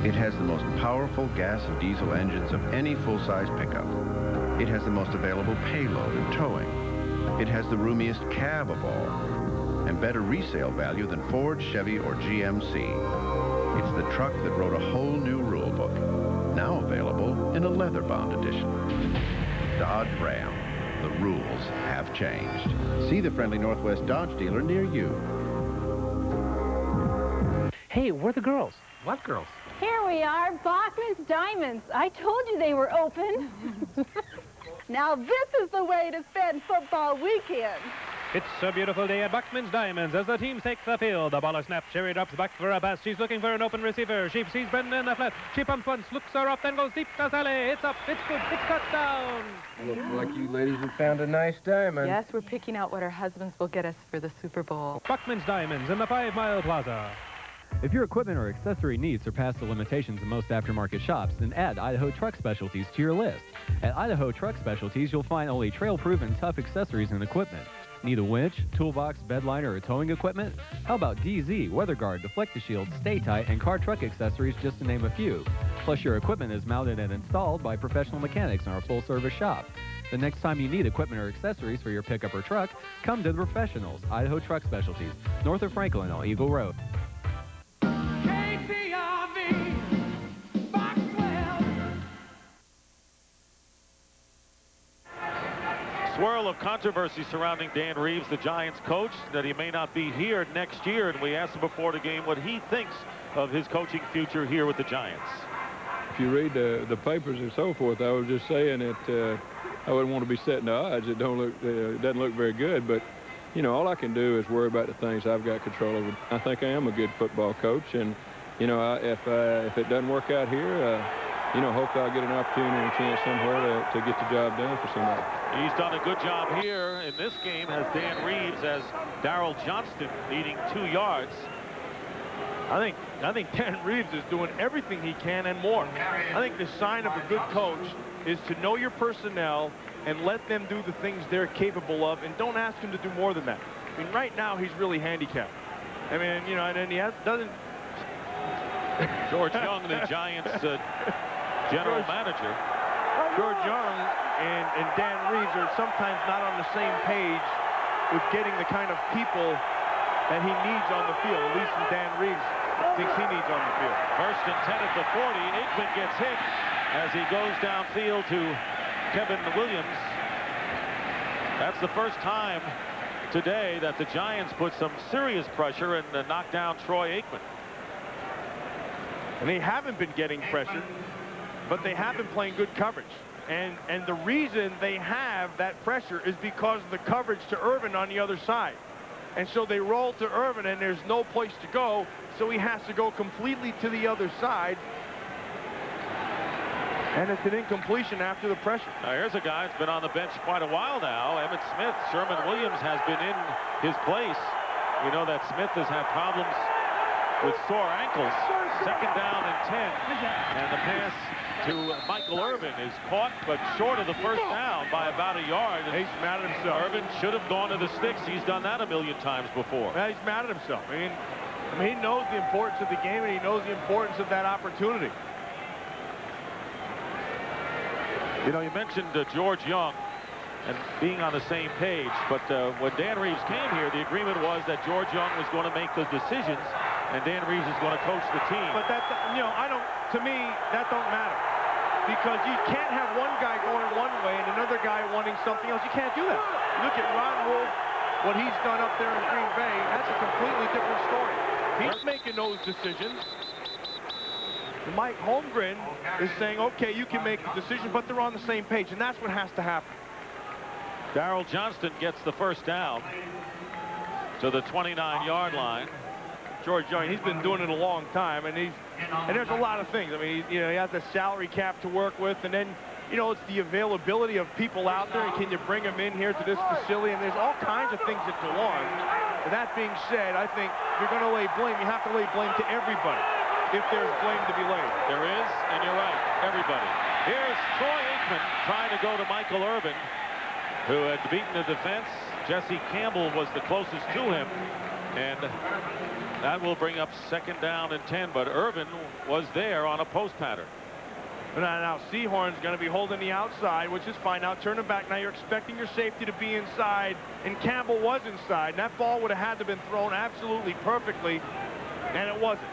It has the most powerful gas and diesel engines of any full-size pickup. It has the most available payload and towing. It has the roomiest cab of all, and better resale value than Ford, Chevy, or GMC. It's the truck that wrote a whole new rule book, now available in a leather-bound edition. Dodge Ram. The rules have changed. See the friendly Northwest Dodge dealer near you.
Hey, where are the girls?
What girls?
Here we are, Bachman's Diamonds. I told you they were open. Now this is the way to spend football weekend.
It's a beautiful day at Bachman's Diamonds as the team takes the field. The ball is snapped. Sherry drops back for a pass. She's looking for an open receiver. She sees Brendan in the flat. She pumps once, looks her up, then goes deep to Sally. It's up. It's good. It's touchdown.
Looks like you ladies have found a nice diamond.
Yes, we're picking out what our husbands will get us for the Super Bowl.
Bachman's Diamonds in the 5 Mile Plaza.
If your equipment or accessory needs surpass the limitations of most aftermarket shops, then add Idaho Truck Specialties to your list. At Idaho Truck Specialties, you'll find only trail-proof and tough accessories and equipment. Need a winch, toolbox, bedliner, or towing equipment? How about DZ, weather guard, deflector shield, stay tight, and car truck accessories, just to name a few. Plus, your equipment is mounted and installed by professional mechanics in our full-service shop. The next time you need equipment or accessories for your pickup or truck, come to the professionals, Idaho Truck Specialties, north of Franklin on Eagle Road.
Swirl of controversy surrounding Dan Reeves, the Giants coach, that he may not be here next year, and we asked him before the game what he thinks of his coaching future here with the Giants.
If you read the papers and so forth, I was just saying that I wouldn't want to be setting the odds. It doesn't look very good, but you know, all I can do is worry about the things I've got control over. I think I am a good football coach, and you know, if it doesn't work out here, you know, hopefully I'll get an opportunity and a chance somewhere to get the job done for somebody.
He's done a good job here in this game as Dan Reeves, as Darrell Johnston needing 2 yards.
I think Dan Reeves is doing everything he can and more. I think the sign of a good coach is to know your personnel and let them do the things they're capable of, and don't ask him to do more than that. I mean, right now he's really handicapped. I mean, you know, and then he doesn't.
George Young, the Giants general manager.
George Young and Dan Reeves are sometimes not on the same page with getting the kind of people that he needs on the field, at least Dan Reeves thinks he needs on the field.
First and 10 at the 40. Aikman gets hit as he goes downfield to Kevin Williams. That's the first time today that the Giants put some serious pressure and knocked down Troy Aikman.
And they haven't been getting pressure, but they have been playing good coverage. And the reason they have that pressure is because of the coverage to Irvin on the other side. And so they roll to Irvin, and there's no place to go, so he has to go completely to the other side. And it's an incompletion after the pressure.
Now here's a guy that's been on the bench quite a while now, Emmitt Smith. Sherman Williams has been in his place. We know that Smith has had problems with sore ankles. Second down and 10. And the pass to Michael Irvin is caught, but short of the first down by about a yard.
He's mad at himself.
Irvin should have gone to the sticks. He's done that a million times before.
Yeah, he's mad at himself. I mean, I mean, he knows the importance of the game, and he knows the importance of that opportunity.
You know, you mentioned George Young and being on the same page, but when Dan Reeves came here, the agreement was that George Young was going to make the decisions, and Dan Reeves is going to coach the team.
But that, you know, to me, that don't matter. Because you can't have one guy going one way and another guy wanting something else. You can't do that. You look at Ron Wolf, what he's done up there in Green Bay, that's a completely different story. He's making those decisions. And Mike Holmgren is saying, okay, you can make the decision, but they're on the same page, and that's what has to happen.
Darryl Johnston gets the first down to the 29-yard line.
George Young, he's been doing it a long time, and there's a lot of things. I mean, you know, he has the salary cap to work with, and then, you know, it's the availability of people out there, and can you bring them in here to this facility, and there's all kinds of things that go on. But that being said, I think you're going to lay blame. You have to lay blame to everybody if there's blame to be laid.
There is, and you're right, everybody. Here's Troy Aikman trying to go to Michael Irvin, who had beaten the defense. Jesse Campbell was the closest to him, and that will bring up 2nd down and 10, but Irvin was there on a post pattern.
Now Sehorn's going to be holding the outside, which is fine. Now turn him back. Now you're expecting your safety to be inside, and Campbell was inside. And that ball would have had to have been thrown absolutely perfectly, and it wasn't.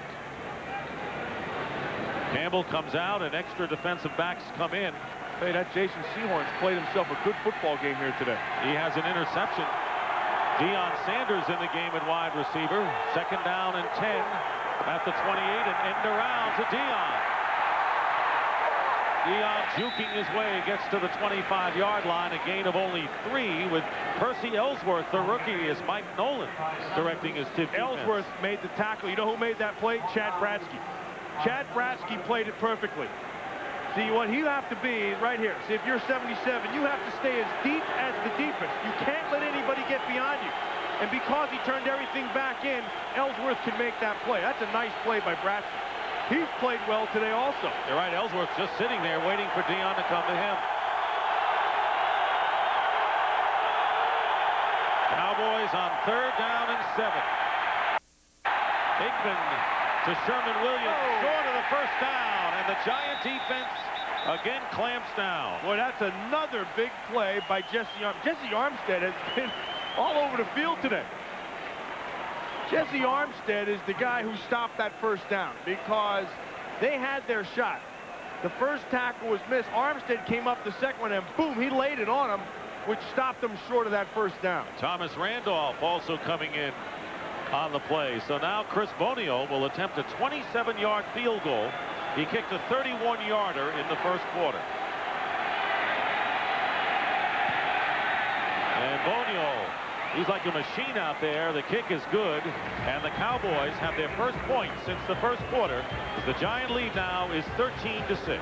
Campbell comes out, and extra defensive backs come in.
Hey, that Jason Sehorn's played himself a good football game here today.
He has an interception. Deion Sanders in the game at wide receiver. 2nd down and 10 at the 28, and end around to Deion. Deion juking his way, gets to the 25-yard line, a gain of only 3 with Percy Ellsworth, the rookie, as Mike Nolan directing his tip defense.
Ellsworth made the tackle. You know who made that play? Chad Bratsky. Chad Bratsky played it perfectly. See, what you have to be right here. See, if you're 77, you have to stay as deep as the deepest. You can't let anybody get beyond you. And because he turned everything back in, Ellsworth can make that play. That's a nice play by Bratsky. He's played well today also.
You're right, Ellsworth's just sitting there waiting for Deion to come to him. Cowboys on 3rd down and 7. Aikman to Sherman Williams, short of the first down, and the Giant defense again clamps down.
Boy, that's another big play by Jesse Armstead. Jesse Armstead has been all over the field today. Jesse Armstead is the guy who stopped that first down because they had their shot. The first tackle was missed. Armstead came up the second one, and boom, he laid it on him, which stopped them short of that first down.
Thomas Randolph also coming in on the play. So now Chris Bonio will attempt a 27-yard field goal. He kicked a 31-yarder in the first quarter. And Bonio, he's like a machine out there. The kick is good, and the Cowboys have their first point since the first quarter. The Giant lead now is 13-6.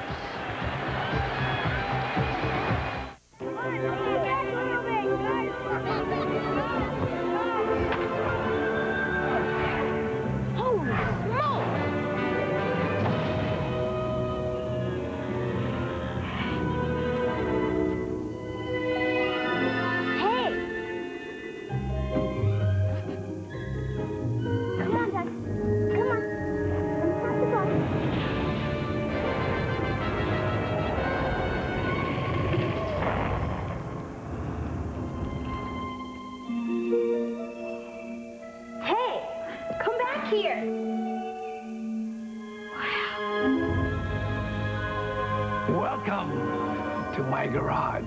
Welcome to my garage.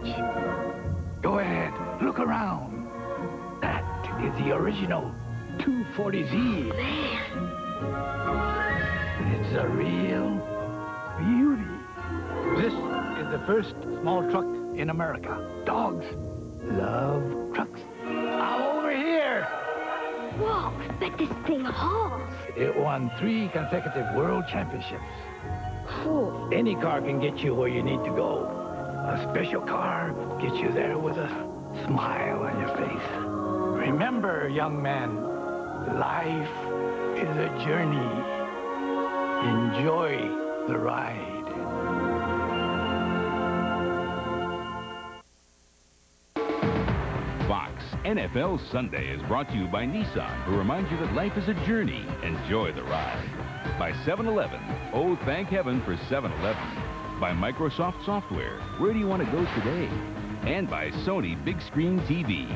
Go ahead, look around. That is the original 240Z. It's a real beauty. This is the first small truck in America. Dogs love trucks. I'm over here.
Whoa, but this thing hauls.
It won 3 consecutive world championships.
Cool.
Any car can get you where you need to go. A special car gets you there with a smile on your face. Remember, young man, life is a journey. Enjoy the ride.
Fox
NFL Sunday is brought to you by Nissan, who reminds you that life is a journey. Enjoy the ride. By 7-Eleven. Oh, thank heaven for 7-Eleven. By Microsoft Software. Where do you want to go today? And by Sony Big Screen TV.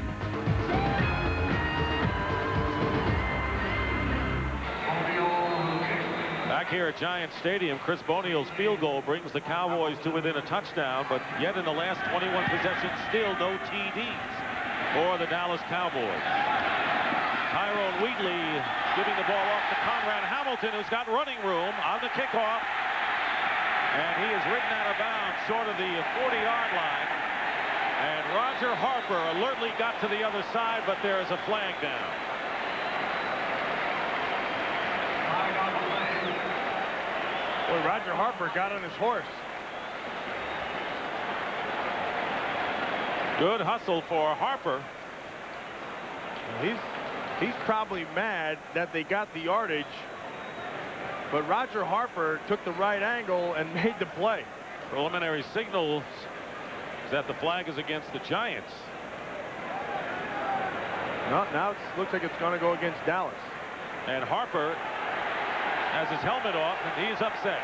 Back here at Giant Stadium, Chris Bonial's field goal brings the Cowboys to within a touchdown, but yet in the last 21 possessions, still no TDs for the Dallas Cowboys. Tyrone Wheatley giving the ball off to Conrad Hamilton, who's got running room on the kickoff. And he is ridden out of bounds short of the 40-yard line. And Roger Harper alertly got to the other side, but there is a flag down.
Boy, Roger Harper got on his horse.
Good hustle for Harper.
He's probably mad that they got the yardage, but Roger Harper took the right angle and made the play.
Preliminary signals is that the flag is against the Giants.
No, now it looks like it's going to go against Dallas.
And Harper has his helmet off, and he's upset.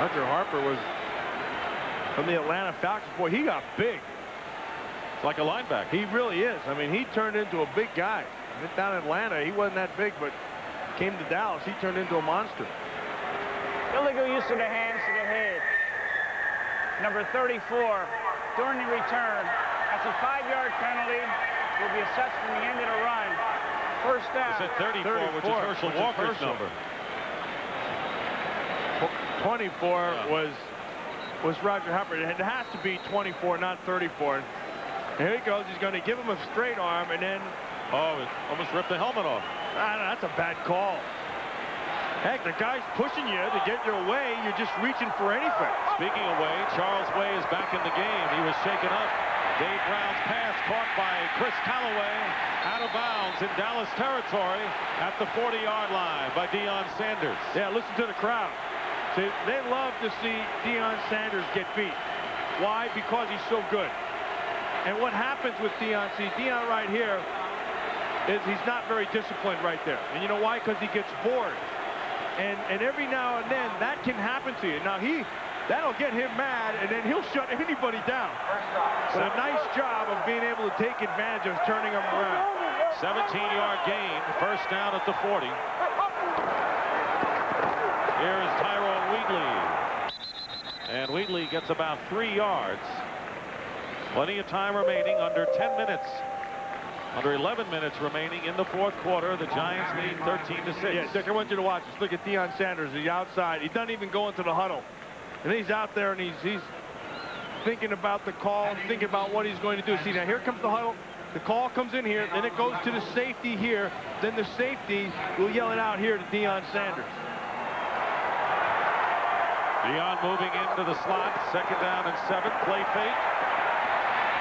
Roger Harper was from the Atlanta Falcons. Boy, he got big.
It's like a linebacker.
He really is. I mean, he turned into a big guy. Down in Atlanta, he wasn't that big, but came to Dallas, he turned into a monster.
Illegal use of the hands to the head. Number 34, during the return, that's a 5-yard penalty. Will be assessed from the end of the run. First down.
It's at 34, which is Herschel Walker's number.
24 was Roger Harper. It has to be 24, not 34. Here he goes. He's going to give him a straight arm, and then...
Oh, it almost ripped the helmet off.
That's a bad call. Heck, the guy's pushing you to get your way. You're just reaching for anything.
Speaking of Way, Charles Way is back in the game. He was shaken up. Dave Brown's pass caught by Chris Calloway out of bounds in Dallas territory at the 40-yard line by Deion Sanders.
Yeah, listen to the crowd. See, they love to see Deion Sanders get beat. Why? Because he's so good. And what happens with Deion, see, Deion right here is he's not very disciplined right there. And you know why? Because he gets bored. And every now and then, that can happen to you. Now, that'll get him mad, and then he'll shut anybody down. But a nice job of being able to take advantage of turning them around.
17-yard gain, first down at the 40. Here is Tyrone Wheatley. And Wheatley gets about 3 yards. Plenty of time remaining, under 10 minutes. Under 11 minutes remaining in the fourth quarter. The Giants lead 13-6.
Yeah, Dick, I want you to watch this. Look at Deion Sanders. He's outside. He doesn't even go into the huddle. And he's out there, and he's thinking about the call and thinking about what he's going to do. See, now here comes the huddle. The call comes in here. Then it goes to the safety here. Then the safety will yell it out here to Deion Sanders.
Deion moving into the slot. Second down and 7. Play fake.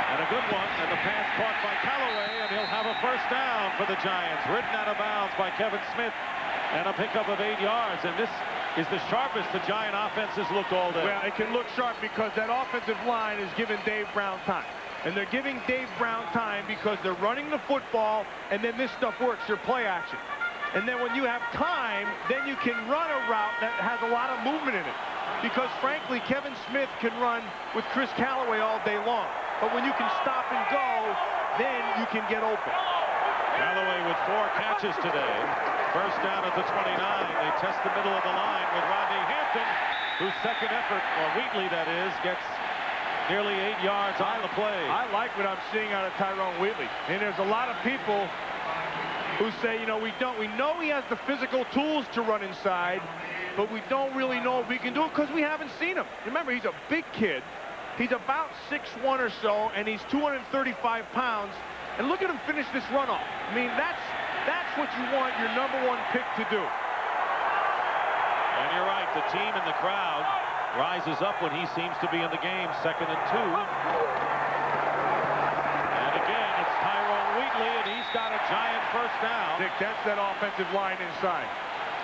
And a good one, and the pass caught by Calloway, and he'll have a first down for the Giants. Ridden out of bounds by Kevin Smith, and a pickup of 8 yards. And this is the sharpest the Giant offense has looked all day.
Well, it can look sharp because that offensive line is giving Dave Brown time. And they're giving Dave Brown time because they're running the football, and then this stuff works, your play action. And then when you have time, then you can run a route that has a lot of movement in it. Because, frankly, Kevin Smith can run with Chris Calloway all day long. But when you can stop and go, then you can get open.
Calloway with 4 catches today. First down at the 29. They test the middle of the line with Rodney Hampton, whose second effort, or Wheatley that is, gets nearly 8 yards on the play.
I like what I'm seeing out of Tyrone Wheatley. And there's a lot of people who say, you know, we know he has the physical tools to run inside, but we don't really know if we can do it because we haven't seen him. Remember, he's a big kid. He's about 6'1" or so, and he's 235 pounds. And look at him finish this runoff. I mean, that's what you want your #1 pick to do.
And you're right, the team in the crowd rises up when he seems to be in the game. 2nd and 2. And again, it's Tyrone Wheatley, and he's got a Giant first down.
Dick, that's that offensive line inside.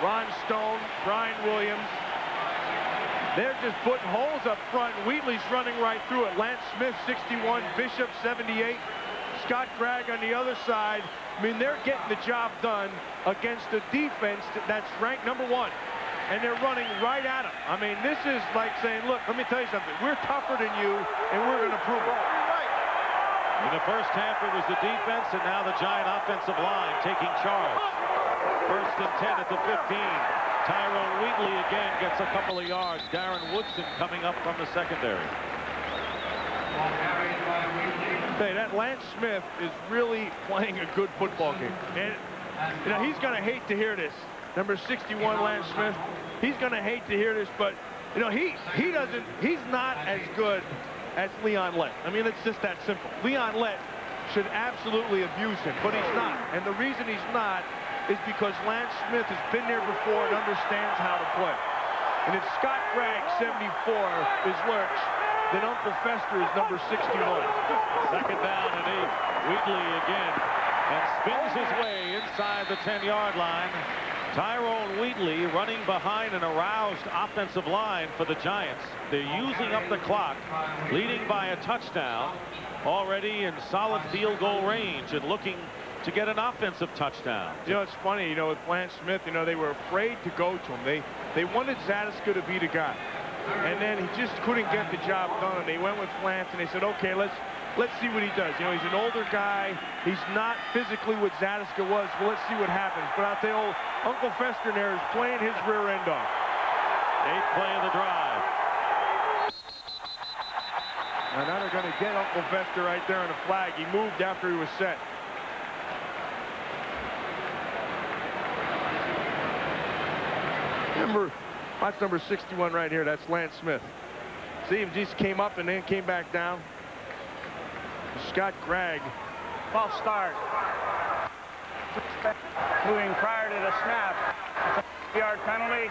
Ron Stone, Brian Williams, They're just putting holes up front. Wheatley's running right through it. Lance Smith, 61. Bishop, 78. Scott Gregg on the other side. I mean, they're getting the job done against a defense that's ranked #1. And they're running right at them. I mean, this is like saying, look, let me tell you something. We're tougher than you, and we're going to prove it.
In the first half, it was the defense, and now the Giant offensive line taking charge. 1st and 10 at the 15. Tyrone Wheatley again gets a couple of yards. Darren Woodson coming up from the secondary.
Hey, that Lance Smith is really playing a good football game. And you know, he's going to hate to hear this. Number 61, Lance Smith. He's going to hate to hear this, but you know, he's not as good as Leon Lett. I mean, it's just that simple. Leon Lett should absolutely abuse him, but he's not. And the reason he's not is because Lance Smith has been there before and understands how to play. And if Scott Gregg, 74, is Lurch, then Uncle Fester is number 61.
2nd down and 8. Wheatley again, and spins his way inside the 10-yard line. Tyrone Wheatley running behind an aroused offensive line for the Giants. They're using up the clock, leading by a touchdown, already in solid field goal range and looking to get an offensive touchdown.
You know, it's funny, you know, with Lance Smith, you know, they were afraid to go to him. They wanted Zadiska to be the guy. And then he just couldn't get the job done, and they went with Lance, and they said, okay, let's see what he does. You know, he's an older guy. He's not physically what Zadiska was, but let's see what happens. But I'll tell you, old Uncle Fester there is playing his rear end off.
8th play of the drive.
And now they're going to get Uncle Fester right there on the flag. He moved after he was set. Remember, that's number 61 right here. That's Lance Smith. See him just came up and then came back down. Scott Gregg.
False start. Moving prior to the snap. It's a yard penalty.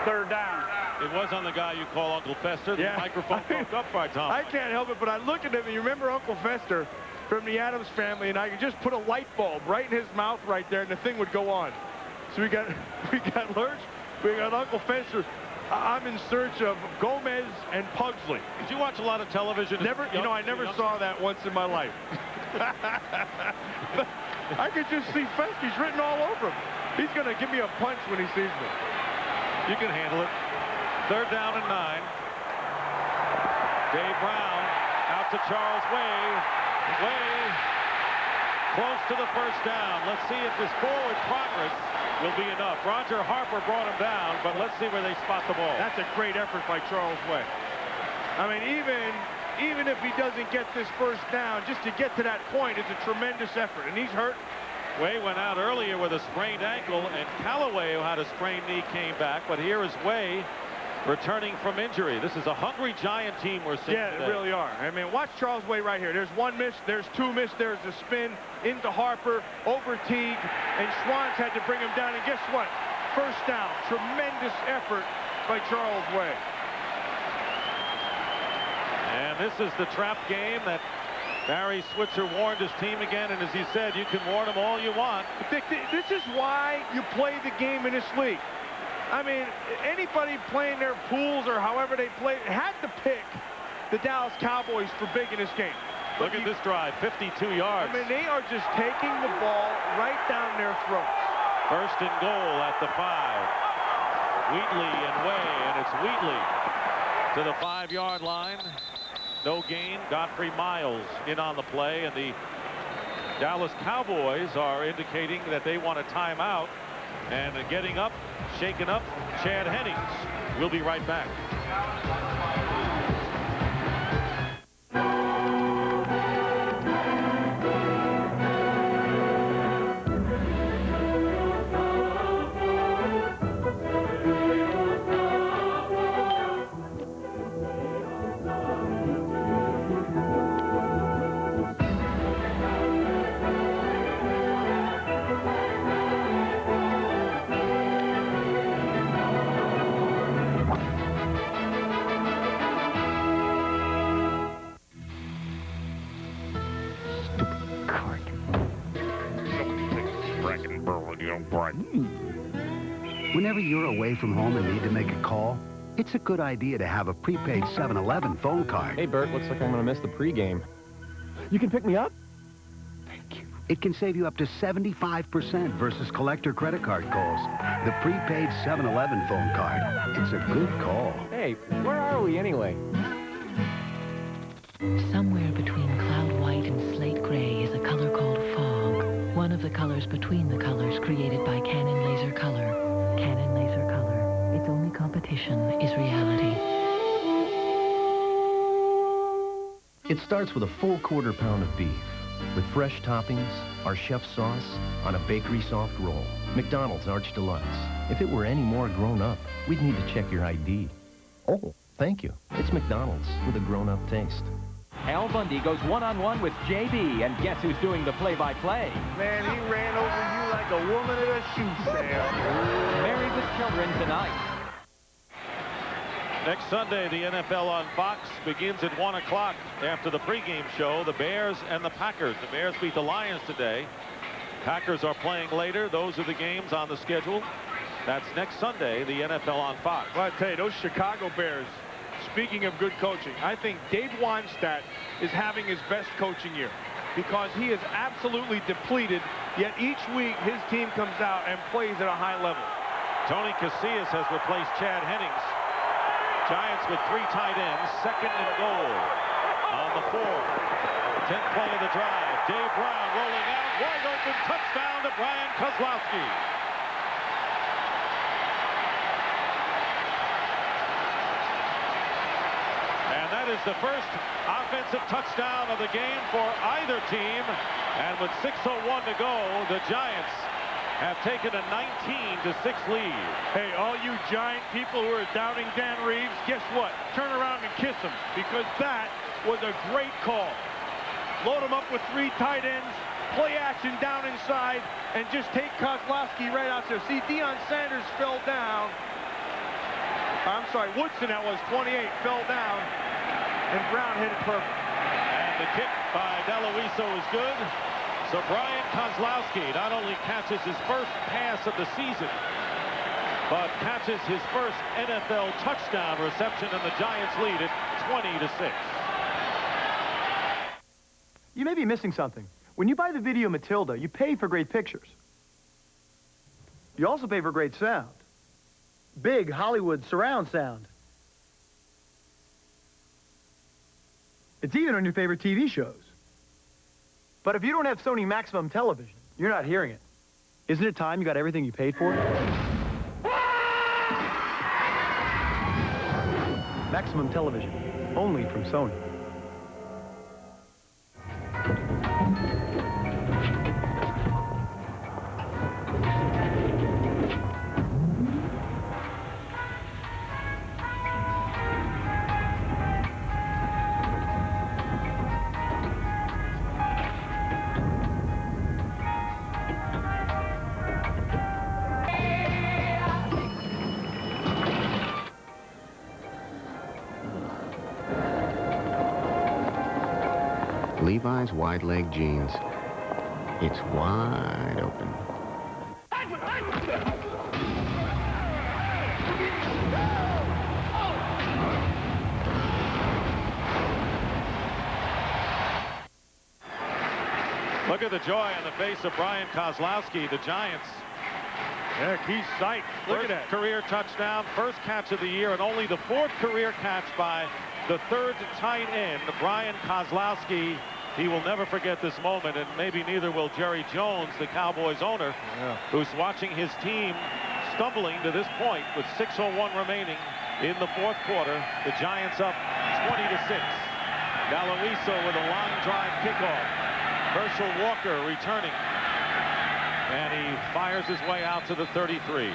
3rd down.
It was on the guy you call Uncle Fester. The microphone broke up by Tom.
I can't help it, but I look at him, and you remember Uncle Fester from the Addams Family, and I could just put a light bulb right in his mouth right there, and the thing would go on. So we got Lurch, we got Uncle Fester. I'm in search of Gomez and Pugsley.
Did you watch a lot of television?
Never, you know, I never saw that once in my life. I could just see Fesky's written all over him. He's going to give me a punch when he sees me.
You can handle it. 3rd down and 9. Dave Brown out to Charles Way. Way close to the 1st down. Let's see if this forward progress will be enough. Roger Harper brought him down, but let's see where they spot the ball.
That's a great effort by Charles Way. I mean, even if he doesn't get this 1st down, just to get to that point is a tremendous effort, and he's hurt.
Way went out earlier with a sprained ankle, and Calloway, who had a sprained knee, came back, but here is Way returning from injury. This is a hungry Giant team we're seeing today.
They really are. I mean, watch Charles Way right here. There's 1 miss, there's 2 miss, there's a spin into Harper, over Teague, and Schwantz had to bring him down, and guess what? 1st down. Tremendous effort by Charles Way.
And this is the trap game that Barry Switzer warned his team again, and as he said, you can warn them all you want.
This is why you play the game in this league. I mean, anybody playing their pools or however they play had to pick the Dallas Cowboys for big in this game.
Look at this drive, 52 yards.
I mean, they are just taking the ball right down their throats.
1st and goal at the 5. Wheatley and Way, and it's Wheatley to the 5-yard line. No gain. Godfrey Miles in on the play, and the Dallas Cowboys are indicating that they want a timeout. And getting up, shaking up, Chad Hennings. We'll be right back.
Whenever you're away from home and need to make a call, it's a good idea to have a prepaid 7-Eleven phone card.
Hey, Bert, looks like I'm going to miss the pregame. You can pick me up?
It can save you up to 75% versus collector credit card calls. The prepaid 7-Eleven phone card. It's a good call.
Hey, where are we anyway?
Somewhere between cloud white and slate gray is a color called fog. One of the colors between the colors created by Canon Laser Color. Canon Laser Color. Its only competition is reality.
It starts with a full quarter pound of beef, with fresh toppings, our chef sauce, on a bakery soft roll. McDonald's Arch Deluxe. If it were any more grown up, we'd need to check your ID. Oh, thank you. It's McDonald's with a grown-up taste.
Al Bundy goes one-on-one with JB, and guess who's doing the play-by-play?
Man, he ran over you like a woman at a shoe sale.
Married with Children tonight.
Next Sunday, the NFL on Fox begins at 1 o'clock after the pregame show. The Bears and the Packers. The Bears beat the Lions today. Packers are playing later. Those are the games on the schedule. That's next Sunday, the NFL on Fox.
Well, I tell you, those Chicago Bears, speaking of good coaching, I think Dave Weinstadt is having his best coaching year because he is absolutely depleted, yet each week his team comes out and plays at a high level.
Tony Casillas has replaced Chad Hennings. Giants with 3 tight ends, second and goal on the 4. 10th play of the drive. Dave Brown rolling out, wide open touchdown to Brian Kozlowski. And that is the first offensive touchdown of the game for either team. And with 6:01 to go, the Giants have taken a 19-6 lead.
Hey, all you Giant people who are doubting Dan Reeves, guess what? Turn around and kiss him, because that was a great call. Load him up with 3 tight ends, play action down inside, and just take Kozlowski right out there. See, Deion Sanders fell down. I'm sorry, Woodson, that was 28, fell down, and Brown hit it perfect.
And the kick by Deloiso is good. So Brian Kozlowski not only catches his first pass of the season, but catches his first NFL touchdown reception, and the Giants lead it 20-6.
You may be missing something. When you buy the video Matilda, you pay for great pictures. You also pay for great sound. Big Hollywood surround sound. It's even on your favorite TV shows. But if you don't have Sony Maximum Television, you're not hearing it. Isn't it time you got everything you paid for? Maximum Television, only from Sony.
Levi's wide leg jeans. It's wide open.
Look at the joy on the face of Brian Kozlowski. The Giants.
Heck, he's psyched. Look at that.
Career touchdown, first catch of the year, and only the 4th career catch by the 3rd tight end, Brian Kozlowski. He will never forget this moment, and maybe neither will Jerry Jones, the Cowboys owner, who's watching his team stumbling to this point with 6:01 remaining in the 4th quarter. The Giants up 20-6. Deloiso with a line drive kickoff. Herschel Walker returning. And he fires his way out to the 33.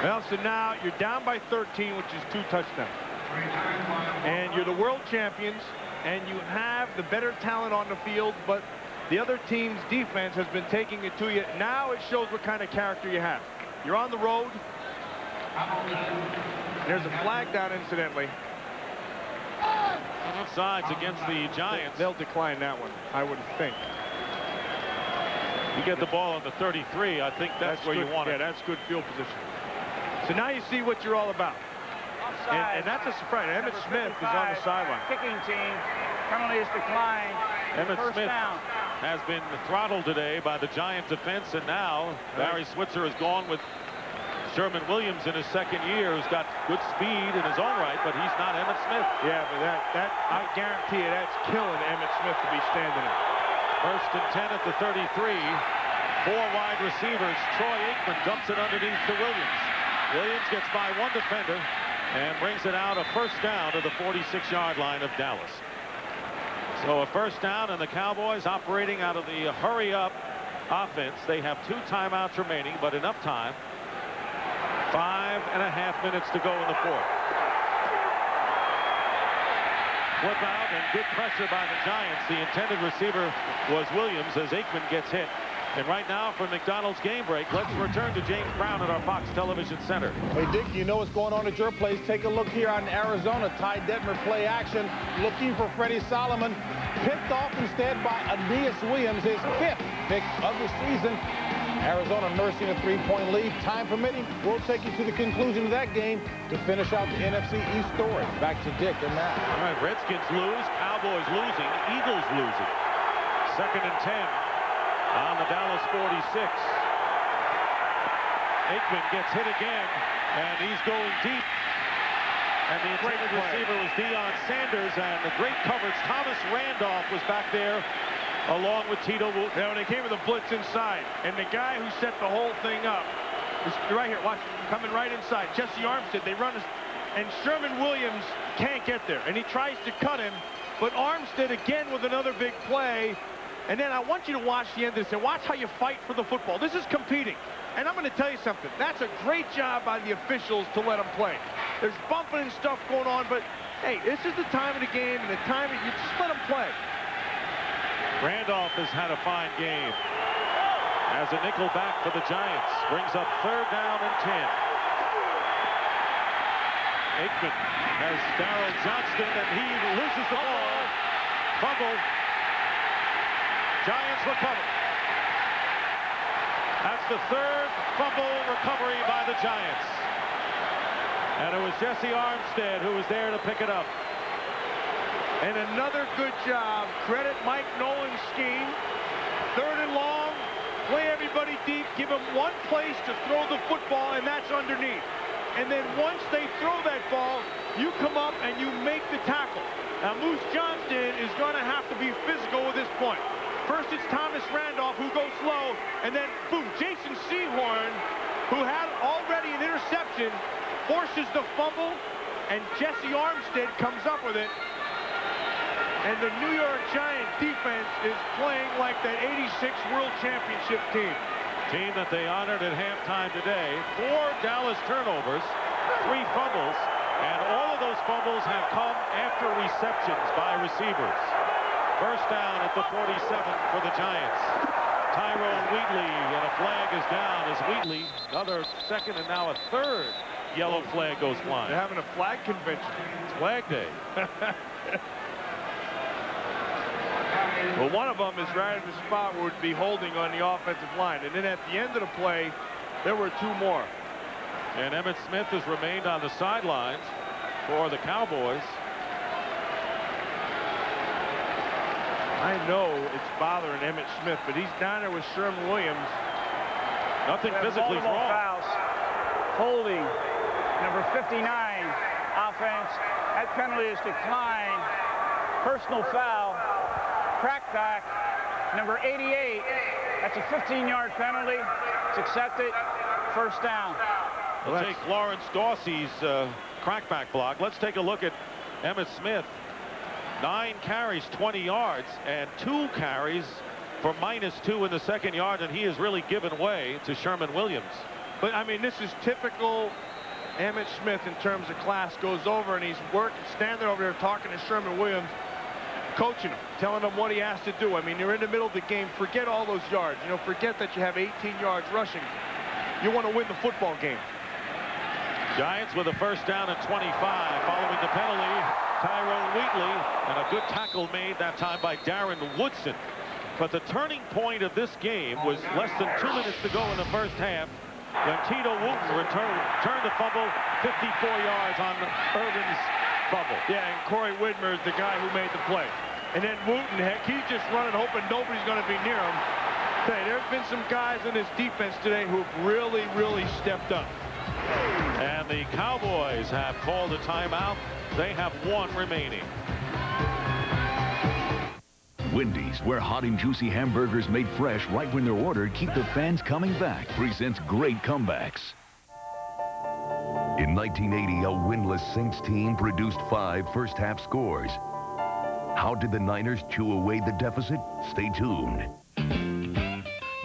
Well, so now you're down by 13, which is 2 touchdowns. And you're the world champions, and you have the better talent on the field, but the other team's defense has been taking it to you. Now it shows what kind of character you have. You're on the road. There's a flag down, incidentally.
Offsides against the Giants.
They'll decline that one, I would think.
You get the ball on the 33, I think that's where
good,
you want it.
Yeah, that's good field position. So now you see what you're all about. And that's a surprise. Emmett Smith is on the sideline.
Kicking team. Penalty is declined.
Emmett
First
Smith
down.
has been throttled today by the Giant defense, and now Barry Switzer has gone with Sherman Williams in his second year, who's got good speed in his own right, but he's not Emmett Smith.
Yeah, but that I guarantee you that's killing Emmett Smith to be standing in.
First and 10 at the 33. 4 wide receivers. Troy Aikman dumps it underneath to Williams. Williams gets by one defender and brings it out a first down to the 46-yard line of Dallas. So a first down, and the Cowboys operating out of the hurry-up offense. They have 2 timeouts remaining, but enough time. 5.5 minutes to go in the fourth. Flip out and good pressure by the Giants. The intended receiver was Williams as Aikman gets hit. And right now for McDonald's game break, let's return to James Brown at our Fox Television Center.
Hey, Dick, you know what's going on at your place. Take a look here on Arizona. Ty Detmer play action, looking for Freddie Solomon. Picked off instead by Aeneas Williams, his 5th pick of the season. Arizona nursing a 3-point lead. Time permitting, we'll take you to the conclusion of that game to finish out the NFC East story. Back to Dick and Matt.
All right, Redskins lose, Cowboys losing, Eagles losing. 2nd and 10 on the Dallas 46. Aikman gets hit again, and he's going deep. And the intended receiver was Deion Sanders, and the great coverage. Thomas Randolph was back there along with Tito Wooten.
Yeah, when they came with the blitz inside, and the guy who set the whole thing up is right here. Watch, coming right inside. Jesse Armstead, they run, and Sherman Williams can't get there, and he tries to cut him, but Armstead again with another big play. And then I want you to watch the end of this and watch how you fight for the football. This is competing. And I'm going to tell you something. That's a great job by the officials to let them play. There's bumping and stuff going on, but hey, this is the time of the game and the time that you just let them play.
Randolph has had a fine game as a nickel back for the Giants. Brings up 3rd down and 10. Aikman has Darryl Johnston, and he loses the ball. Fumble. Giants recover. That's the 3rd fumble recovery by the Giants. And it was Jesse Armstead who was there to pick it up.
And another good job. Credit Mike Nolan's scheme. 3rd and long. Play everybody deep. Give them one place to throw the football, and that's underneath. And then once they throw that ball, you come up and you make the tackle. Now, Moose Johnston is going to have to be physical at this point. First, it's Thomas Randolph, who goes slow, and then, boom, Jason Sehorn, who had already an interception, forces the fumble, and Jesse Armstead comes up with it. And the New York Giant defense is playing like that '86 World Championship team.
Team that they honored at halftime today. 4 Dallas turnovers, 3 fumbles, and all of those fumbles have come after receptions by receivers. First down at the 47 for the Giants. Tyrone Wheatley, and a flag is down as Wheatley, another 2nd and now a 3rd yellow flag goes flying.
They're having a flag convention.
It's Flag Day.
Well, one of them is right at the spot where it would be holding on the offensive line. And then at the end of the play, there were 2 more.
And Emmitt Smith has remained on the sidelines for the Cowboys.
I know it's bothering Emmitt Smith, but he's down there with Sherman Williams.
Nothing physically wrong.
Fouls. Holding. Number 59. Offense. That penalty is declined. Personal foul. Crackback. Number 88. That's a 15-yard penalty. It's accepted. First down.
We'll take Lawrence Dorsey's crackback block. Let's take a look at Emmitt Smith. 9 carries, 20 yards, and 2 carries for -2 in the second yard, and he has really given way to Sherman Williams.
But, I mean, this is typical Emmitt Smith in terms of class. Goes over, and he's standing over there talking to Sherman Williams, coaching him, telling him what he has to do. I mean, you're in the middle of the game. Forget all those yards. You know, forget that you have 18 yards rushing. You want to win the football game.
Giants with a first down at 25 following the penalty. Tyrone Wheatley, and a good tackle made that time by Darren Woodson. But the turning point of this game was less than 2 minutes to go in the first half, when Tito Wooten returned the fumble 54 yards on Irvin's fumble.
Yeah, and Corey Whitmer is the guy who made the play. And then Wooten, heck, he's just running, hoping nobody's going to be near him. Hey, there's been some guys in this defense today who've really, really stepped up.
And the Cowboys have called a timeout. They have one remaining.
Wendy's, where hot and juicy hamburgers made fresh right when they're ordered keep the fans coming back, presents great comebacks. In 1980, a winless Saints team produced 5 first-half scores. How did the Niners chew away the deficit? Stay tuned.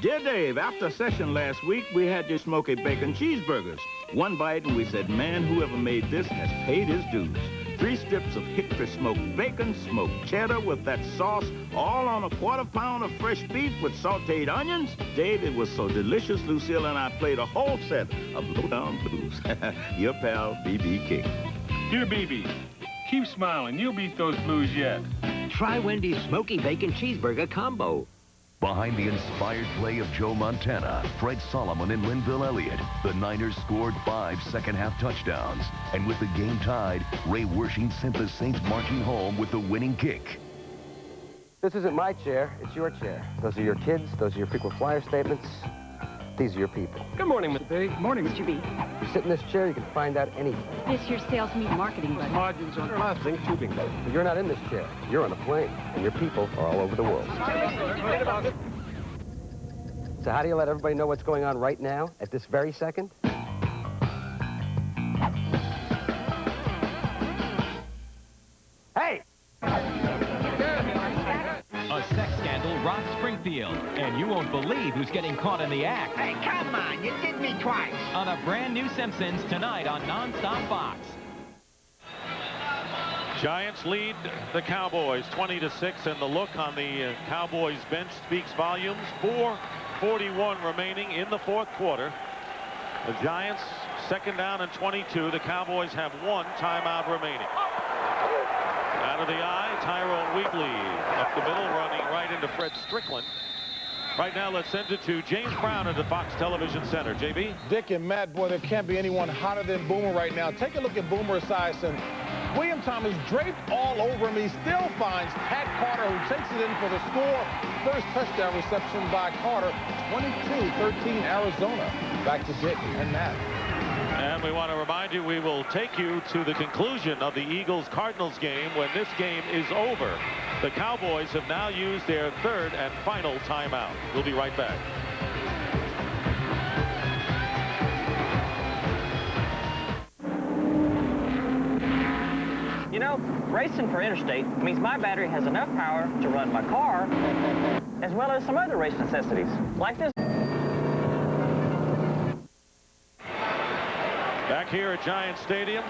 Dear Dave, after session last week, we had your smoky bacon cheeseburgers. One bite and we said, man, whoever made this has paid his dues. 3 strips of hickory smoked bacon, smoked cheddar with that sauce, all on a $1/4 pound of fresh beef with sauteed onions. Dave, it was so delicious, Lucille and I played a whole set of Lowdown Blues. Your pal, B.B. King.
Dear B.B., keep smiling. You'll beat those blues yet.
Try Wendy's Smoky Bacon Cheeseburger Combo.
Behind the inspired play of Joe Montana, Fred Solomon, and Linville Elliott, the Niners scored 5 second-half touchdowns. And with the game tied, Ray Wershing sent the Saints marching home with the winning kick.
This isn't my chair, it's your chair. Those are your kids, those are your frequent flyer statements. These are your people.
Good morning, Mr. B. Good morning, Mr. B.
You sit in this chair, you can find out anything.
This your sales meet marketing budget.
Margins on nothing too big.
But you're not in this chair. You're on a plane, and your people are all over the world. So how do you let everybody know what's going on right now, at this very second? Hey!
A sex scandal rocks Springfield, and you won't believe who's getting caught in the act.
Hey, come on, you did me twice.
On a brand new Simpsons tonight on Non-Stop Fox.
Giants lead the Cowboys 20-6, and the look on the Cowboys bench speaks volumes. 4:41 remaining in the 4th quarter. The Giants 2nd down and 22. The Cowboys have 1 timeout remaining. Out of the eye, Tyrone Wheatley up the middle, running right into Fred Strickland. Right now, let's send it to James Brown at the Fox Television Center. JB?
Dick and Matt, boy, there can't be anyone hotter than Boomer right now. Take a look at Boomer Esiason. William Thomas draped all over him. He still finds Pat Carter, who takes it in for the score. First touchdown reception by Carter. 22-13 Arizona. Back to Dick and Matt.
And we want to remind you, we will take you to the conclusion of the Eagles-Cardinals game when this game is over. The Cowboys have now used their 3rd and final timeout. We'll be right back.
You know, racing for interstate means my battery has enough power to run my car, as well as some other race necessities, like this.
Back here at Giant Stadium,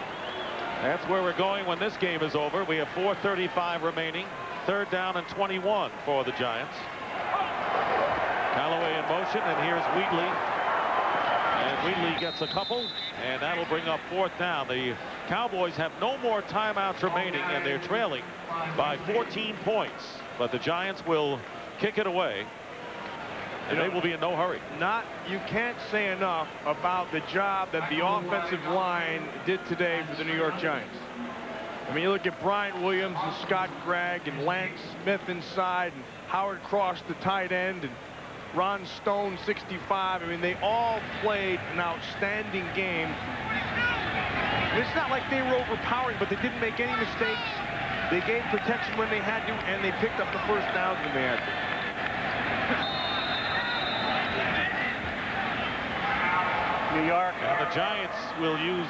that's where we're going when this game is over. We have 4:35 remaining. 3rd down and 21 for the Giants. Calloway in motion, and here's Wheatley. And Wheatley gets a couple, and that'll bring up 4th down. The Cowboys have no more timeouts remaining, and they're trailing by 14 points. But the Giants will kick it away, and they will be in no hurry.
You can't say enough about the job that the offensive line did today for the New York Giants. I mean, you look at Brian Williams and Scott Gregg and Lance Smith inside, and Howard Cross, the tight end, and Ron Stone, 65. I mean, they all played an outstanding game. It's not like they were overpowering, but they didn't make any mistakes. They gave protection when they had to, and they picked up the first downs when they had to.
New York. And the Giants will use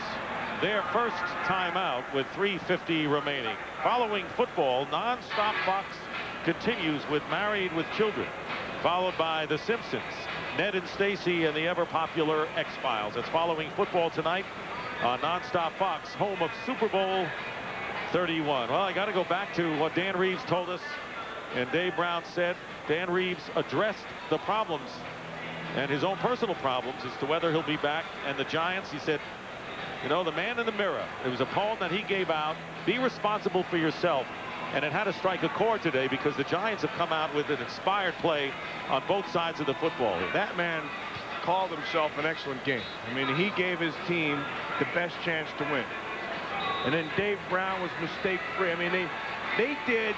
their first timeout with 3:50 remaining. Following football, Non-Stop Fox continues with Married with Children, followed by The Simpsons, Ned and Stacy, and the ever-popular X-Files. It's following football tonight on Non-Stop Fox, home of Super Bowl 31. Well, I got to go back to what Dan Reeves told us, and Dave Brown said. Dan Reeves addressed the problems and his own personal problems as to whether he'll be back. And the Giants, he said, you know, the man in the mirror. It was a poem that he gave out. Be responsible for yourself. And it had to strike a chord today because the Giants have come out with an inspired play on both sides of the football.
That man called himself an excellent game. I mean, he gave his team the best chance to win. And then Dave Brown was mistake-free. I mean, they did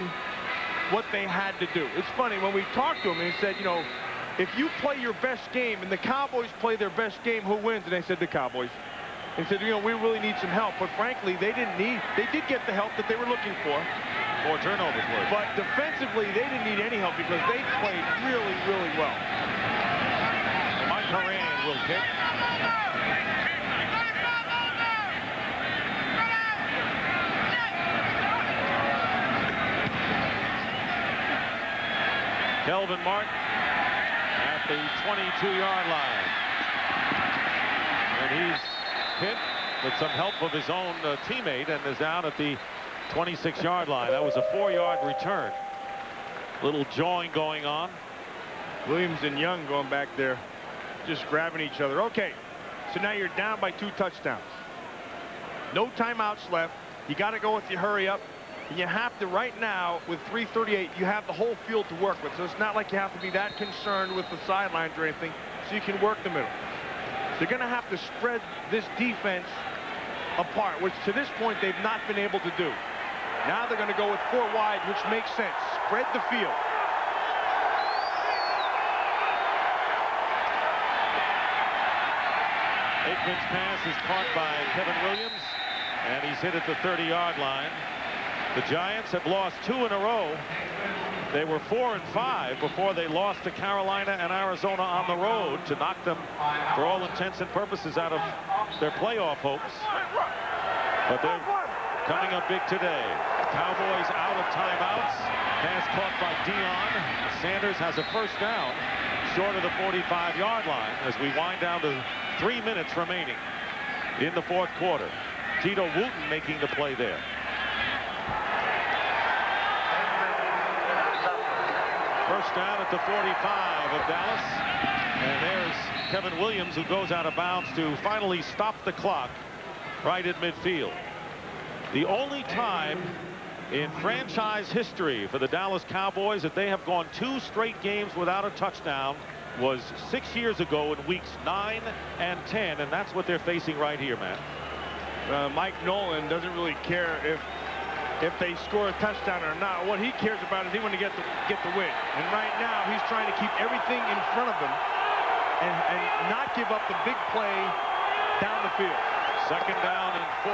what they had to do. It's funny, when we talked to him, and he said, you know, if you play your best game and the Cowboys play their best game, who wins? And they said the Cowboys. He said, you know, we really need some help. But frankly, they did get the help that they were looking for.
4 turnovers worth.
But defensively, they didn't need any help because they played really, really well.
Mike Horan will kick. Kelvin Martin at the 22-yard line. And he's hit with some help of his own teammate and is down at the 26-yard line. That was a 4-yard return. Little jawing going on.
Williams and Young going back there, just grabbing each other. Okay, so now you're down by 2 touchdowns. No timeouts left. You got to go with your hurry up. And you have to, right now, with 3:38, you have the whole field to work with. So it's not like you have to be that concerned with the sidelines or anything, so you can work the middle. They're going to have to spread this defense apart, which to this point they've not been able to do. Now they're going to go with 4 wide, which makes sense. Spread the field.
Aikman's pass is caught by Kevin Williams, and he's hit at the 30-yard line. The Giants have lost 2 in a row. They were 4 and 5 before they lost to Carolina and Arizona on the road to knock them, for all intents and purposes, out of their playoff hopes. But they're coming up big today. Cowboys out of timeouts. Pass caught by Dion. Sanders has a first down short of the 45-yard line as we wind down to 3 minutes remaining in the 4th quarter. Tito Wooten making the play there. First down at the 45 of Dallas. And there's Kevin Williams, who goes out of bounds to finally stop the clock right at midfield. The only time in franchise history for the Dallas Cowboys that they have gone 2 straight games without a touchdown was 6 years ago in weeks 9 and 10, and that's what they're facing right here, man.
Mike Nolan doesn't really care if they score a touchdown or not. What he cares about is he wants to get the win. And right now he's trying to keep everything in front of him and not give up the big play down the field.
2nd down and 4.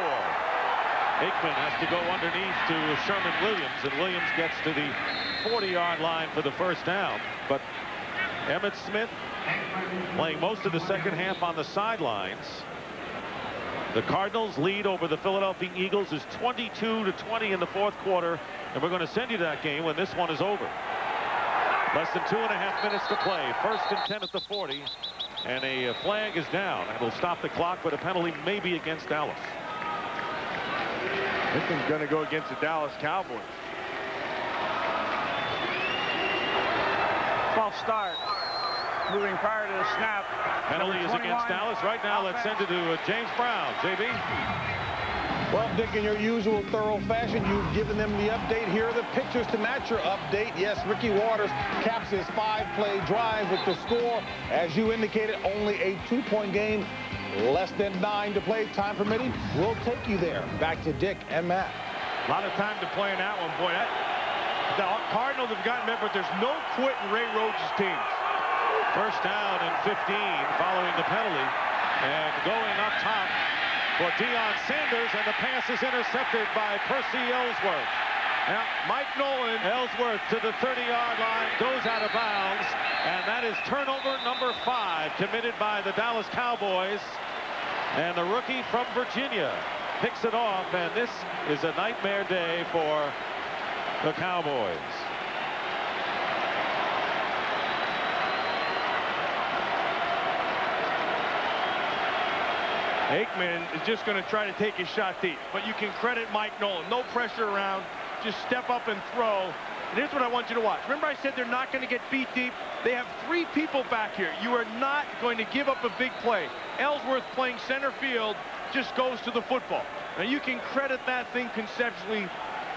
Aikman has to go underneath to Sherman Williams, and Williams gets to the 40-yard line for the first down. But Emmitt Smith playing most of the second half on the sidelines. The Cardinals lead over the Philadelphia Eagles is 22-20 in the 4th quarter, and we're going to send you to that game when this one is over. Less than 2.5 minutes to play. 1st and 10 at the 40, and a flag is down. It'll stop the clock, but a penalty may be against Dallas.
This one's going to go against the Dallas Cowboys.
False start. Moving prior to the snap.
Penalty is against Dallas. Right now, let's send it to James Brown. JB?
Well, Dick, in your usual thorough fashion, you've given them the update. Here are the pictures to match your update. Yes, Ricky Waters caps his 5-play drive with the score. As you indicated, only a 2-point game. Less than 9 to play. Time permitting, we'll take you there. Back to Dick and Matt.
A lot of time to play in that one, boy. The Cardinals have gotten it, but there's no quit in Ray Rhodes' teams.
First down and 15 following the penalty, and going up top for Deion Sanders, and the pass is intercepted by Percy Ellsworth.
Now, Mike Nolan.
Ellsworth to the 30-yard line, goes out of bounds, and that is turnover number 5 committed by the Dallas Cowboys. And the rookie from Virginia picks it off, and this is a nightmare day for the Cowboys.
Aikman is just going to try to take his shot deep, but you can credit Mike Nolan. No pressure around, just step up and throw. And here's what I want you to watch. Remember I said they're not going to get beat deep? They have 3 people back here. You are not going to give up a big play. Ellsworth, playing center field, just goes to the football. Now you can credit that thing conceptually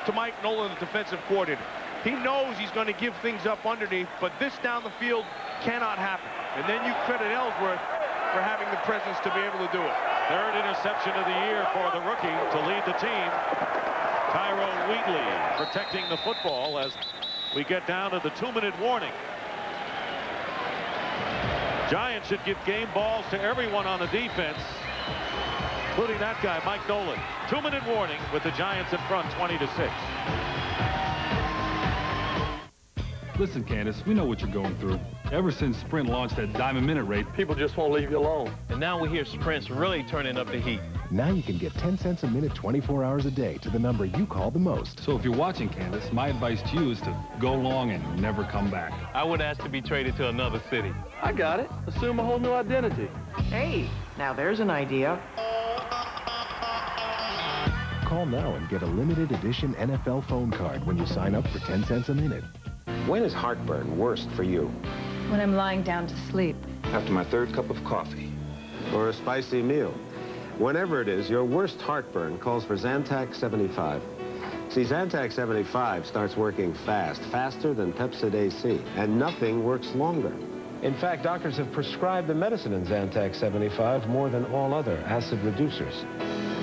to Mike Nolan, the defensive coordinator. He knows he's going to give things up underneath, but this down the field cannot happen. And then you credit Ellsworth for having the presence to be able to do it.
Third interception of the year for the rookie to lead the team. Tyrone Wheatley protecting the football as we get down to the 2-minute warning. Giants should give game balls to everyone on the defense, including that guy, Mike Nolan. 2-minute warning with the Giants in front, 20-6.
Listen, Candace, we know what you're going through. Ever since Sprint launched that Diamond Minute rate, people just won't leave you alone.
And now we hear Sprint's really turning up the heat.
Now you can get 10 cents a minute 24 hours a day to the number you call the most.
So if you're watching, Candace, my advice to you is to go long and never come back.
I would ask to be traded to another city.
I got it. Assume a whole new identity.
Hey, now there's an idea.
Call now and get a limited edition NFL phone card when you sign up for 10 cents a minute.
When is heartburn worst for you?
When I'm lying down to sleep.
After my third cup of coffee. Or a spicy meal. Whenever it is, your worst heartburn calls for Zantac 75. See, Zantac 75 starts working fast, faster than Pepsid AC, and nothing works longer. In fact, doctors have prescribed the medicine in Zantac 75 more than all other acid reducers.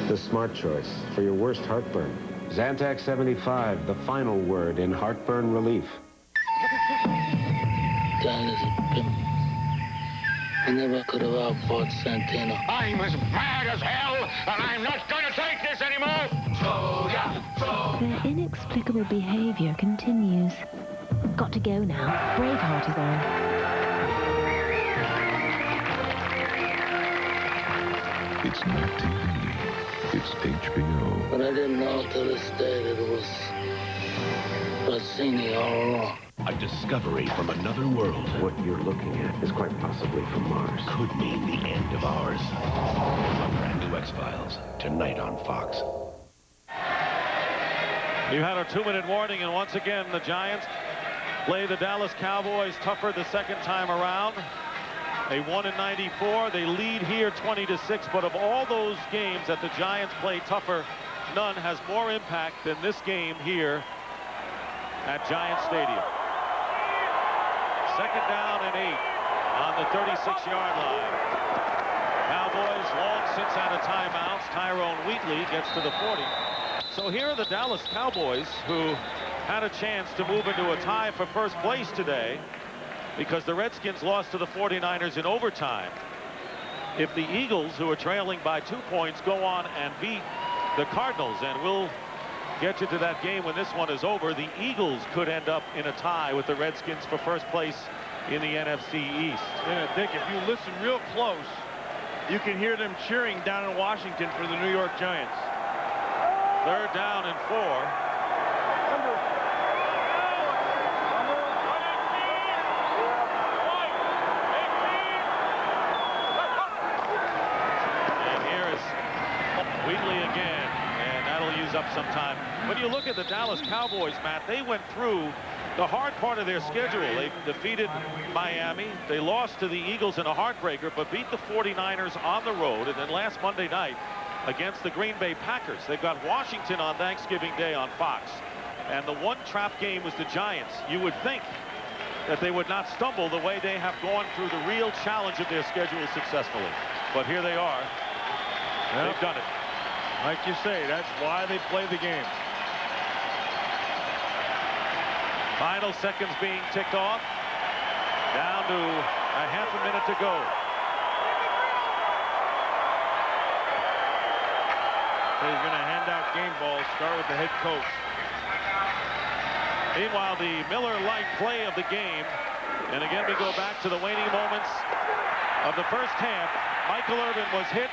The smart choice for your worst heartburn. Zantac 75, the final word in heartburn relief.
I never could have outfought Santana.
I'm as mad as hell, and I'm not going to take this anymore.
Their inexplicable behavior continues. Got to go now. Braveheart is on.
It's not TV. It's HBO.
But I didn't know till this day that it was Bassini all along.
A discovery from another world.
What you're looking at is quite possibly from Mars.
Could mean the end of ours. A brand new X-Files, tonight on Fox.
You had a 2-minute warning, and once again, the Giants play the Dallas Cowboys tougher the second time around. They won in '94. They lead here 20-6, but of all those games that the Giants play tougher, none has more impact than this game here at Giant Stadium. Second down and 8 on the 36-yard line. Cowboys long since out of timeouts. Tyrone Wheatley gets to the 40. So here are the Dallas Cowboys, who had a chance to move into a tie for first place today because the Redskins lost to the 49ers in overtime. If the Eagles, who are trailing by 2 points, go on and beat the Cardinals, and we'll get you to that game when this one is over, the Eagles could end up in a tie with the Redskins for first place in the NFC East.
Yeah, Dick, if you listen real close, you can hear them cheering down in Washington for the New York Giants.
Third down and 4. And here is Wheatley again. Use up some time. When you look at the Dallas Cowboys, Matt, they went through the hard part of their schedule. They defeated Miami. They lost to the Eagles in a heartbreaker, but beat the 49ers on the road. And then last Monday night against the Green Bay Packers. They've got Washington on Thanksgiving Day on Fox. And the one trap game was the Giants. You would think that they would not stumble the way they have gone through the real challenge of their schedule successfully. But here they are. Yep. They've done it.
Like you say, that's why they play the game.
Final seconds being ticked off. Down to a half a minute to go.
So he's going to hand out game balls, start with the head coach.
Meanwhile, the Miller Lite play of the game. And again, we go back to the waning moments of the first half. Michael Irvin was hit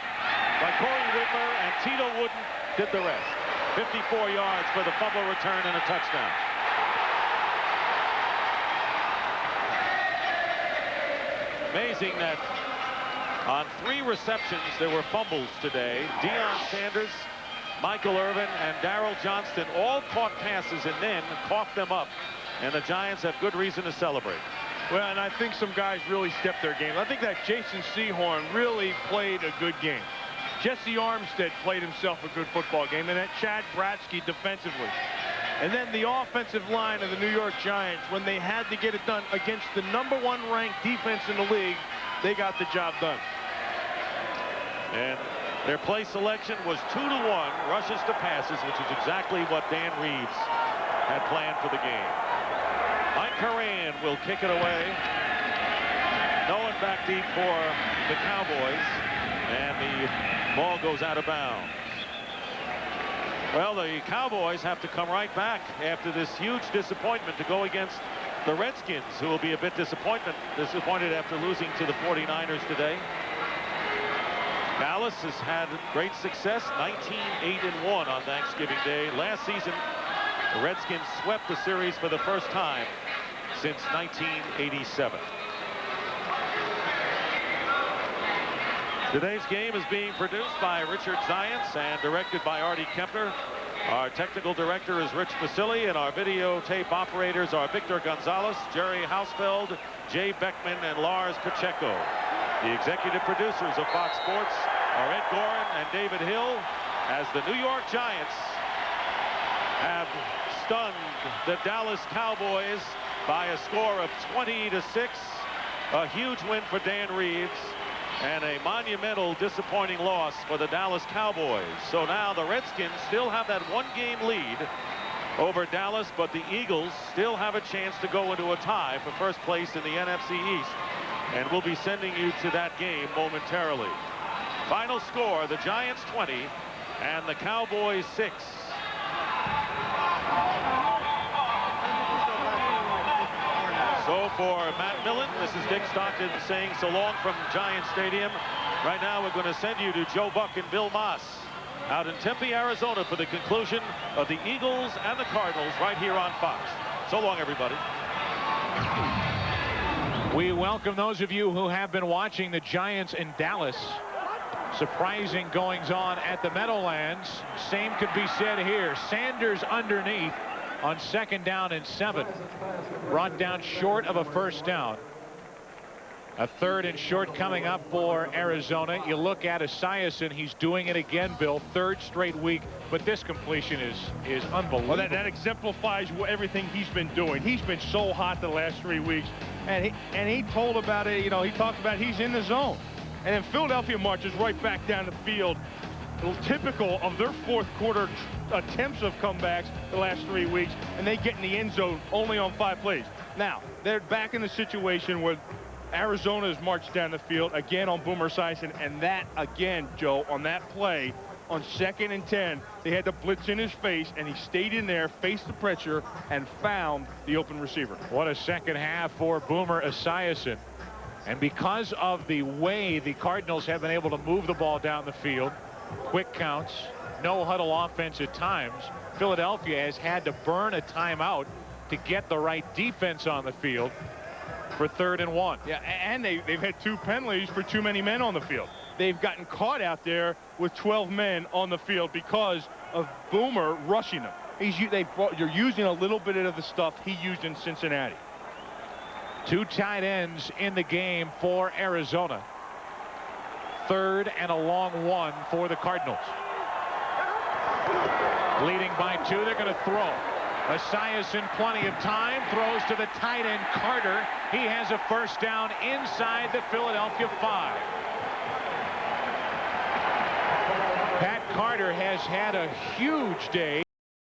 by Corey Whitmer, and Tito Wooten did the rest. 54 yards for the fumble return and a touchdown. Amazing that on 3 receptions there were fumbles today. Deion Sanders, Michael Irvin, and Darryl Johnston all caught passes and then coughed them up. And the Giants have good reason to celebrate.
Well, and I think some guys really stepped their game. I think that Jason Sehorn really played a good game. Jesse Armstead played himself a good football game, and that Chad Bratsky defensively. And then the offensive line of the New York Giants, when they had to get it done against the #1 ranked defense in the league, they got the job done.
And their play selection was 2-to-1 rushes to passes, which is exactly what Dan Reeves had planned for the game. Mike Horan will kick it away. No one back deep for the Cowboys, and the ball goes out of bounds. Well, the Cowboys have to come right back after this huge disappointment to go against the Redskins, who will be a bit disappointed after losing to the 49ers today. Dallas has had great success, 19-8-1 on Thanksgiving Day. Last season, the Redskins swept the series for the first time since 1987. Today's game is being produced by Richard Zients and directed by Artie Kempner. Our technical director is Rich Basili, and our videotape operators are Victor Gonzalez, Jerry Hausfeld, Jay Beckman, and Lars Pacheco. The executive producers of Fox Sports are Ed Gorin and David Hill, as the New York Giants have stunned the Dallas Cowboys by a score of 20-6. A huge win for Dan Reeves, and a monumental disappointing loss for the Dallas Cowboys. So now the Redskins still have that one-game lead over Dallas, but the Eagles still have a chance to go into a tie for first place in the NFC East. And we'll be sending you to that game momentarily. Final score, the Giants 20 and the Cowboys 6. So for Matt Millen, this is Dick Stockton saying so long from Giants Stadium. Right now we're going to send you to Joe Buck and Bill Moss out in Tempe, Arizona for the conclusion of the Eagles and the Cardinals right here on Fox. So long, everybody.
We welcome those of you who have been watching the Giants in Dallas. Surprising goings-on at the Meadowlands. Same could be said here. Sanders underneath on 2nd down and 7. Brought down short of a first down. A 3rd and short coming up for Arizona. You look at Esiason, he's doing it again, Bill. 3rd straight week, but this completion is unbelievable.
Well, that exemplifies everything he's been doing. He's been so hot the last 3 weeks, and he told about it. You know, he talked about he's in the zone, and then Philadelphia marches right back down the field. Typical of their 4th quarter attempts of comebacks the last 3 weeks, and they get in the end zone only on 5 plays. Now they're back in the situation where Arizona has marched down the field again on Boomer Esiason, and that again, Joe, on that play on 2nd and 10, they had the blitz in his face, and he stayed in there, faced the pressure, and found the open receiver.
What a second half for Boomer Esiason. And because of the way the Cardinals have been able to move the ball down the field, quick counts, no huddle offense at times, Philadelphia has had to burn a timeout to get the right defense on the field for 3rd and 1.
Yeah, and they've had 2 penalties for too many men on the field. They've gotten caught out there with 12 men on the field because of Boomer rushing them. You're using a little bit of the stuff he used in Cincinnati.
2 tight ends in the game for Arizona. 3rd and a long 1 for the Cardinals. Leading by 2, they're going to throw. Esiason, plenty of time, throws to the tight end Carter. He has a first down inside the Philadelphia 5. Pat Carter has had a huge day.